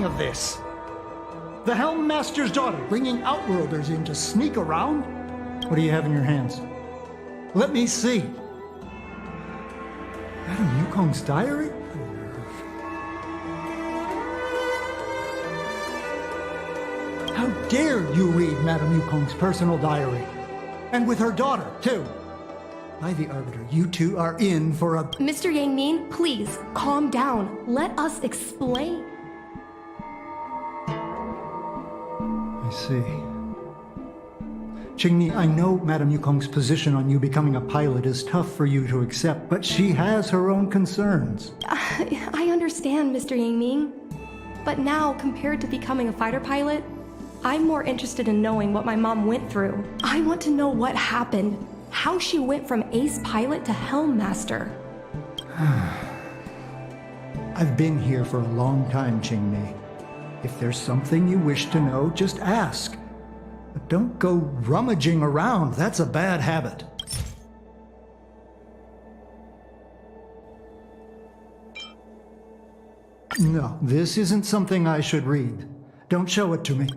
of this? The Helm Master's daughter bringing Outworlders in to sneak around? What do you have in your hands? Let me see. Madam Yukong's diary? How dare you read Madam Yukong's personal diary? And with her daughter, too. By the Arbiter, you two are in for a... Mr. Yang Min, please, calm down. Let us explain. I see. Qingni, I know Madam Yukong's position on you becoming a pilot is tough for you to accept, but she has her own concerns. I understand, Mr. Yang Ming. But now, compared to becoming a fighter pilot, I'm more interested in knowing what my mom went through. I want to know what happened, how she went from ace pilot to Helm Master. I've been here for a long time, Qingni. If there's something you wish to know, just ask. But don't go rummaging around. That's a bad habit. No, this isn't something I should read. Don't show it to me.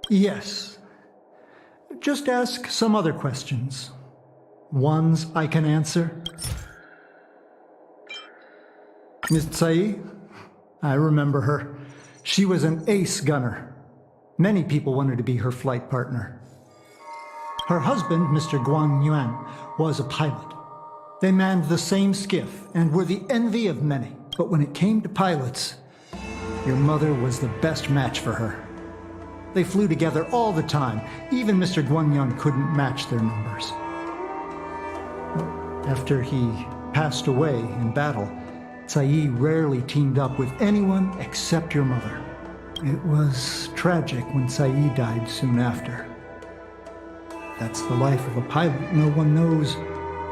Yes. Just ask some other questions. Ones I can answer. Miss Tsai? I remember her. She was an ace gunner. Many people wanted to be her flight partner. Her husband, Mr. Guan Yuan, was a pilot. They manned the same skiff and were the envy of many. But when it came to pilots, your mother was the best match for her. They flew together all the time. Even Mr. Guanyang couldn't match their numbers. After he passed away in battle, Tsai rarely teamed up with anyone except your mother. It was tragic when Tsai died soon after. That's the life of a pilot. No one knows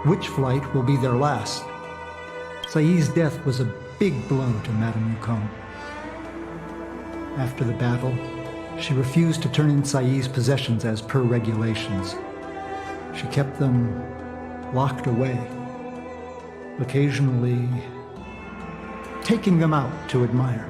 which flight will be their last. Tsai's death was a big blow to Madame Yukong. After the battle, she refused to turn in Tsai's possessions as per regulations. She kept them locked away, occasionally taking them out to admire.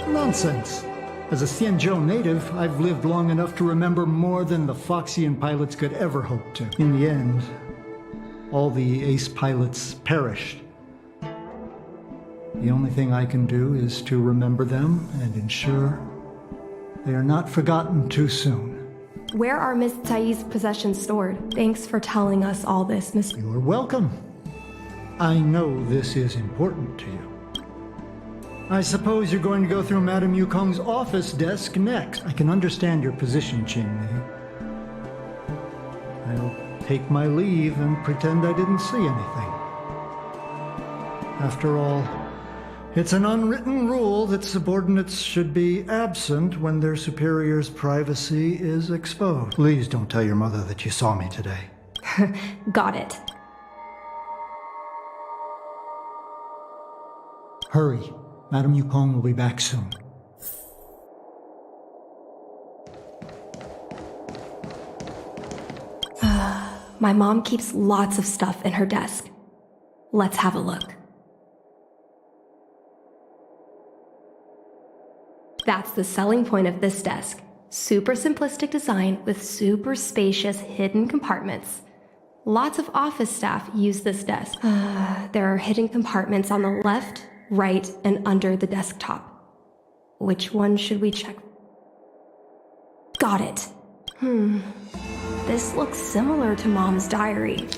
Nonsense. As a Xianzhou native, I've lived long enough to remember more than the Foxian pilots could ever hope to. In the end, all the ace pilots perished. The only thing I can do is to remember them and ensure they are not forgotten too soon. Where are Miss Tsai's possessions stored? Thanks for telling us all this, Miss... You're welcome. I know this is important to you. I suppose you're going to go through Madame Yukong's office desk next. I can understand your position, Qingni. I'll take my leave and pretend I didn't see anything. After all, it's an unwritten rule that subordinates should be absent when their superior's privacy is exposed. Please don't tell your mother that you saw me today. Got it. Hurry. Madame Yukong will be back soon. My mom keeps lots of stuff in her desk. Let's have a look. That's the selling point of this desk. Super simplistic design with super spacious hidden compartments. Lots of office staff use this desk. There are hidden compartments on the left, right, and under the desktop. Which one should we check? Got it. This looks similar to Mom's diary.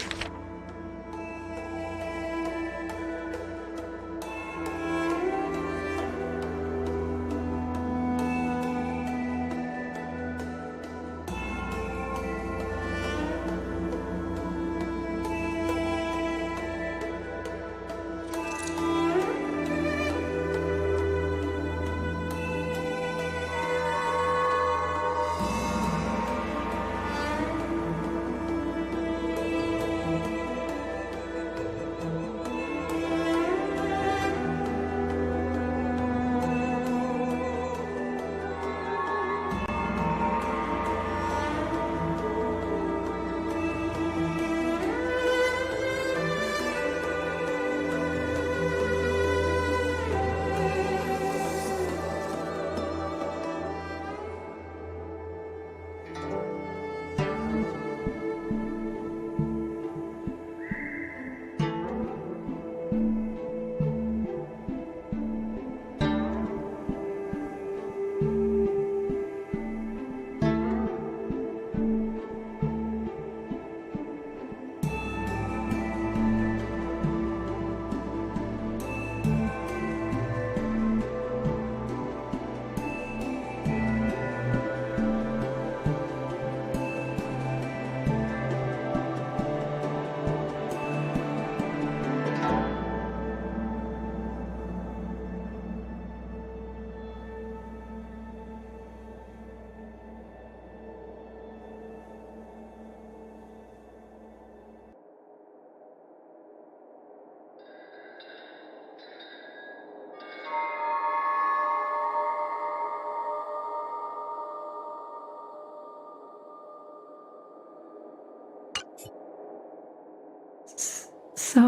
So,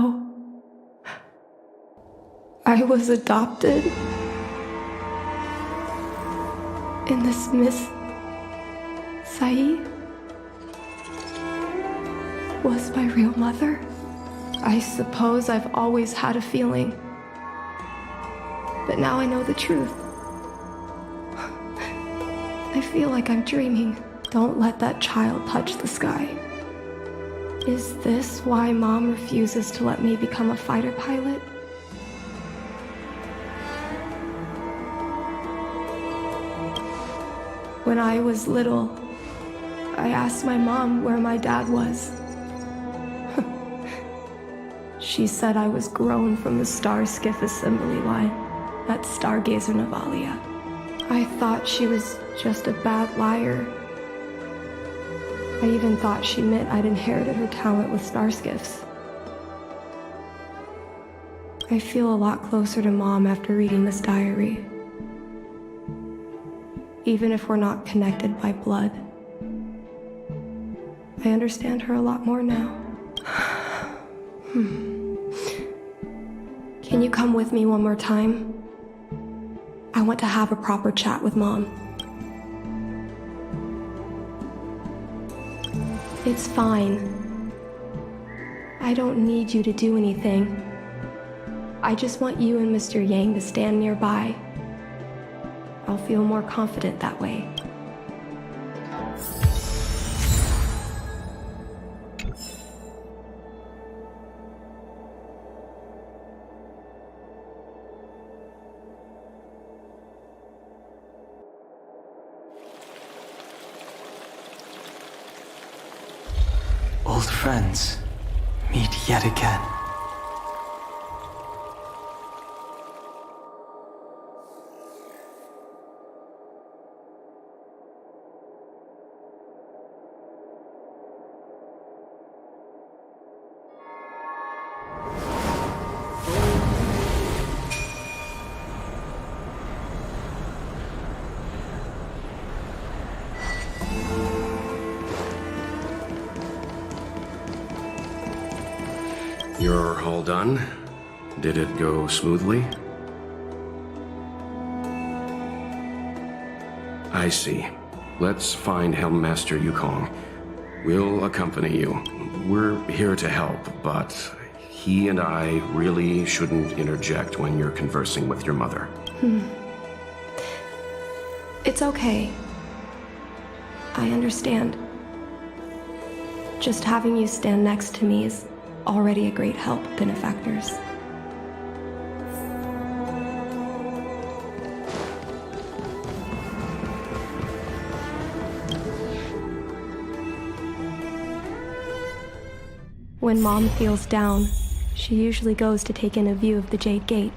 I was adopted? And this Miss Sae was my real mother? I suppose I've always had a feeling. But now I know the truth. I feel like I'm dreaming. Don't let that child touch the sky. Is this why Mom refuses to let me become a fighter pilot? When I was little, I asked my mom where my dad was. She said I was grown from the Star Skiff assembly line at Stargazer Navalia. I thought she was just a bad liar. I even thought she meant I'd inherited her talent with star skiffs. I feel a lot closer to Mom after reading this diary. Even if we're not connected by blood. I understand her a lot more now. Can you come with me one more time? I want to have a proper chat with Mom. It's fine. I don't need you to do anything. I just want you and Mr. Yang to stand nearby. I'll feel more confident that way. Old friends meet yet again. You're all done? Did it go smoothly? I see. Let's find Helmmaster Yukong. We'll accompany you. We're here to help, but he and I really shouldn't interject when you're conversing with your mother. It's okay. I understand. Just having you stand next to me is already a great help, benefactors. When Mom feels down, she usually goes to take in a view of the Jade Gate.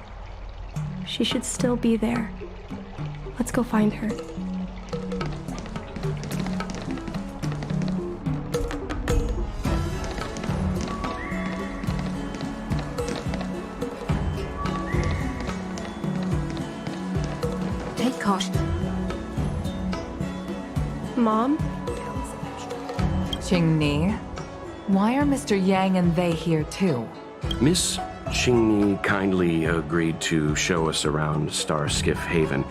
She should still be there. Let's go find her. Take caution. Mom? Qingni, why are Mr. Yang and they here too? Miss Qingni kindly agreed to show us around Star Skiff Haven.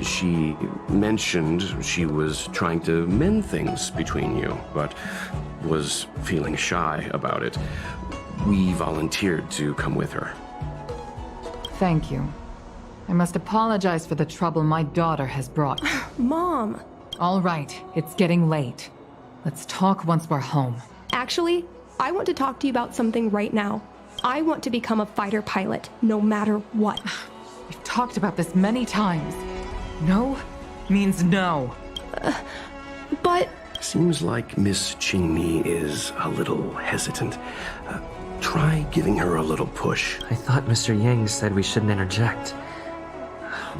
She mentioned she was trying to mend things between you, but was feeling shy about it. We volunteered to come with her. Thank you. I must apologize for the trouble my daughter has brought. Mom! All right, it's getting late. Let's talk once we're home. Actually, I want to talk to you about something right now. I want to become a fighter pilot, no matter what. We've talked about this many times. No means no. But... Seems like Miss Qingni is a little hesitant. Try giving her a little push. I thought Mr. Yang said we shouldn't interject.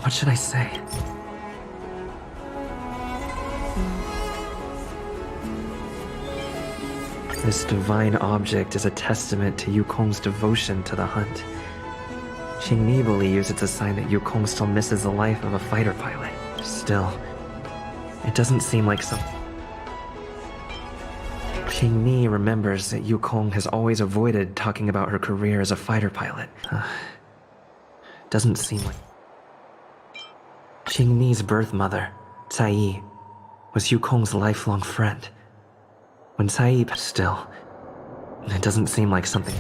What should I say? This divine object is a testament to Yukong's devotion to the hunt. Qingni believes it's a sign that Yukong still misses the life of a fighter pilot. Still, it doesn't seem like something Qingni remembers that Yukong has always avoided talking about her career as a fighter pilot. Doesn't seem like... Qingni's birth mother, Cai, was Yukong's lifelong friend. When Cai... Still, it doesn't seem like something...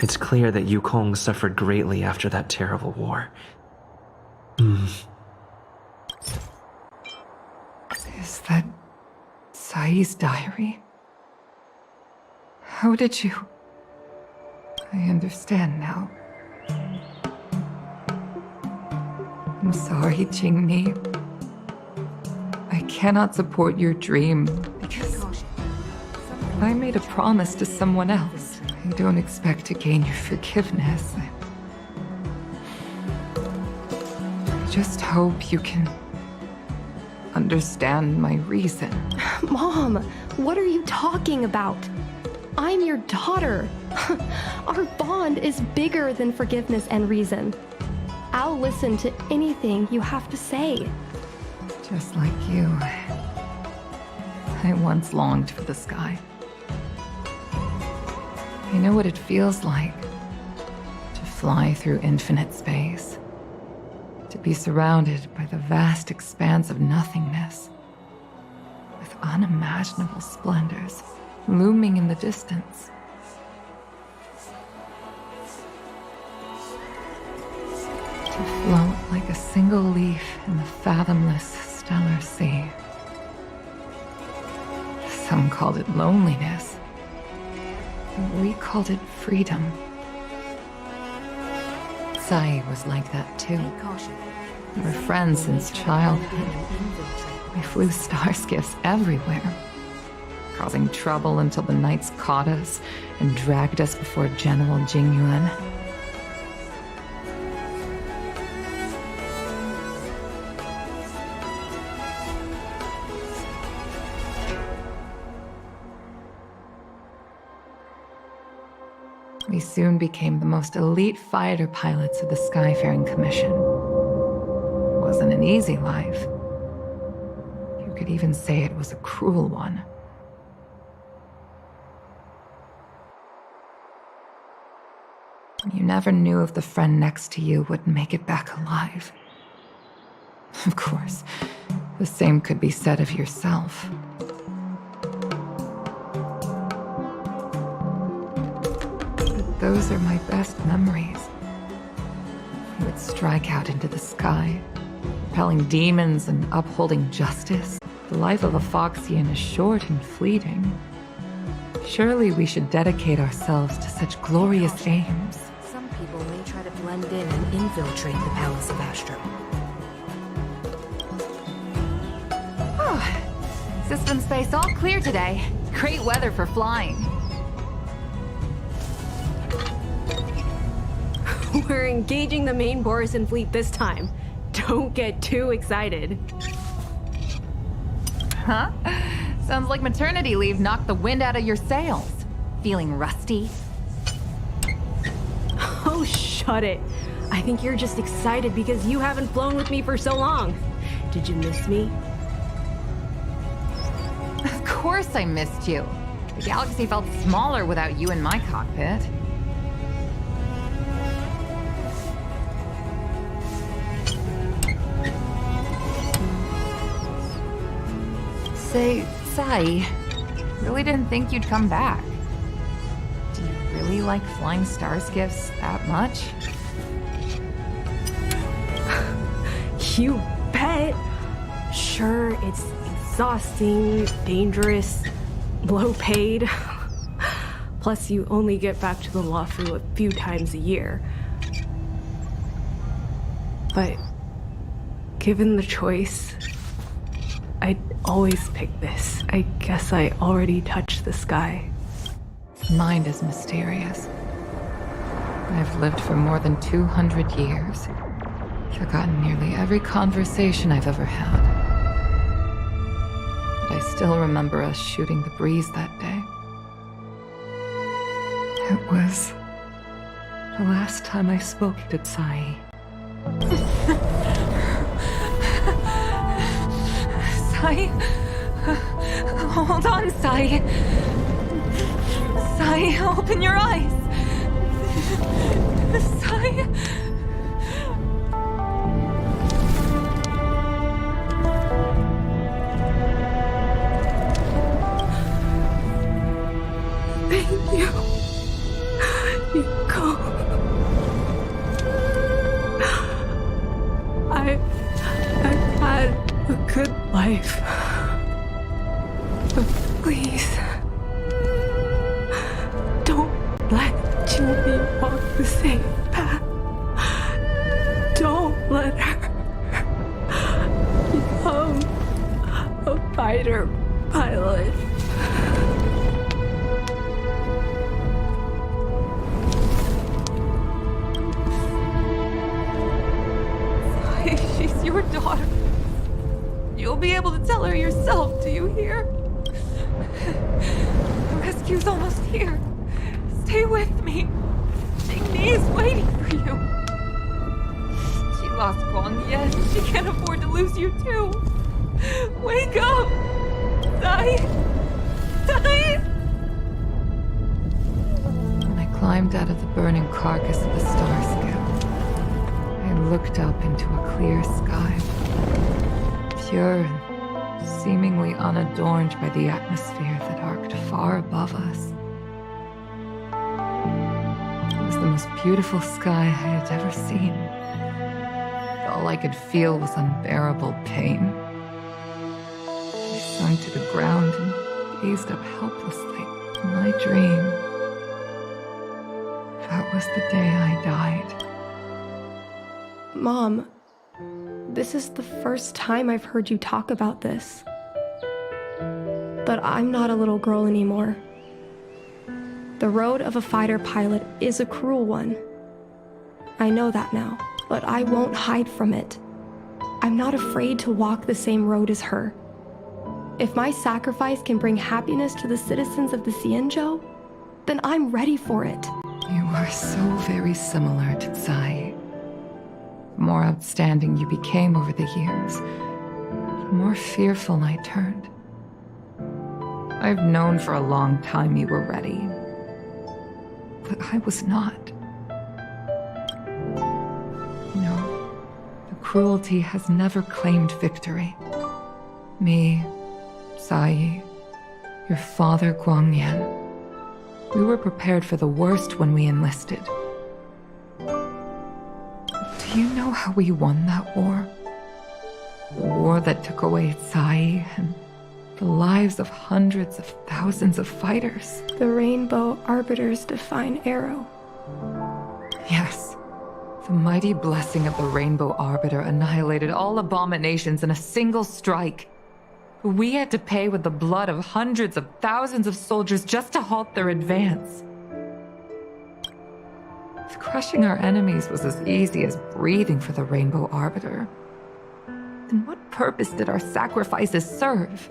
It's clear that Yukong suffered greatly after that terrible war. Is that Cai's diary? How did you... I understand now. I'm sorry, Qingni. I cannot support your dream because I made a promise to someone else. I don't expect to gain your forgiveness. I just hope you can understand my reason. Mom, what are you talking about? I'm your daughter. Our bond is bigger than forgiveness and reason. I'll listen to anything you have to say. Just like you, I once longed for the sky. I know what it feels like to fly through infinite space, to be surrounded by the vast expanse of nothingness, with unimaginable splendors looming in the distance. To float like a single leaf in the fathomless stellar sea. Some called it loneliness. We called it freedom. Sai was like that too. We were friends since childhood. We flew star skiffs everywhere, causing trouble until the knights caught us and dragged us before General Jingyuan. We soon became the most elite fighter pilots of the Skyfaring Commission. It wasn't an easy life. You could even say it was a cruel one. You never knew if the friend next to you would make it back alive. Of course, the same could be said of yourself. Those are my best memories. You would strike out into the sky, repelling demons and upholding justice. The life of a Foxian is short and fleeting. Surely we should dedicate ourselves to such glorious aims. Some people may try to blend in and infiltrate the Palace of Astro. Oh, system space all clear today. Great weather for flying. We're engaging the main Borisan fleet this time. Don't get too excited. Huh? Sounds like maternity leave knocked the wind out of your sails. Feeling rusty? Oh, shut it. I think you're just excited because you haven't flown with me for so long. Did you miss me? Of course I missed you. The galaxy felt smaller without you in my cockpit. Say, Sai, really didn't think you'd come back. Do you really like flying star skiffs that much? You bet. Sure, it's exhausting, dangerous, low paid. Plus, you only get back to the Lofi a few times a year. But given the choice, I'd always pick this. I guess I already touched the sky. Mind is mysterious. I've lived for more than 200 years. Forgotten nearly every conversation I've ever had. But I still remember us shooting the breeze that day. It was the last time I spoke to Tsai. Tsai? Hold on, Sai. Sai, open your eyes. Sai. Thank you. Yuko. I've had a good life. But please, don't let Julie walk the same path. Don't let her become a fighter pilot. She's your daughter. You'll be able to tell her yourself, do you hear? The rescue's almost here. Stay with me. Jing-Mi is waiting for you. She lost Guang Yan. She can't afford to lose you too. Wake up! Sai! Sai! When I climbed out of the burning carcass of the star scale, I looked up into a clear sky, pure and seemingly unadorned by the atmosphere that arced far above us. It was the most beautiful sky I had ever seen. All I could feel was unbearable pain. I sunk to the ground and gazed up helplessly in my dream. That was the day I died. Mom, this is the first time I've heard you talk about this. But I'm not a little girl anymore. The road of a fighter pilot is a cruel one. I know that now, but I won't hide from it. I'm not afraid to walk the same road as her. If my sacrifice can bring happiness to the citizens of the Xianzhou, then I'm ready for it. You are so very similar to Tsai. The more outstanding you became over the years, the more fearful I turned. I've known for a long time you were ready, but I was not. You know, the cruelty has never claimed victory. Me, Sai, your father Guang Yan, we were prepared for the worst when we enlisted. Do you know how we won that war? The war that took away Tsai and the lives of hundreds of thousands of fighters. The Rainbow Arbiter's divine arrow. Yes. The mighty blessing of the Rainbow Arbiter annihilated all abominations in a single strike. We had to pay with the blood of hundreds of thousands of soldiers just to halt their advance. If crushing our enemies was as easy as breathing for the Rainbow Arbiter, then what purpose did our sacrifices serve?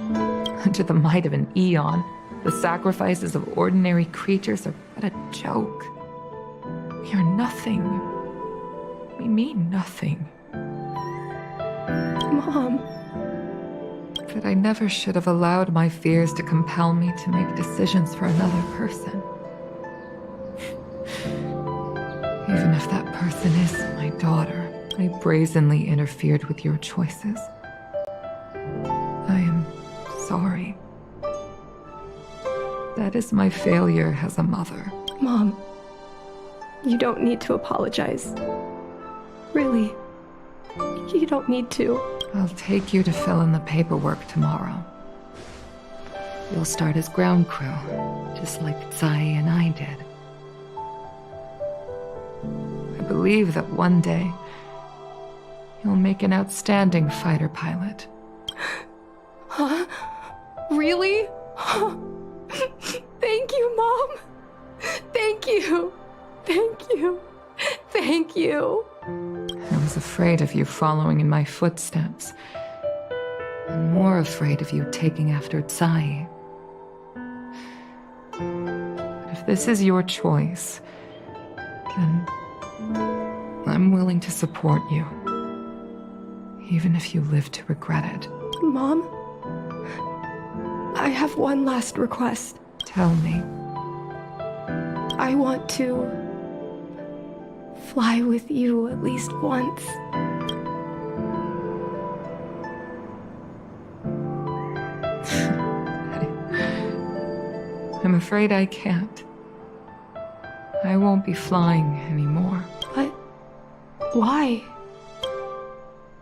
Under the might of an eon, the sacrifices of ordinary creatures are but a joke. We are nothing. We mean nothing. Mom. But I never should have allowed my fears to compel me to make decisions for another person. Even if that person is my daughter, I brazenly interfered with your choices. I am sorry. That is my failure as a mother. Mom, you don't need to apologize. Really. You don't need to. I'll take you to fill in the paperwork tomorrow. You'll start as ground crew, just like Tsai and I did. I believe that one day, you'll make an outstanding fighter pilot. Huh? Really? Thank you, Mom. Thank you. Thank you. Thank you. I was afraid of you following in my footsteps. I'm more afraid of you taking after Tsai. But if this is your choice, then I'm willing to support you. Even if you live to regret it. Mom, I have one last request. Tell me. I want to fly with you at least once. I'm afraid I can't. I won't be flying anymore. But why?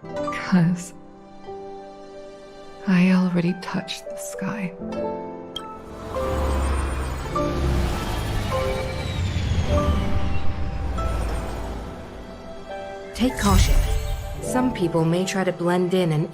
Because I already touched the sky. Take caution. Some people may try to blend in and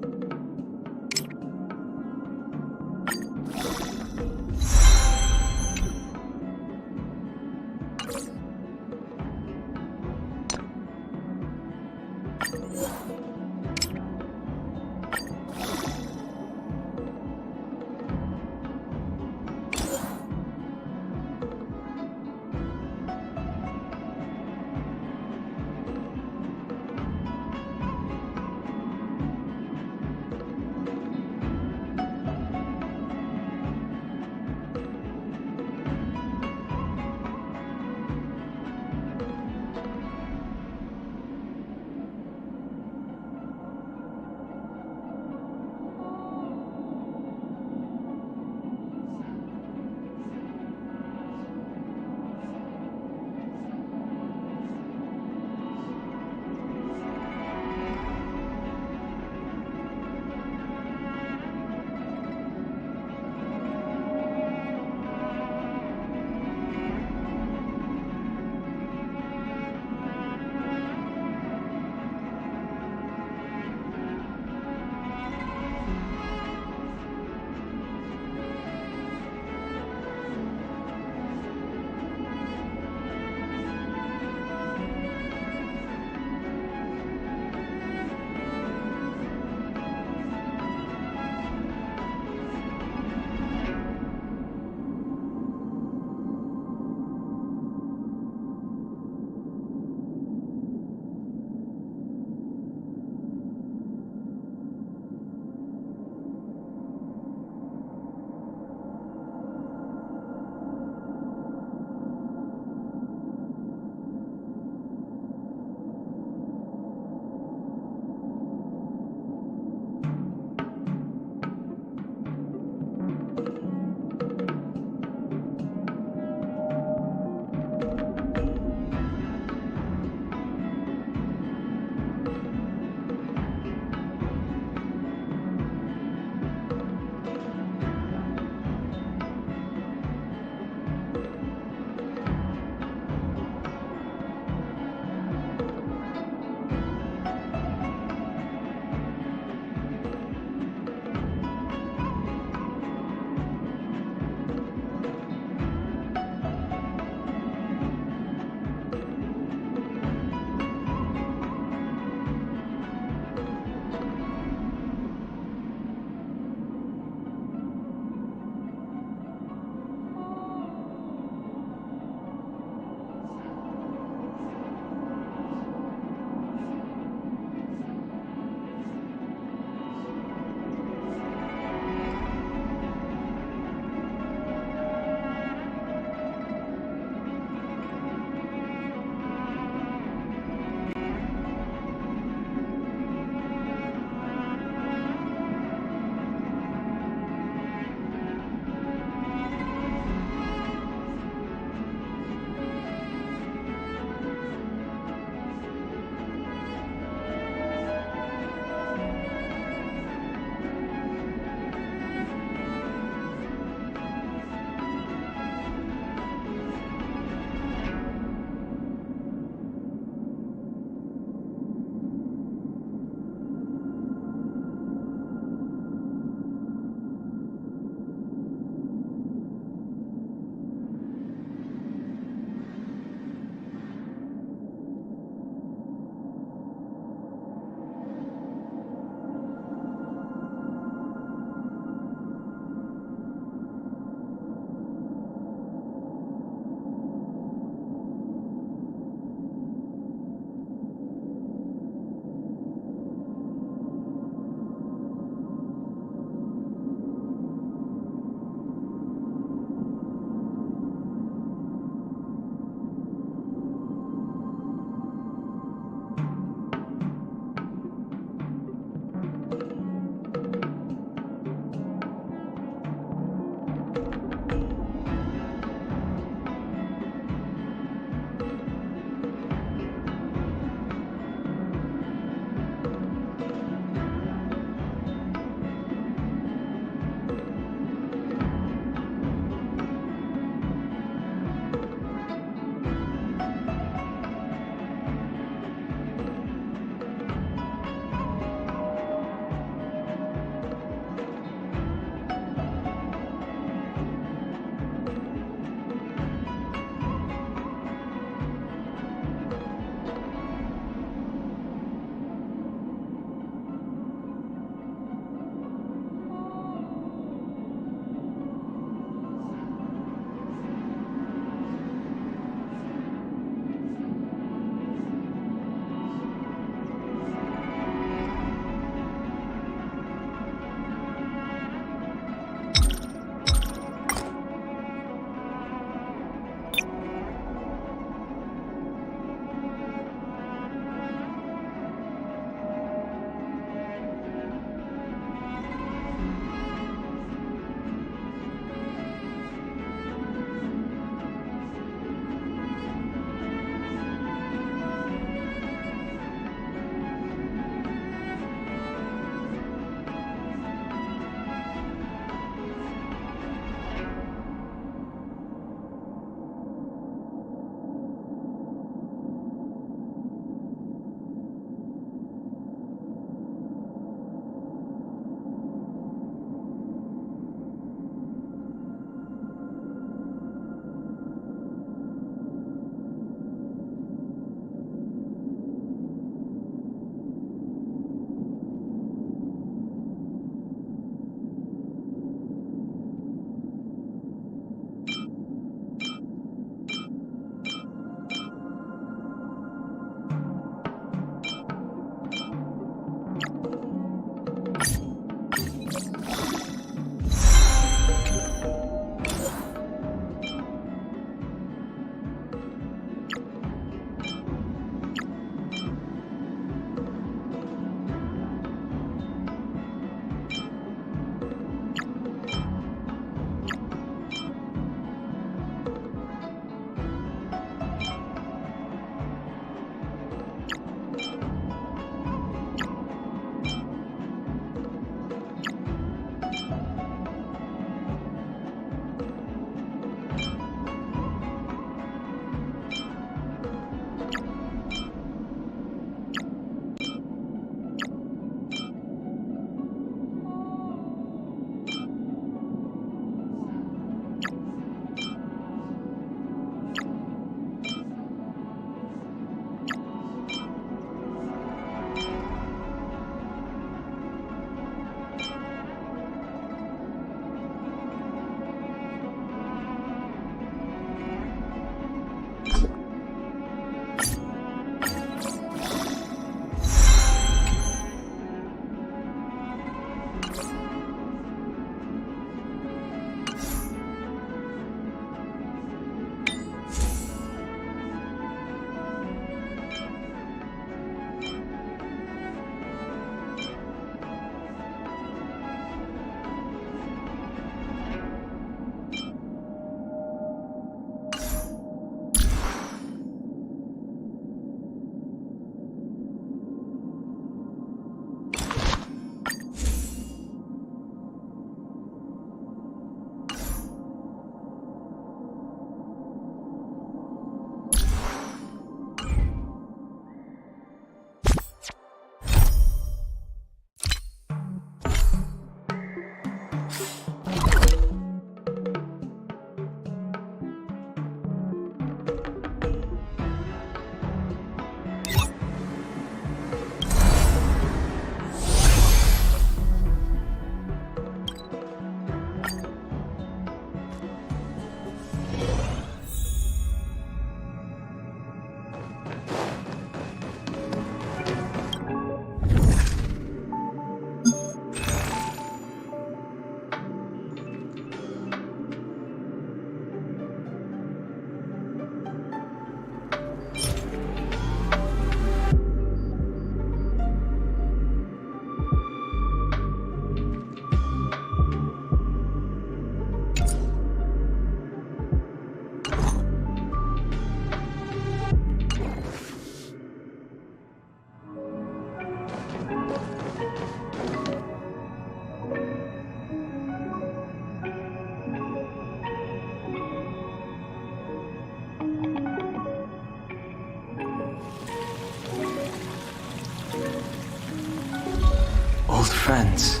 Old friends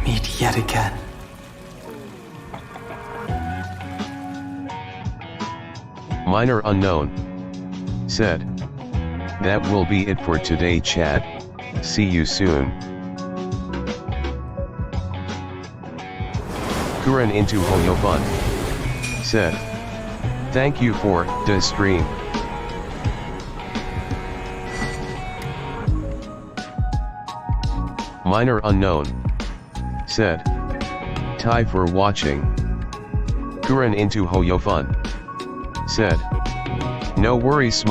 meet yet again. Minor Unknown said, "That will be it for today, chat. See you soon." Kuren into Hoyofun said, "Thank you for the stream." Minor Unknown said, "Tie for watching." Kuren into Hoyofun said, "No worries."